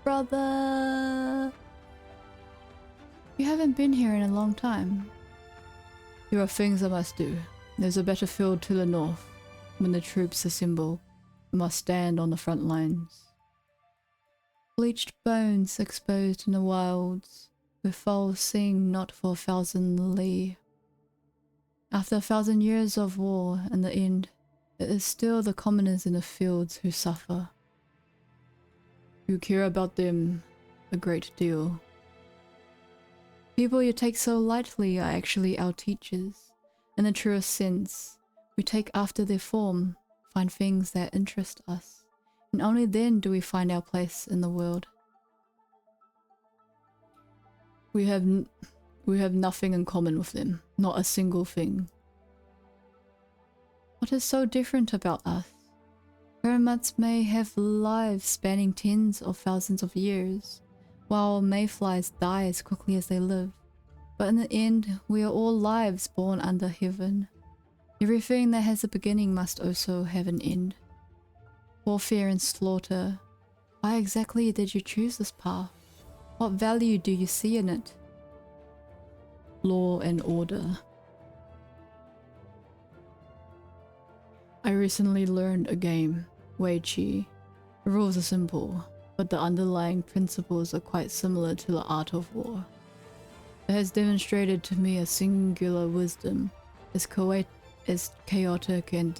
Brother! You haven't been here in a long time. There are things I must do. There's a battlefield to the north. When the troops assemble, I must stand on the front lines. Bleached bones exposed in the wilds, with foals sing not for 1,000 li. After 1,000 years of war and the end, it is still the commoners in the fields who suffer. You care about them a great deal. People you take so lightly are actually our teachers. In the truest sense, we take after their form, find things that interest us, and only then do we find our place in the world. We have nothing in common with them, not a single thing. What is so different about us? Hermits may have lives spanning tens of thousands of years, while mayflies die as quickly as they live. But in the end, we are all lives born under heaven. Everything that has a beginning must also have an end. Warfare and slaughter. Why exactly did you choose this path? What value do you see in it? Law and order. I recently learned a game, Weiqi. The rules are simple, but the underlying principles are quite similar to the art of war. It has demonstrated to me a singular wisdom, as chaotic and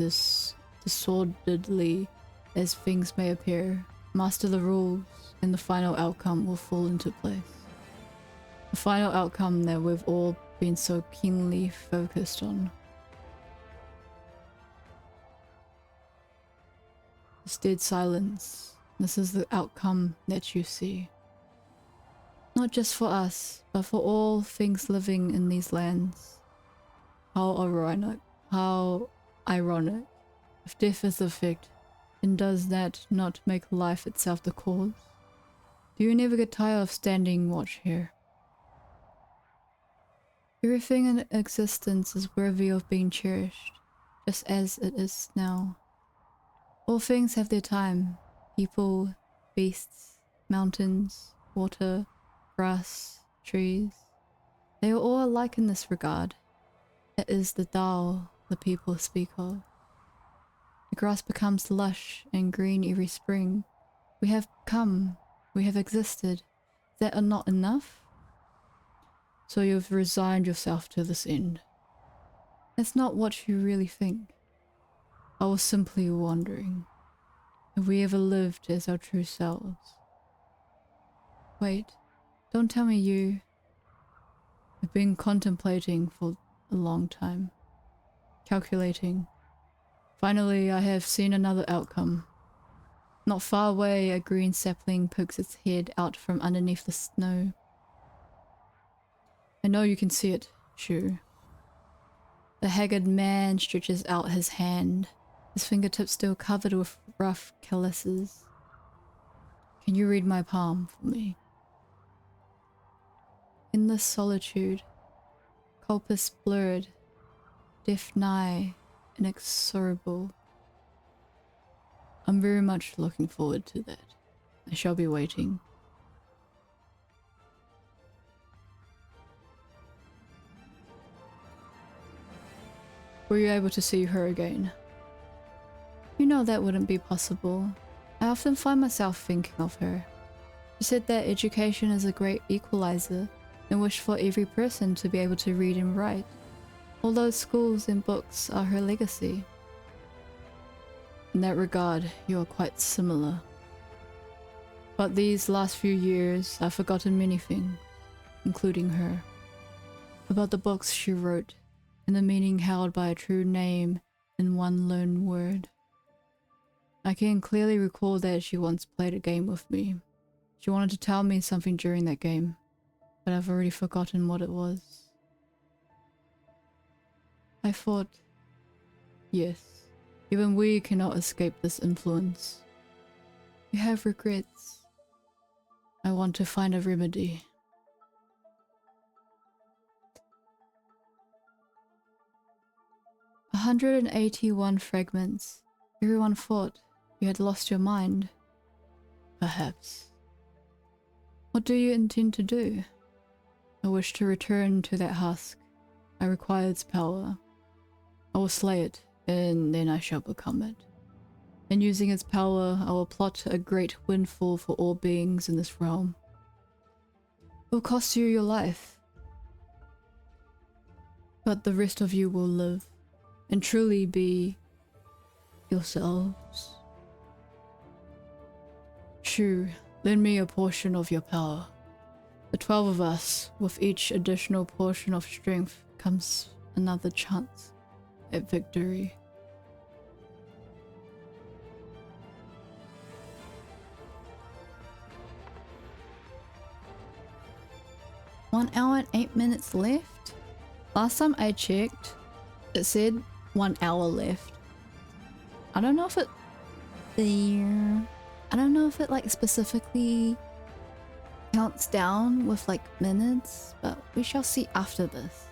disorderly as things may appear. Master the rules, and the final outcome will fall into place. The final outcome that we've all been so keenly focused on. This dead silence. This is the outcome that you see. Not just for us, but for all things living in these lands. How ironic. How ironic. If death is the effect, then does that not make life itself the cause? Do you never get tired of standing watch here? Everything in existence is worthy of being cherished, just as it is now. All things have their time. People, beasts, mountains, water, grass, trees. They are all alike in this regard. It is the Tao the people speak of. The grass becomes lush and green every spring. We have come. We have existed. Is that not enough? So you've resigned yourself to this end. That's not what you really think. I was simply wondering if we ever lived as our true selves. Wait, don't tell me you. I've been contemplating for a long time. Calculating. Finally, I have seen another outcome. Not far away, a green sapling pokes its head out from underneath the snow. I know you can see it, Shu. The haggard man stretches out his hand, his fingertips still covered with rough calluses. Can you read my palm for me? In this solitude, Culpus blurred, death nigh, inexorable. I'm very much looking forward to that. I shall be waiting. Were you able to see her again? You know that wouldn't be possible. I often find myself thinking of her. She said that education is a great equalizer and wished for every person to be able to read and write. All those schools and books are her legacy. In that regard, you are quite similar. But these last few years, I've forgotten many things, including her. About the books she wrote, and the meaning held by a true name in one lone word. I can clearly recall that she once played a game with me. She wanted to tell me something during that game, but I've already forgotten what it was. I thought, yes, even we cannot escape this influence. You have regrets. I want to find a remedy. A 181 fragments. Everyone thought you had lost your mind. Perhaps. What do you intend to do? I wish to return to that husk. I require its power. I will slay it, and then I shall become it. And using its power, I will plot a great windfall for all beings in this realm. It will cost you your life. But the rest of you will live, and truly be yourselves. Shu, lend me a portion of your power. The 12 of us, with each additional portion of strength, comes another chance at victory. One hour and 8 minutes left? Last time I checked, it said 1 hour left. I don't know if it... I don't know if it like specifically counts down with like minutes, but we shall see after this.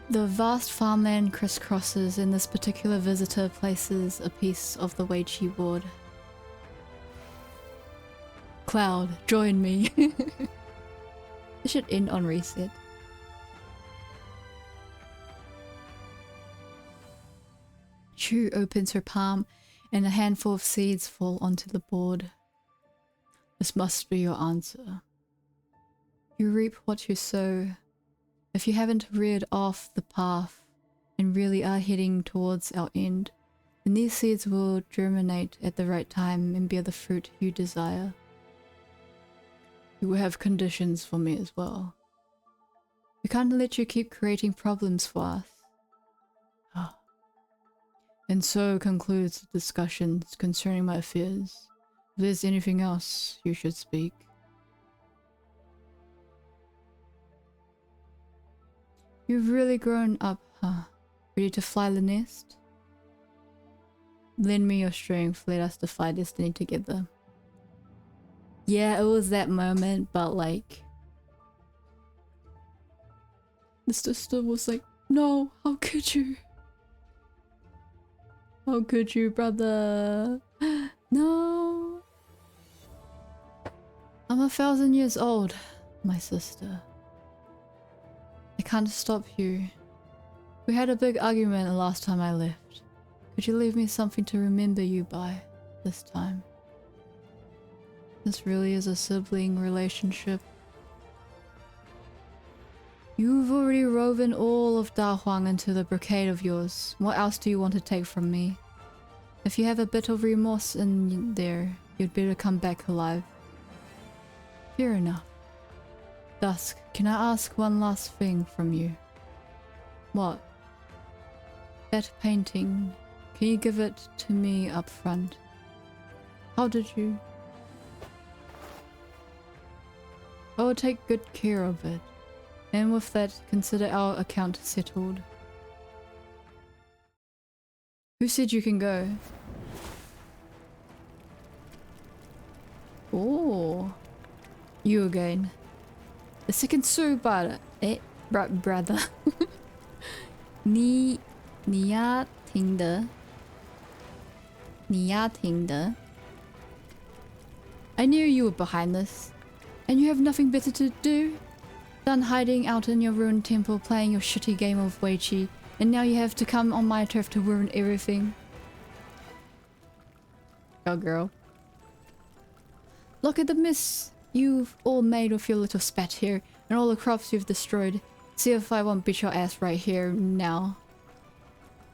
The vast farmland crisscrosses and this particular visitor places a piece of the Weiqi board. Cloud, join me. It should end on reset. Shu opens her palm and a handful of seeds fall onto the board. This must be your answer. You reap what you sow. If you haven't reared off the path and really are heading towards our end, then these seeds will germinate at the right time and bear the fruit you desire. You will have conditions for me as well. We can't let you keep creating problems for us. And so concludes the discussions concerning my affairs. If there's anything else, you should speak. You've really grown up, huh? Ready to fly the nest? Lend me your strength, let us defy destiny together. Yeah, it was that moment, but like... the sister was like, no, how could you? How could you, brother? No. I'm 1,000 years old, my sister. I can't stop you. We had a big argument the last time I left. Could you leave me something to remember you by this time? This really is a sibling relationship. You've already woven all of Da Huang into the brocade of yours. What else do you want to take from me? If you have a bit of remorse in there, you'd better come back alive. Fair enough. Dusk, can I ask one last thing from you? What? That painting, can you give it to me up front? How did you? I will take good care of it. And with that, consider our account settled. Who said you can go? Oh, you again. The second Subara. Brother. Nia Tingde. I knew you were behind this. And you have nothing better to do? Done hiding out in your ruined temple playing your shitty game of Weiqi, and now you have to come on my turf to ruin everything. Oh girl. Look at the mess you've all made with your little spat here, and all the crops you've destroyed. See if I won't beat your ass right here now.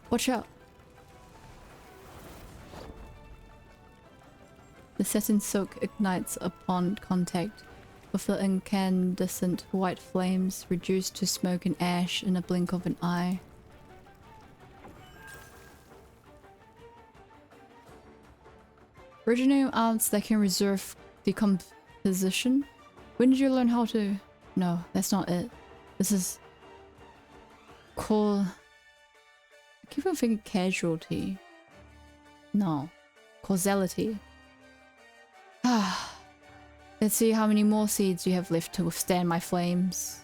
Watch out. The satin silk ignites upon contact, with the incandescent white flames reduced to smoke and ash in a blink of an eye. Originating arts that can reserve decomposition? When did you learn how to? No, that's not it. This is... I keep on thinking casualty. No. Causality. Ah. Let's see how many more seeds you have left to withstand my flames.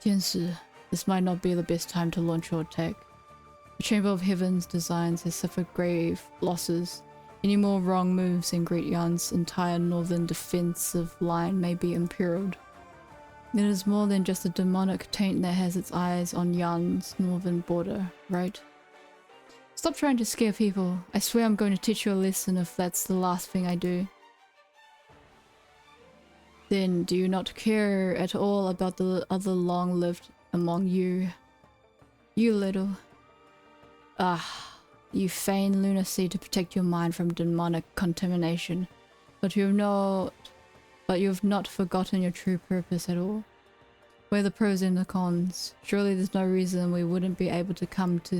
Jianshi, this might not be the best time to launch your attack. The Chamber of Heaven's designs has suffered grave losses. Any more wrong moves and Great Yan's entire northern defensive line may be imperiled. It is more than just a demonic taint that has its eyes on Yan's northern border, right? Stop trying to scare people. I swear I'm going to teach you a lesson if that's the last thing I do. Then do you not care at all about the other long-lived among you? You little... you feign lunacy to protect your mind from demonic contamination, but you've not forgotten your true purpose at all. Weigh the pros and the cons. Surely there's no reason we wouldn't be able to come to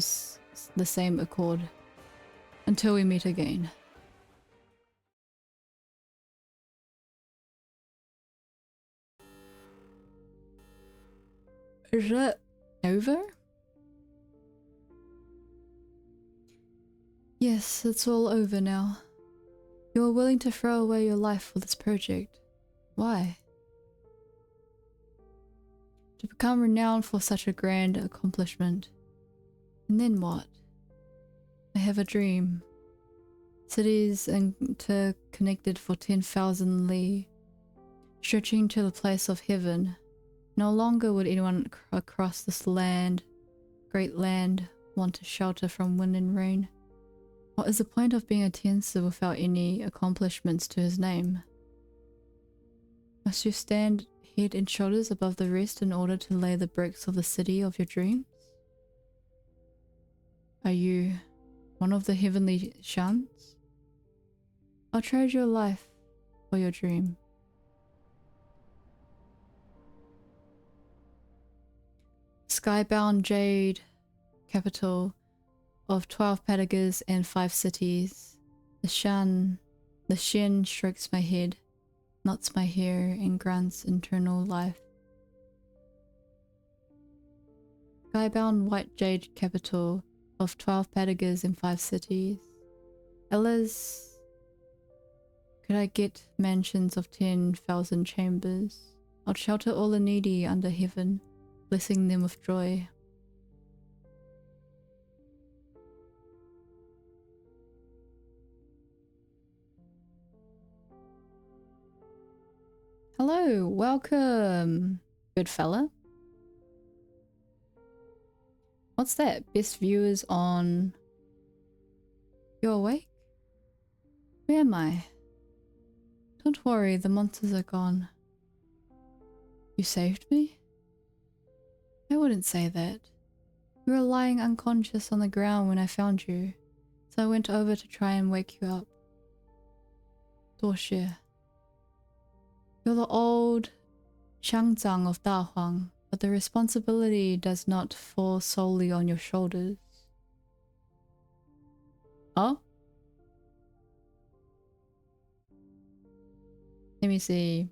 the same accord. Until we meet again. Is that over? Yes, it's all over now. You are willing to throw away your life for this project. Why? To become renowned for such a grand accomplishment. And then what? I have a dream. Cities interconnected for 10,000 li, stretching to the place of heaven. No longer would anyone across this great land, want to shelter from wind and rain. What is the point of being a Tianzi without any accomplishments to his name? Must you stand head and shoulders above the rest in order to lay the bricks of the city of your dreams? Are you one of the heavenly shans? I'll trade your life for your dream. Skybound Jade Capital of 12 pedagogues and 5 cities. The Shin strokes my head, knots my hair, and grants internal life. Skybound white jade capital of 12 pedagogues and 5 cities. Ella's. Could I get mansions of 10,000 chambers? I'll shelter all the needy under heaven, blessing them with joy. Hello, welcome, good fella. What's that? Best viewers on... You're awake? Where am I? Don't worry, the monsters are gone. You saved me? I wouldn't say that. You were lying unconscious on the ground when I found you, so I went over to try and wake you up. Doshie. You're the old Xiangzang of Da Huang, but the responsibility does not fall solely on your shoulders. Oh? Let me see.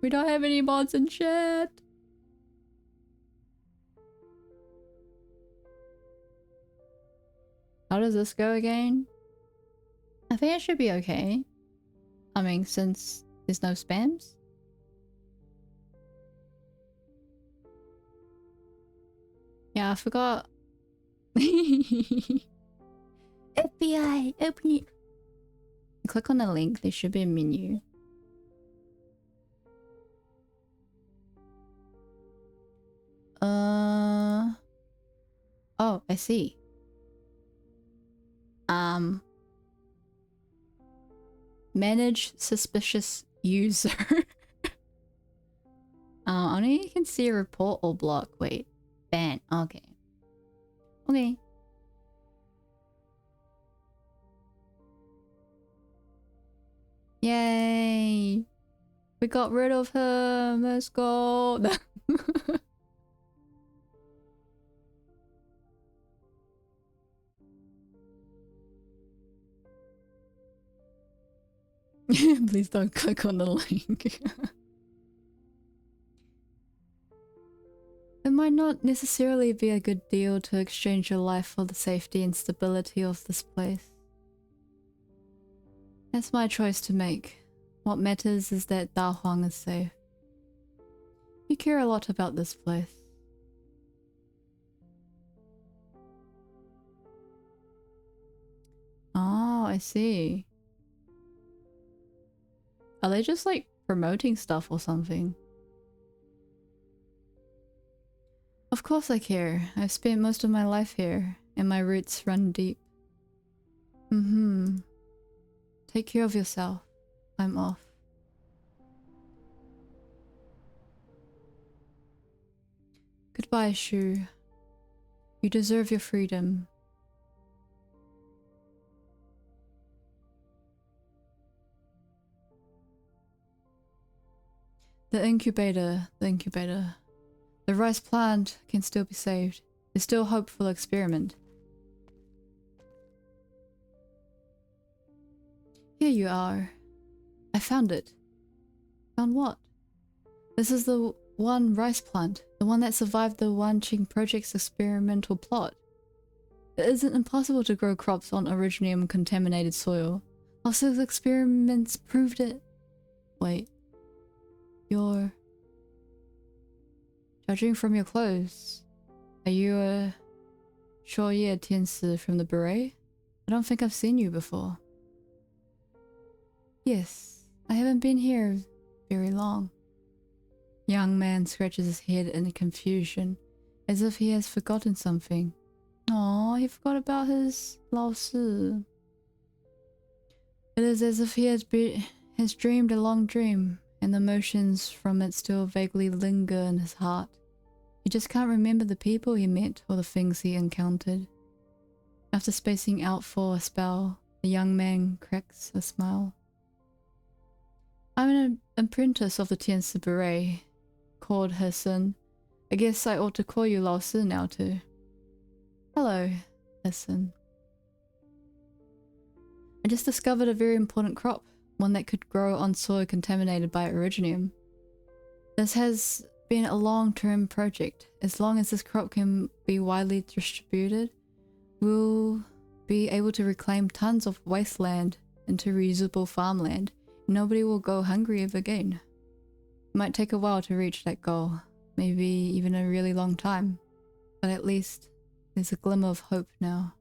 We don't have any mods in chat. How does this go again? I think it should be okay. I mean, since there's no spams. Yeah, I forgot. FBI, open it. Click on the link, there should be a menu. Oh, I see. Manage suspicious user. Only you can see a report or block. Wait. Ban. Okay. Okay. Yay! We got rid of him. Let's go. Please don't click on the link. It might not necessarily be a good deal to exchange your life for the safety and stability of this place. That's my choice to make. What matters is that Da Huang is safe. You care a lot about this place. Oh, I see. Are they just like promoting stuff or something? Of course I care. I've spent most of my life here, and my roots run deep. Take care of yourself. I'm off. Goodbye, Shu. You deserve your freedom. The incubator. The rice plant can still be saved. There's still hope for the experiment. Here you are. I found it. Found what? This is the one rice plant. The one that survived the Wanqing Project's experimental plot. It isn't impossible to grow crops on originium-contaminated soil. Also, the experiments proved it. Wait. You're... Judging from your clothes, are you a Shoye Tiansi from the beret? I don't think I've seen you before. Yes, I haven't been here very long. Young man scratches his head in confusion, as if he has forgotten something. Aw, he forgot about his Lao Si. It is as if he has dreamed a long dream, and the emotions from it still vaguely linger in his heart. He just can't remember the people he met or the things he encountered. After spacing out for a spell, the young man cracks a smile. I'm an apprentice of the Tiansi Beret, called Hersen. I guess I ought to call you Lao Si now too. Hello, listen. I just discovered a very important crop, one that could grow on soil contaminated by originium. This has been a long-term project. As long as this crop can be widely distributed, we'll be able to reclaim tons of wasteland into reusable farmland. Nobody will go hungry ever again. It might take a while to reach that goal, maybe even a really long time, but at least there's a glimmer of hope now.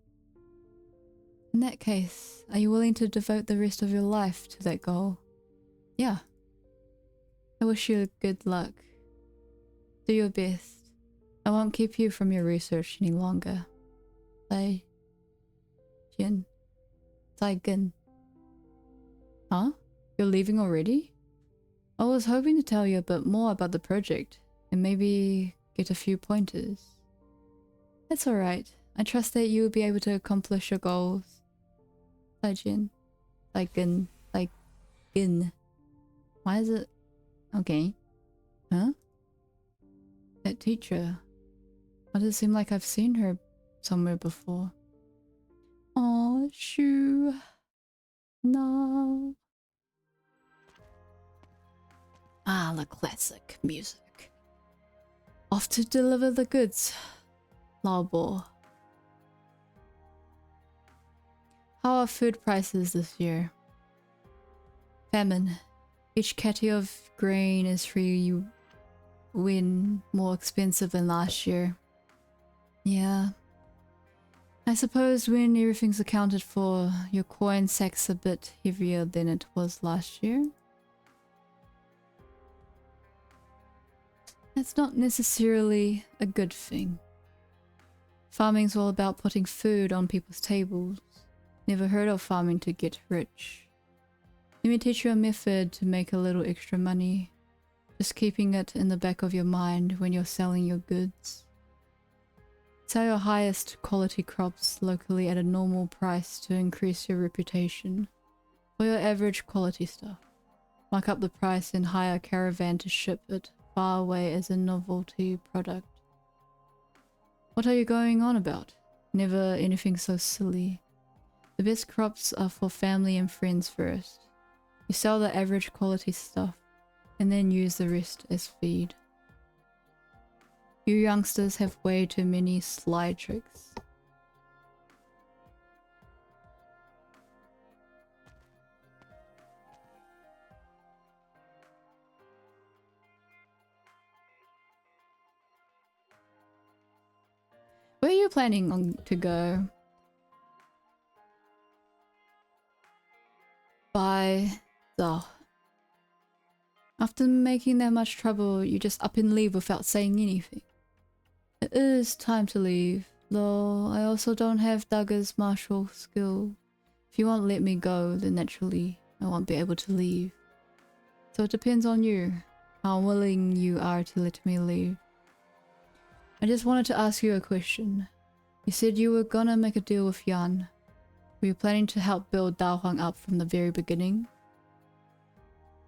In that case, are you willing to devote the rest of your life to that goal? Yeah. I wish you good luck. Do your best. I won't keep you from your research any longer. Sai Jin. Saigen. Huh? You're leaving already? I was hoping to tell you a bit more about the project and maybe get a few pointers. That's alright. I trust that you will be able to accomplish your goals. Saijin. Saigen. Saigen. Why is it? Okay. Huh? That teacher. Why does it seem like I've seen her somewhere before? Oh, shoo. No. Ah, the classic music. Off to deliver the goods. Lao. How are food prices this year? Famine. Each catty of grain is 3 win more expensive than last year. Yeah. I suppose when everything's accounted for, your coin sack's a bit heavier than it was last year. That's not necessarily a good thing. Farming's all about putting food on people's tables. Never heard of farming to get rich. Let me teach you a method to make a little extra money. Just keeping it in the back of your mind when you're selling your goods. Sell your highest quality crops locally at a normal price to increase your reputation. For your average quality stuff, mark up the price and hire a caravan to ship it far away as a novelty product. What are you going on about? Never anything so silly. The best crops are for family and friends first. You sell the average quality stuff and then use the rest as feed. You youngsters have way too many sly tricks. Where are you planning on to go? Bye. Oh. After making that much trouble, you just up and leave without saying anything. It is time to leave, though I also don't have Dagger's martial skill. If you won't let me go, then naturally I won't be able to leave. So it depends on you, how willing you are to let me leave. I just wanted to ask you a question. You said you were gonna make a deal with Yan. Were you planning to help build Daohuang up from the very beginning?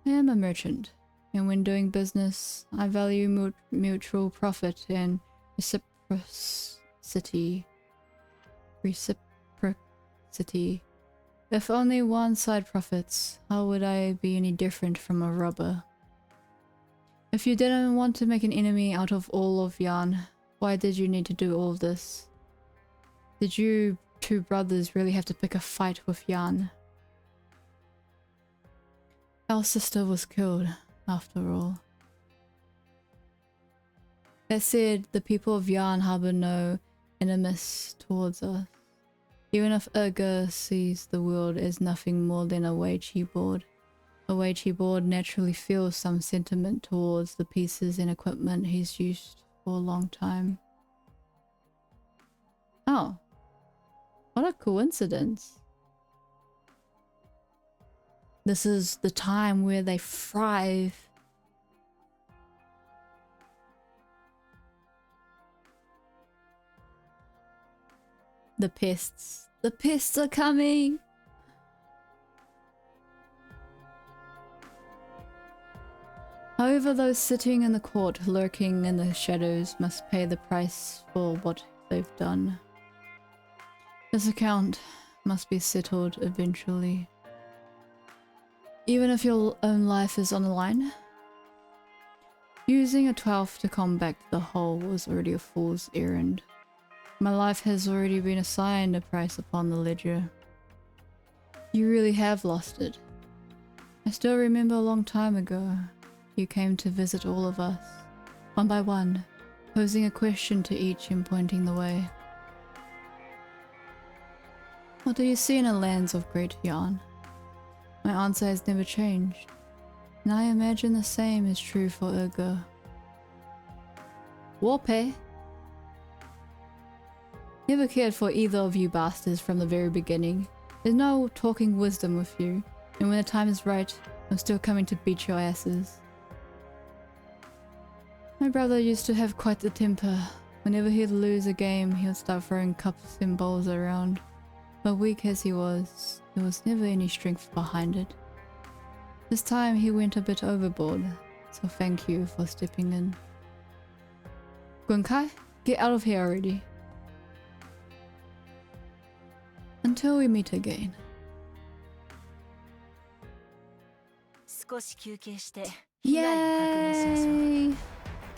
I am a merchant, and when doing business, I value mutual profit and reciprocity. If only one side profits, how would I be any different from a robber? If you didn't want to make an enemy out of all of Yan, why did you need to do all this? Did you two brothers really have to pick a fight with Yan? Our sister was killed, after all. That said, the people of Yan harbor no animus towards us. Even if Urga sees the world as nothing more than a Weiqi board, a Weiqi board naturally feels some sentiment towards the pieces and equipment he's used for a long time. Oh, what a coincidence. This is the time where they thrive. The pests. The pests are coming! However, those sitting in the court, lurking in the shadows, must pay the price for what they've done. This account must be settled eventually. Even if your own life is on the line. Using a 12 to combat the whole was already a fool's errand. My life has already been assigned a price upon the ledger. You really have lost it. I still remember a long time ago, you came to visit all of us, one by one, posing a question to each and pointing the way. What do you see in the lands of Great Yarn? My answer has never changed, and I imagine the same is true for Urga. Warpay? Never cared for either of you bastards from the very beginning. There's no talking wisdom with you, and when the time is right, I'm still coming to beat your asses. My brother used to have quite the temper. Whenever he'd lose a game, he would start throwing cups and bowls around. But weak as he was, there was never any strength behind it. This time he went a bit overboard, so thank you for stepping in. Gunkai, get out of here already. Until we meet again. 少し休憩して被害を確認しましょう。 Yay!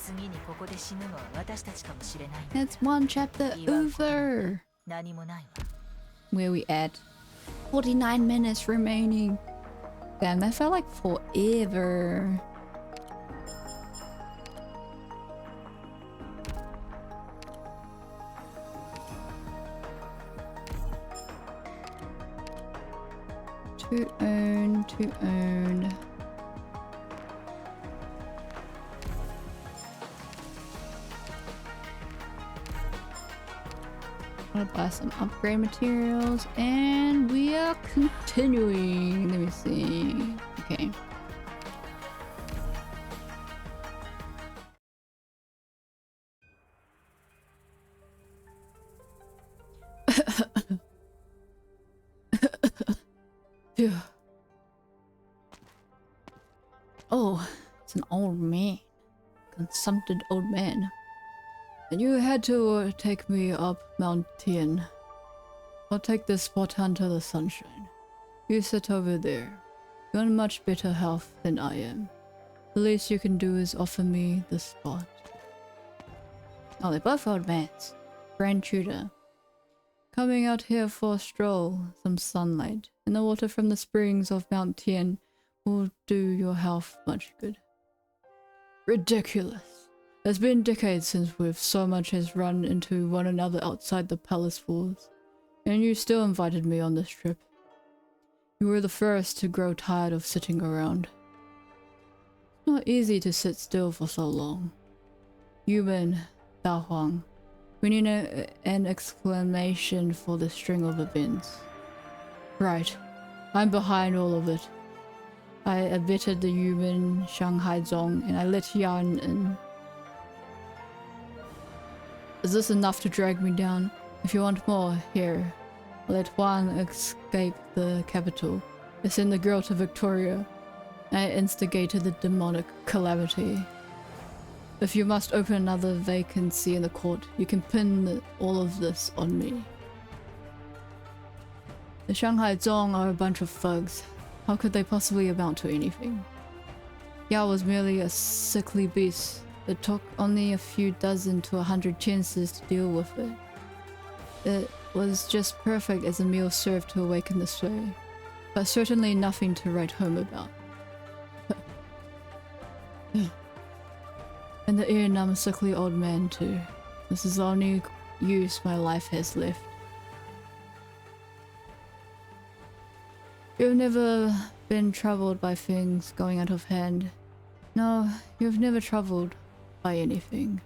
次にここで死ぬのは私たちかもしれないので That's one chapter over! 何もないわ。 Where we at? 49 minutes remaining. Damn, that felt like forever. To own, to own. I'm gonna buy some upgrade materials and we are continuing. Let me see. Okay. Phew. Oh, it's an old man. Consumpted old man. And you had to take me up Mount Tien. I'll take this spot until the sunshine. You sit over there. You're in much better health than I am. The least you can do is offer me the spot. Oh, they're both old mans. Grand Tutor. Coming out here for a stroll, some sunlight, and the water from the springs of Mount Tien will do your health much good. Ridiculous. It's been decades since we've so much as run into one another outside the palace walls, and you still invited me on this trip. You were the first to grow tired of sitting around. It's not easy to sit still for so long. Yuben, Bao Huang, we need an explanation for the string of events. Right, I'm behind all of it. I abetted the Yuben Shanghai Zong and I let Yan in. Is this enough to drag me down? If you want more, here. Let Juan escape the capital. I send the girl to Victoria. I instigated the demonic calamity. If you must open another vacancy in the court, you can pin all of this on me. The Shanghai Zong are a bunch of thugs. How could they possibly amount to anything? Yao was merely a sickly beast. It took only a few dozen to 100 chances to deal with it. It was just perfect as a meal served to awaken the sway, but certainly nothing to write home about. And the ear-numb sickly old man too. This is the only use my life has left. You've never been troubled by things going out of hand. No, you've never troubled by anything.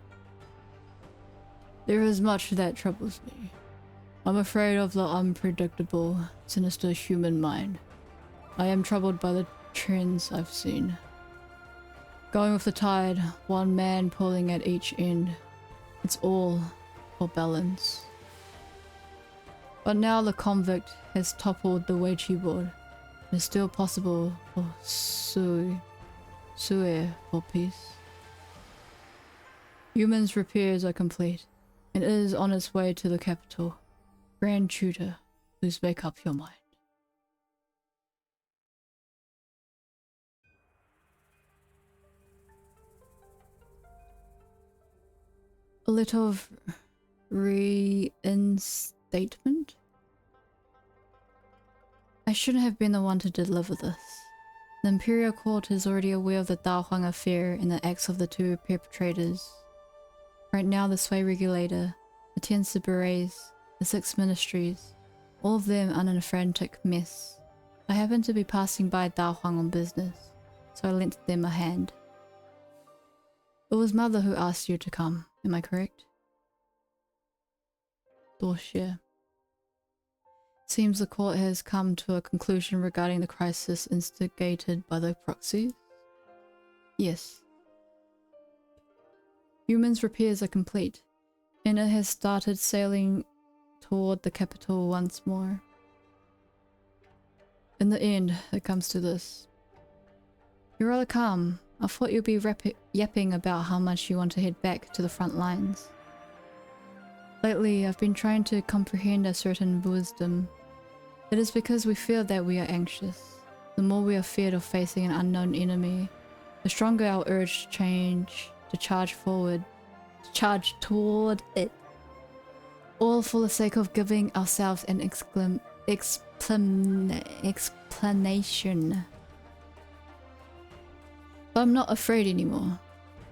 There is much that troubles me. I'm afraid of the unpredictable, sinister human mind. I am troubled by the trends I've seen. Going with the tide, one man pulling at each end. It's all for balance. But now the convict has toppled the Weiqi board. It's still possible for Sue for peace. Humans' repairs are complete, and it is on its way to the capital. Grand Tutor, please make up your mind. A letter of reinstatement? I shouldn't have been the one to deliver this. The Imperial Court is already aware of the Dao Huang affair and the acts of the two perpetrators. Right now, the Sway Regulator, the 10 Siberets, the 6 Ministries, all of them are in a frantic mess. I happened to be passing by Dao Huang on business, so I lent them a hand. It was Mother who asked you to come, am I correct? Dorshire. Seems the court has come to a conclusion regarding the crisis instigated by the proxies? Yes. Humans' repairs are complete, and it has started sailing toward the capital once more. In the end, it comes to this. You're rather calm. I thought you'd be yapping about how much you want to head back to the front lines. Lately, I've been trying to comprehend a certain wisdom. It is because we feel that we are anxious. The more we are feared of facing an unknown enemy, the stronger our urge to charge forward, to charge toward it. All for the sake of giving ourselves an explanation. But I'm not afraid anymore.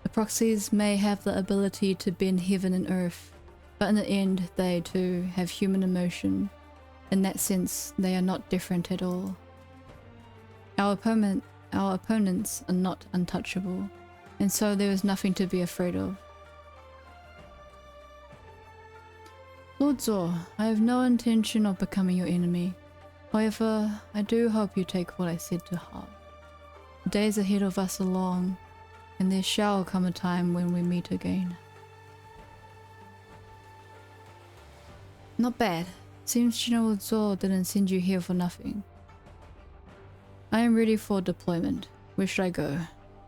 The proxies may have the ability to bend heaven and earth, but in the end they too have human emotion. In that sense, they are not different at all. Our opponents are not untouchable, and so there is nothing to be afraid of. Lord Zor, I have no intention of becoming your enemy. However, I do hope you take what I said to heart. The days ahead of us are long, and there shall come a time when we meet again. Not bad. Seems General Zor didn't send you here for nothing. I am ready for deployment. Where should I go?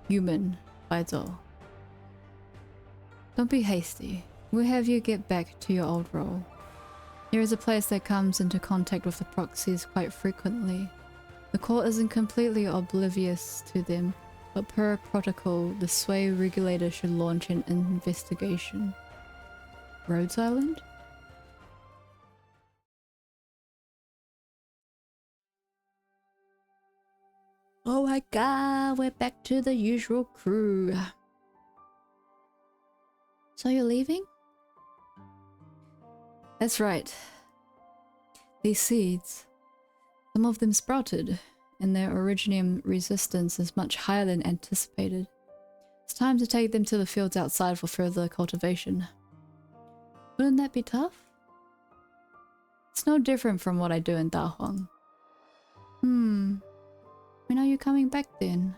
Human, by Zor. Don't be hasty. We'll have you get back to your old role. There is a place that comes into contact with the proxies quite frequently. The court isn't completely oblivious to them, but per protocol, the Sway Regulator should launch an investigation. Rhodes Island? Oh my god, we're back to the usual crew. So you're leaving? That's right. These seeds, some of them sprouted, and their originium resistance is much higher than anticipated. It's time to take them to the fields outside for further cultivation. Wouldn't that be tough? It's no different from what I do in Da Huang. When are you coming back then?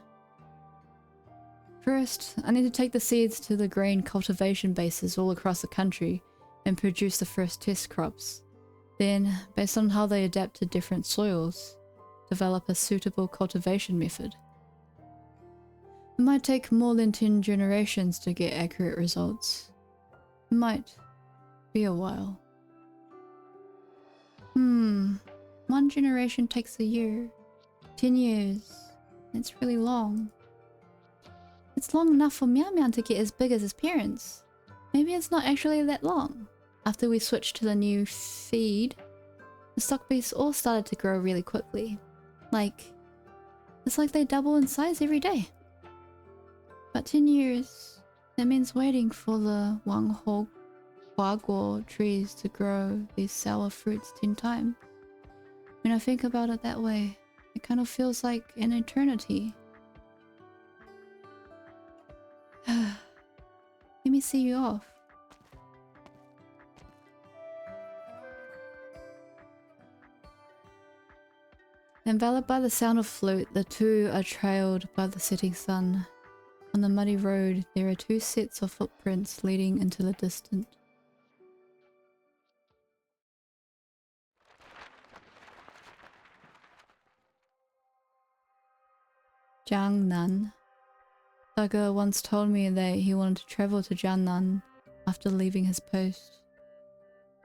First, I need to take the seeds to the grain cultivation bases all across the country and produce the first test crops. Then, based on how they adapt to different soils, develop a suitable cultivation method. It might take more than 10 generations to get accurate results. It might be a while. 1 generation takes a year. 10 years. It's really long. It's long enough for Meow Meow to get as big as his parents. Maybe it's not actually that long. After we switched to the new feed, the stock beasts all started to grow really quickly. It's like they double in size every day. But 10 years, that means waiting for the Wang Ho Huaguo trees to grow these sour fruits 10 times. When I think about it that way, it kind of feels like an eternity. Let me see you off. Enveloped by the sound of flute, the two are trailed by the setting sun. On the muddy road, there are 2 sets of footprints leading into the distance. Jiangnan. Saga once told me that he wanted to travel to Jannan after leaving his post.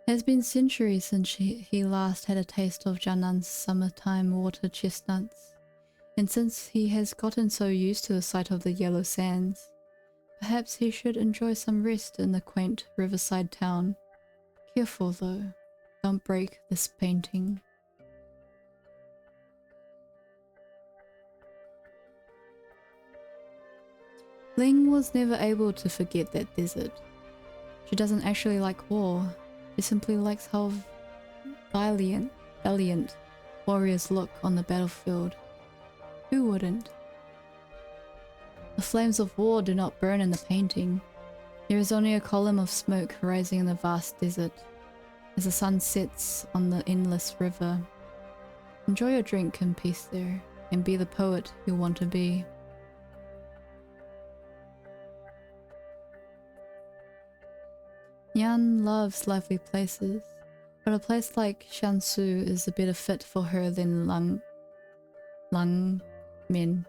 It has been centuries since he last had a taste of Jannan's summertime water chestnuts, and since he has gotten so used to the sight of the yellow sands, perhaps he should enjoy some rest in the quaint riverside town. Careful though, don't break this painting. Ling was never able to forget that desert. She doesn't actually like war, she simply likes how valiant warriors look on the battlefield. Who wouldn't? The flames of war do not burn in the painting. There is only a column of smoke rising in the vast desert as the sun sets on the endless river. Enjoy your drink in peace there, and be the poet you want to be. Yan loves lively places, but a place like Shansu is a better fit for her than Lang Min.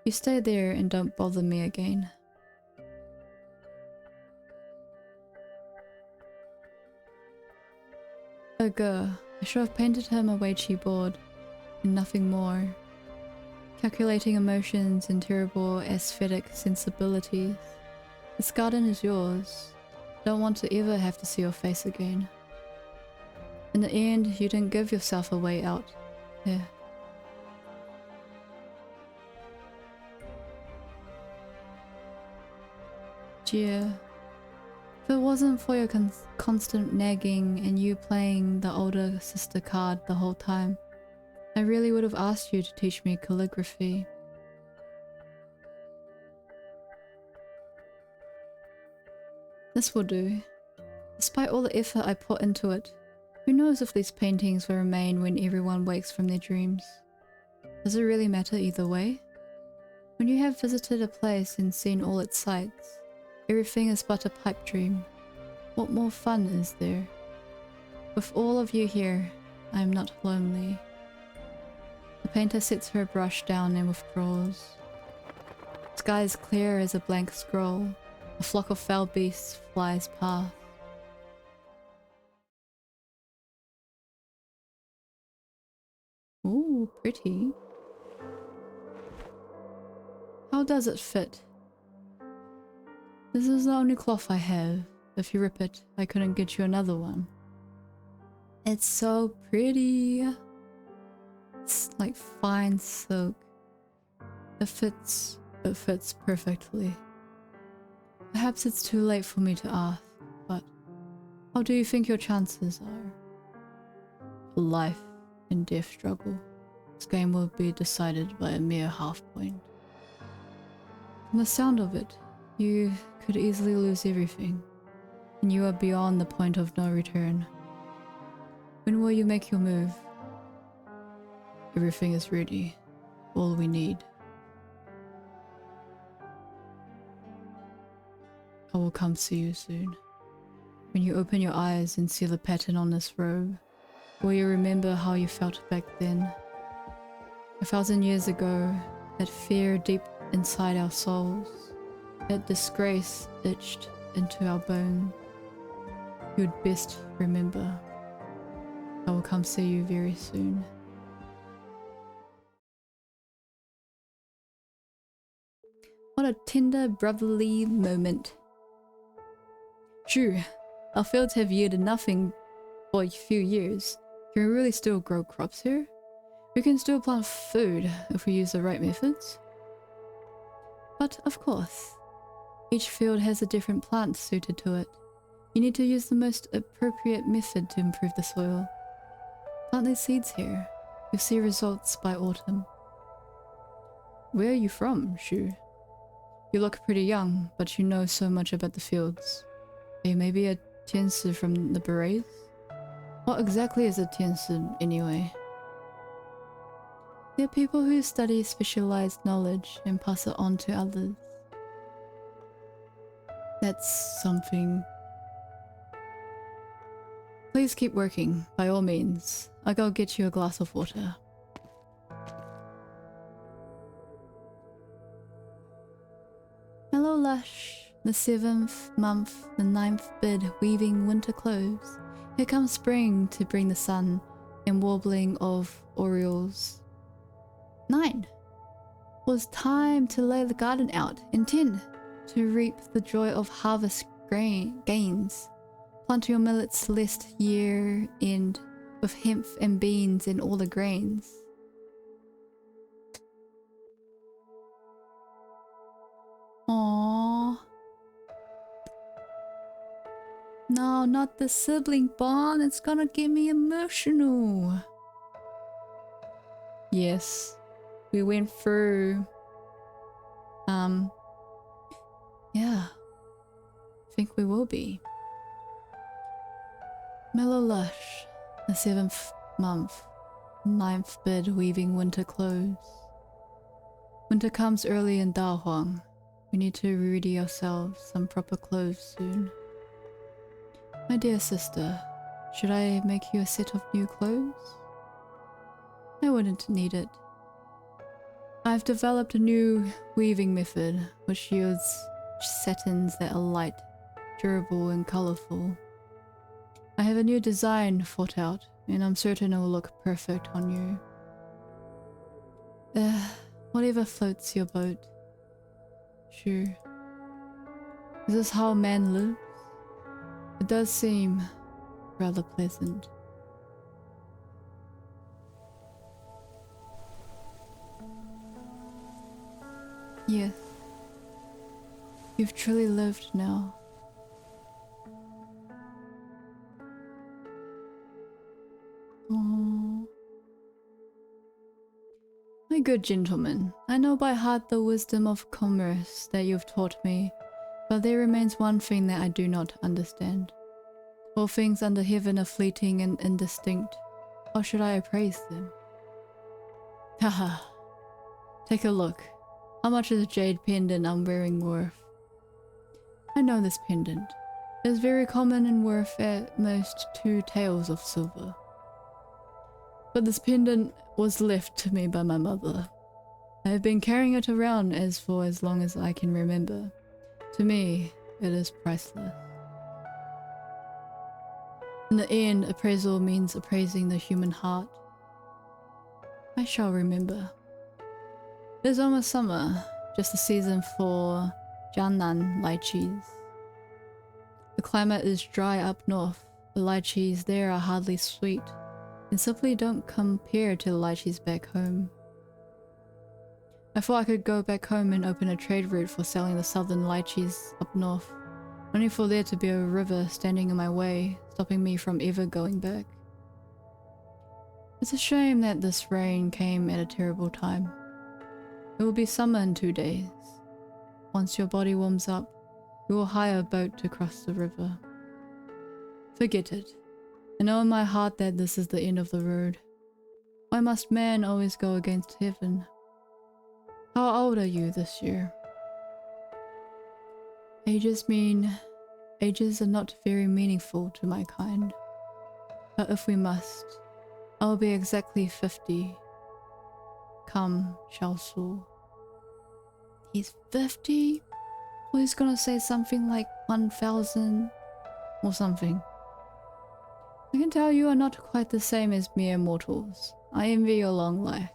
You stay there and don't bother me again. Oh girl, I should have painted him a Weiqi board, and nothing more. Calculating emotions and terrible aesthetic sensibilities. This garden is yours. Don't want to ever have to see your face again. In the end, you didn't give yourself a way out. Here. Jia. If it wasn't for your constant nagging and you playing the older sister card the whole time, I really would have asked you to teach me calligraphy. This will do. Despite all the effort I put into it, who knows if these paintings will remain when everyone wakes from their dreams? Does it really matter either way? When you have visited a place and seen all its sights, everything is but a pipe dream. What more fun is there? With all of you here, I am not lonely. The painter sets her brush down and withdraws. Sky is clear as a blank scroll. A flock of foul beasts flies past. Ooh, pretty. How does it fit? This is the only cloth I have. If you rip it, I couldn't get you another one. It's so pretty. It's like fine silk. It fits perfectly. Perhaps it's too late for me to ask, but how do you think your chances are? A life and death struggle. This game will be decided by a mere half point. From the sound of it, you could easily lose everything, and you are beyond the point of no return. When will you make your move? Everything is ready. All we need. I will come see you soon. When you open your eyes and see the pattern on this robe, will you remember how you felt back then? 1,000 years ago, that fear deep inside our souls, that disgrace etched into our bone. You'd best remember. I will come see you very soon. What a tender brotherly moment. True, our fields have yielded nothing for a few years. Can we really still grow crops here? We can still plant food if we use the right methods. But of course, each field has a different plant suited to it. You need to use the most appropriate method to improve the soil. Plant these seeds here. You'll see results by autumn. Where are you from, Shu? You look pretty young, but you know so much about the fields. Are you maybe a Tiansi from the Berets? What exactly is a Tiansi anyway? They're people who study specialized knowledge and pass it on to others. That's something. Please keep working, by all means. I'll go get you a glass of water. lush, the 7th month, the 9th bid weaving winter clothes. Here comes spring to bring the sun and warbling of orioles. 9. Was time to lay the garden out. And 10. To reap the joy of harvest gains. Plant your millets lest year end with hemp and beans and all the grains. Aww. No, not the sibling bond. It's gonna get me emotional. Yes, we went through. Yeah, I think we will be. Mellow lush, the 7th month, 9th bid weaving winter clothes. Winter comes early in Da Huang. We need to ready ourselves some proper clothes soon. My dear sister, should I make you a set of new clothes? I wouldn't need it. I've developed a new weaving method which yields satins that are light, durable and colourful. I have a new design thought out, and I'm certain it will look perfect on you. Whatever floats your boat. Sure. Is this how a man lives? It does seem rather pleasant. Yes. You've truly lived now. Oh. My good gentleman, I know by heart the wisdom of commerce that you've taught me, but there remains one thing that I do not understand. All things under heaven are fleeting and indistinct. How should I appraise them? Haha. Take a look. How much is a jade pendant I'm wearing worth? I know this pendant. It is very common and worth at most 2 taels of silver. But this pendant was left to me by my mother. I have been carrying it around for as long as I can remember. To me, it is priceless. In the end, appraisal means appraising the human heart. I shall remember. It is almost summer, just the season for Jiangnan lychees. The climate is dry up north. The lychees there are hardly sweet, and simply don't compare to the lychees back home. I thought I could go back home and open a trade route for selling the southern lychees up north, only for there to be a river standing in my way, stopping me from ever going back. It's a shame that this rain came at a terrible time. It will be summer in 2 days. Once your body warms up, we will hire a boat to cross the river. Forget it. I know in my heart that this is the end of the road. Why must man always go against heaven? How old are you this year? Ages are not very meaningful to my kind. But if we must, I will be exactly 50. Come, Xiaosu. He's 50? Well, he's gonna say something like 1000 or something. I can tell you are not quite the same as mere mortals. I envy your long life.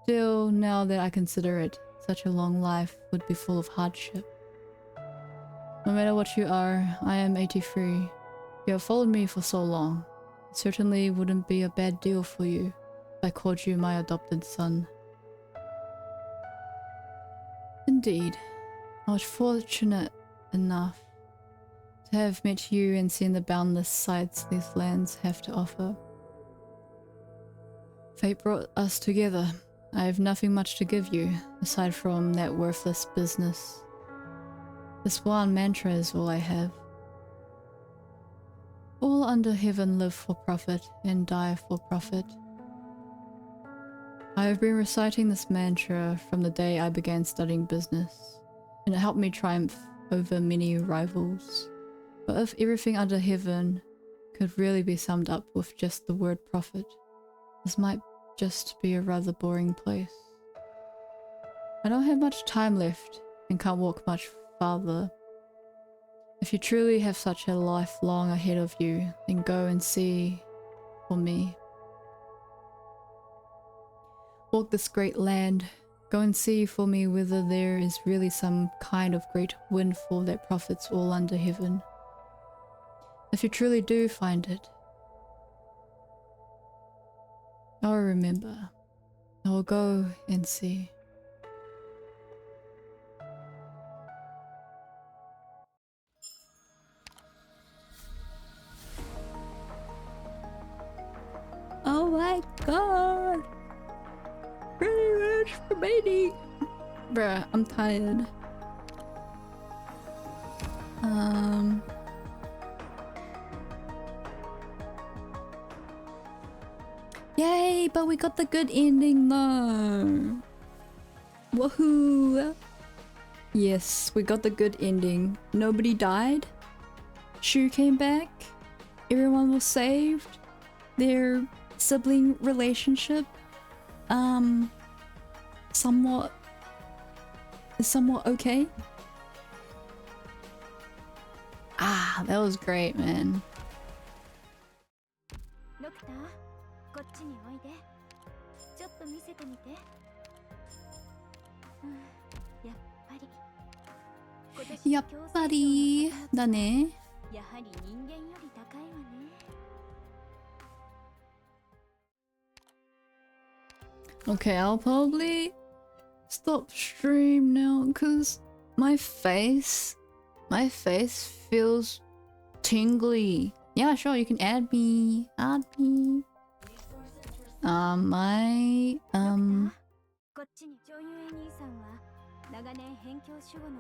Still, now that I consider it, such a long life would be full of hardship. No matter what you are, I am 83. You have followed me for so long. It certainly wouldn't be a bad deal for you if I called you my adopted son. Indeed, I was fortunate enough to have met you and seen the boundless sights these lands have to offer. Fate brought us together. I have nothing much to give you, aside from that worthless business. This one mantra is all I have. All under heaven live for profit and die for profit. I have been reciting this mantra from the day I began studying business, and it helped me triumph over many rivals. But if everything under heaven could really be summed up with just the word profit, this might just be a rather boring place. I don't have much time left and can't walk much Father. If you truly have such a life long ahead of you, then go and see for me. Walk this great land. Go and see for me whether there is really some kind of great windfall that profits all under heaven. If you truly do find it, I will remember. I will go and see. Oh my god! Pretty much remaining. Bruh, I'm tired. Yay, but we got the good ending though. Woohoo! Yes, we got the good ending. Nobody died. Shu came back. Everyone was saved. Their sibling relationship somewhat okay. Ah, that was great, man. Yappari da ne. Okay, I'll probably stop stream now because my face feels tingly. Yeah, sure, you can add me. Add me.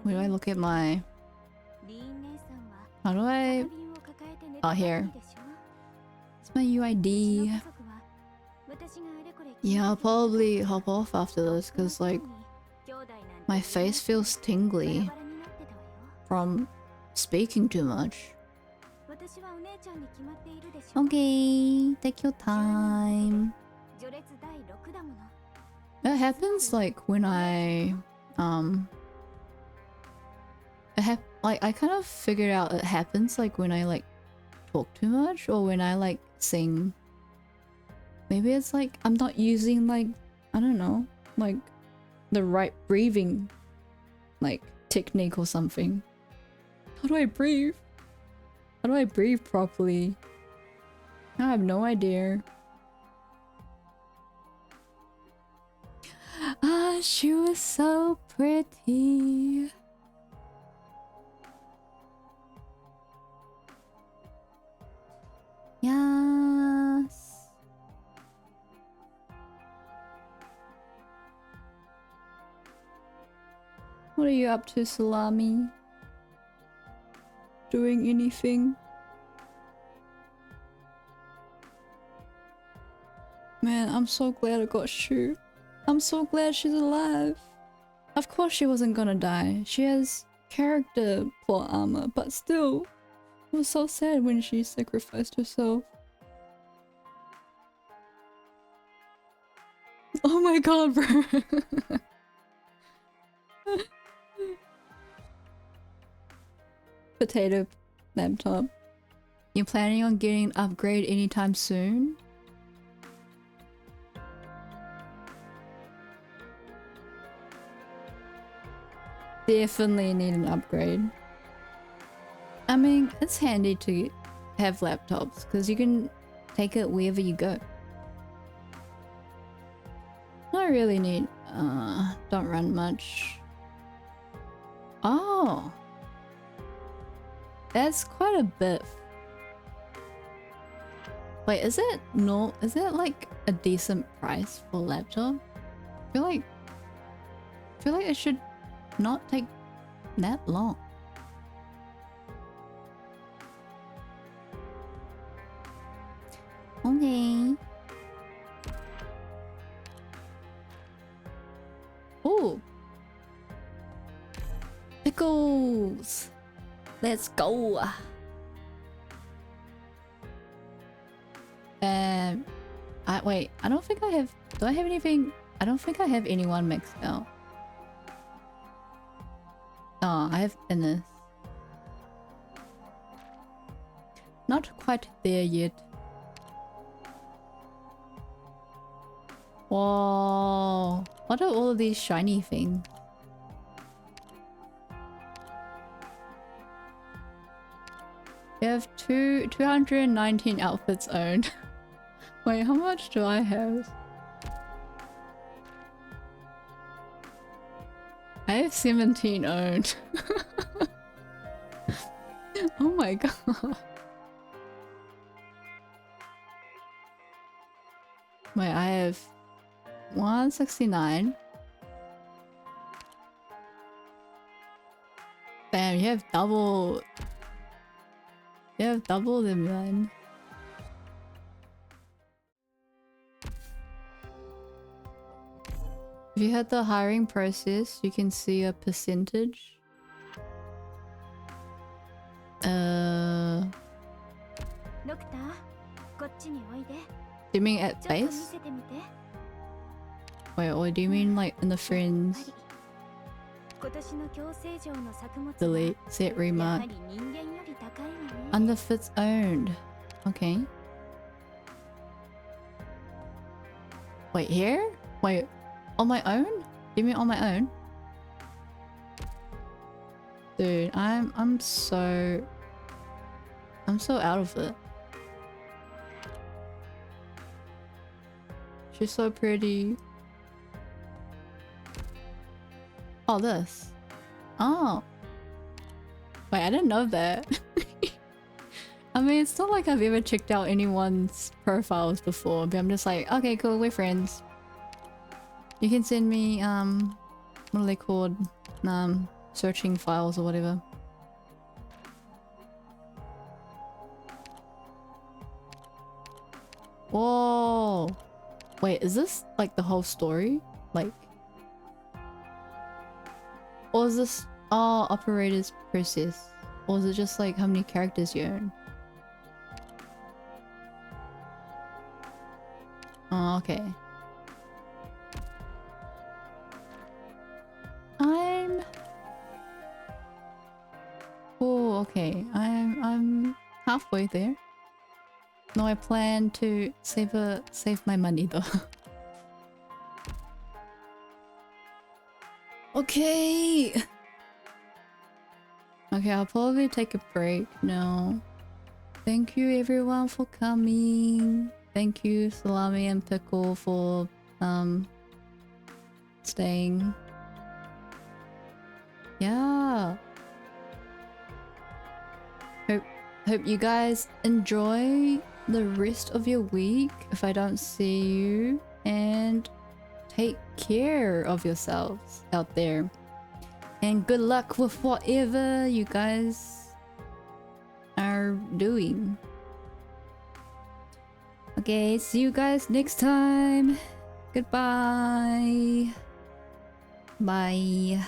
Where do I look at my... How do I... Oh, here. It's my UID. Yeah, I'll probably hop off after this because, like, my face feels tingly from speaking too much. Okay, take your time. It happens like when I I kind of figured out it happens like when I like talk too much or when I like sing. Maybe it's like I'm not using like, I don't know, like the right breathing like technique or something. How do I breathe? How do I breathe properly? I have no idea. Ah, she was so pretty. Yes. What are you up to, Salami? Doing anything? Man, I'm so glad I got Shu. I'm so glad she's alive. Of course she wasn't gonna die. She has character plot armor, but still. It was so sad when she sacrificed herself. Oh my god, bro. Potato laptop. You planning on getting an upgrade anytime soon? Definitely need an upgrade. I mean, it's handy to have laptops because you can take it wherever you go. Not really need, don't run much. Oh. That's quite a bit. Wait, is it like a decent price for a laptop? I feel like it should not take that long. Okay. Oh. Pickles. Let's go. Wait, I don't think I have... Do I have anything? I don't think I have anyone mixed out. Oh, I have Innis. Not quite there yet. Whoa. What are all of these shiny things? We have 219 outfits owned. Wait, how much do I have? I have 17 owned. Oh my god. Wait, I have 169. Damn, you have double. You have double them then. If you had the hiring process, you can see a percentage. Do you mean at base? Wait, or do you mean like in the friends? Delete, set remark. Underfits owned. Okay. Wait, here? Wait, on my own? You mean on my own? Dude, I'm so out of it. She's so pretty. Oh, this. Oh. Wait, I didn't know that. I mean, it's not like I've ever checked out anyone's profiles before, but I'm just like, okay, cool, we're friends. You can send me, what are they called? Searching files or whatever. Whoa! Wait, is this like the whole story? Like... Or is this... Oh, operator's process. Or is it just like how many characters you own? Oh, okay. Oh, okay. I'm halfway there. No, I plan to save my money though. Okay. Okay, I'll probably take a break now. Thank you everyone for coming. Thank you Salami and Pickle for staying. Yeah. Hope you guys enjoy the rest of your week if I don't see you, and take care of yourselves out there. And good luck with whatever you guys are doing. Okay, see you guys next time. Goodbye. Bye.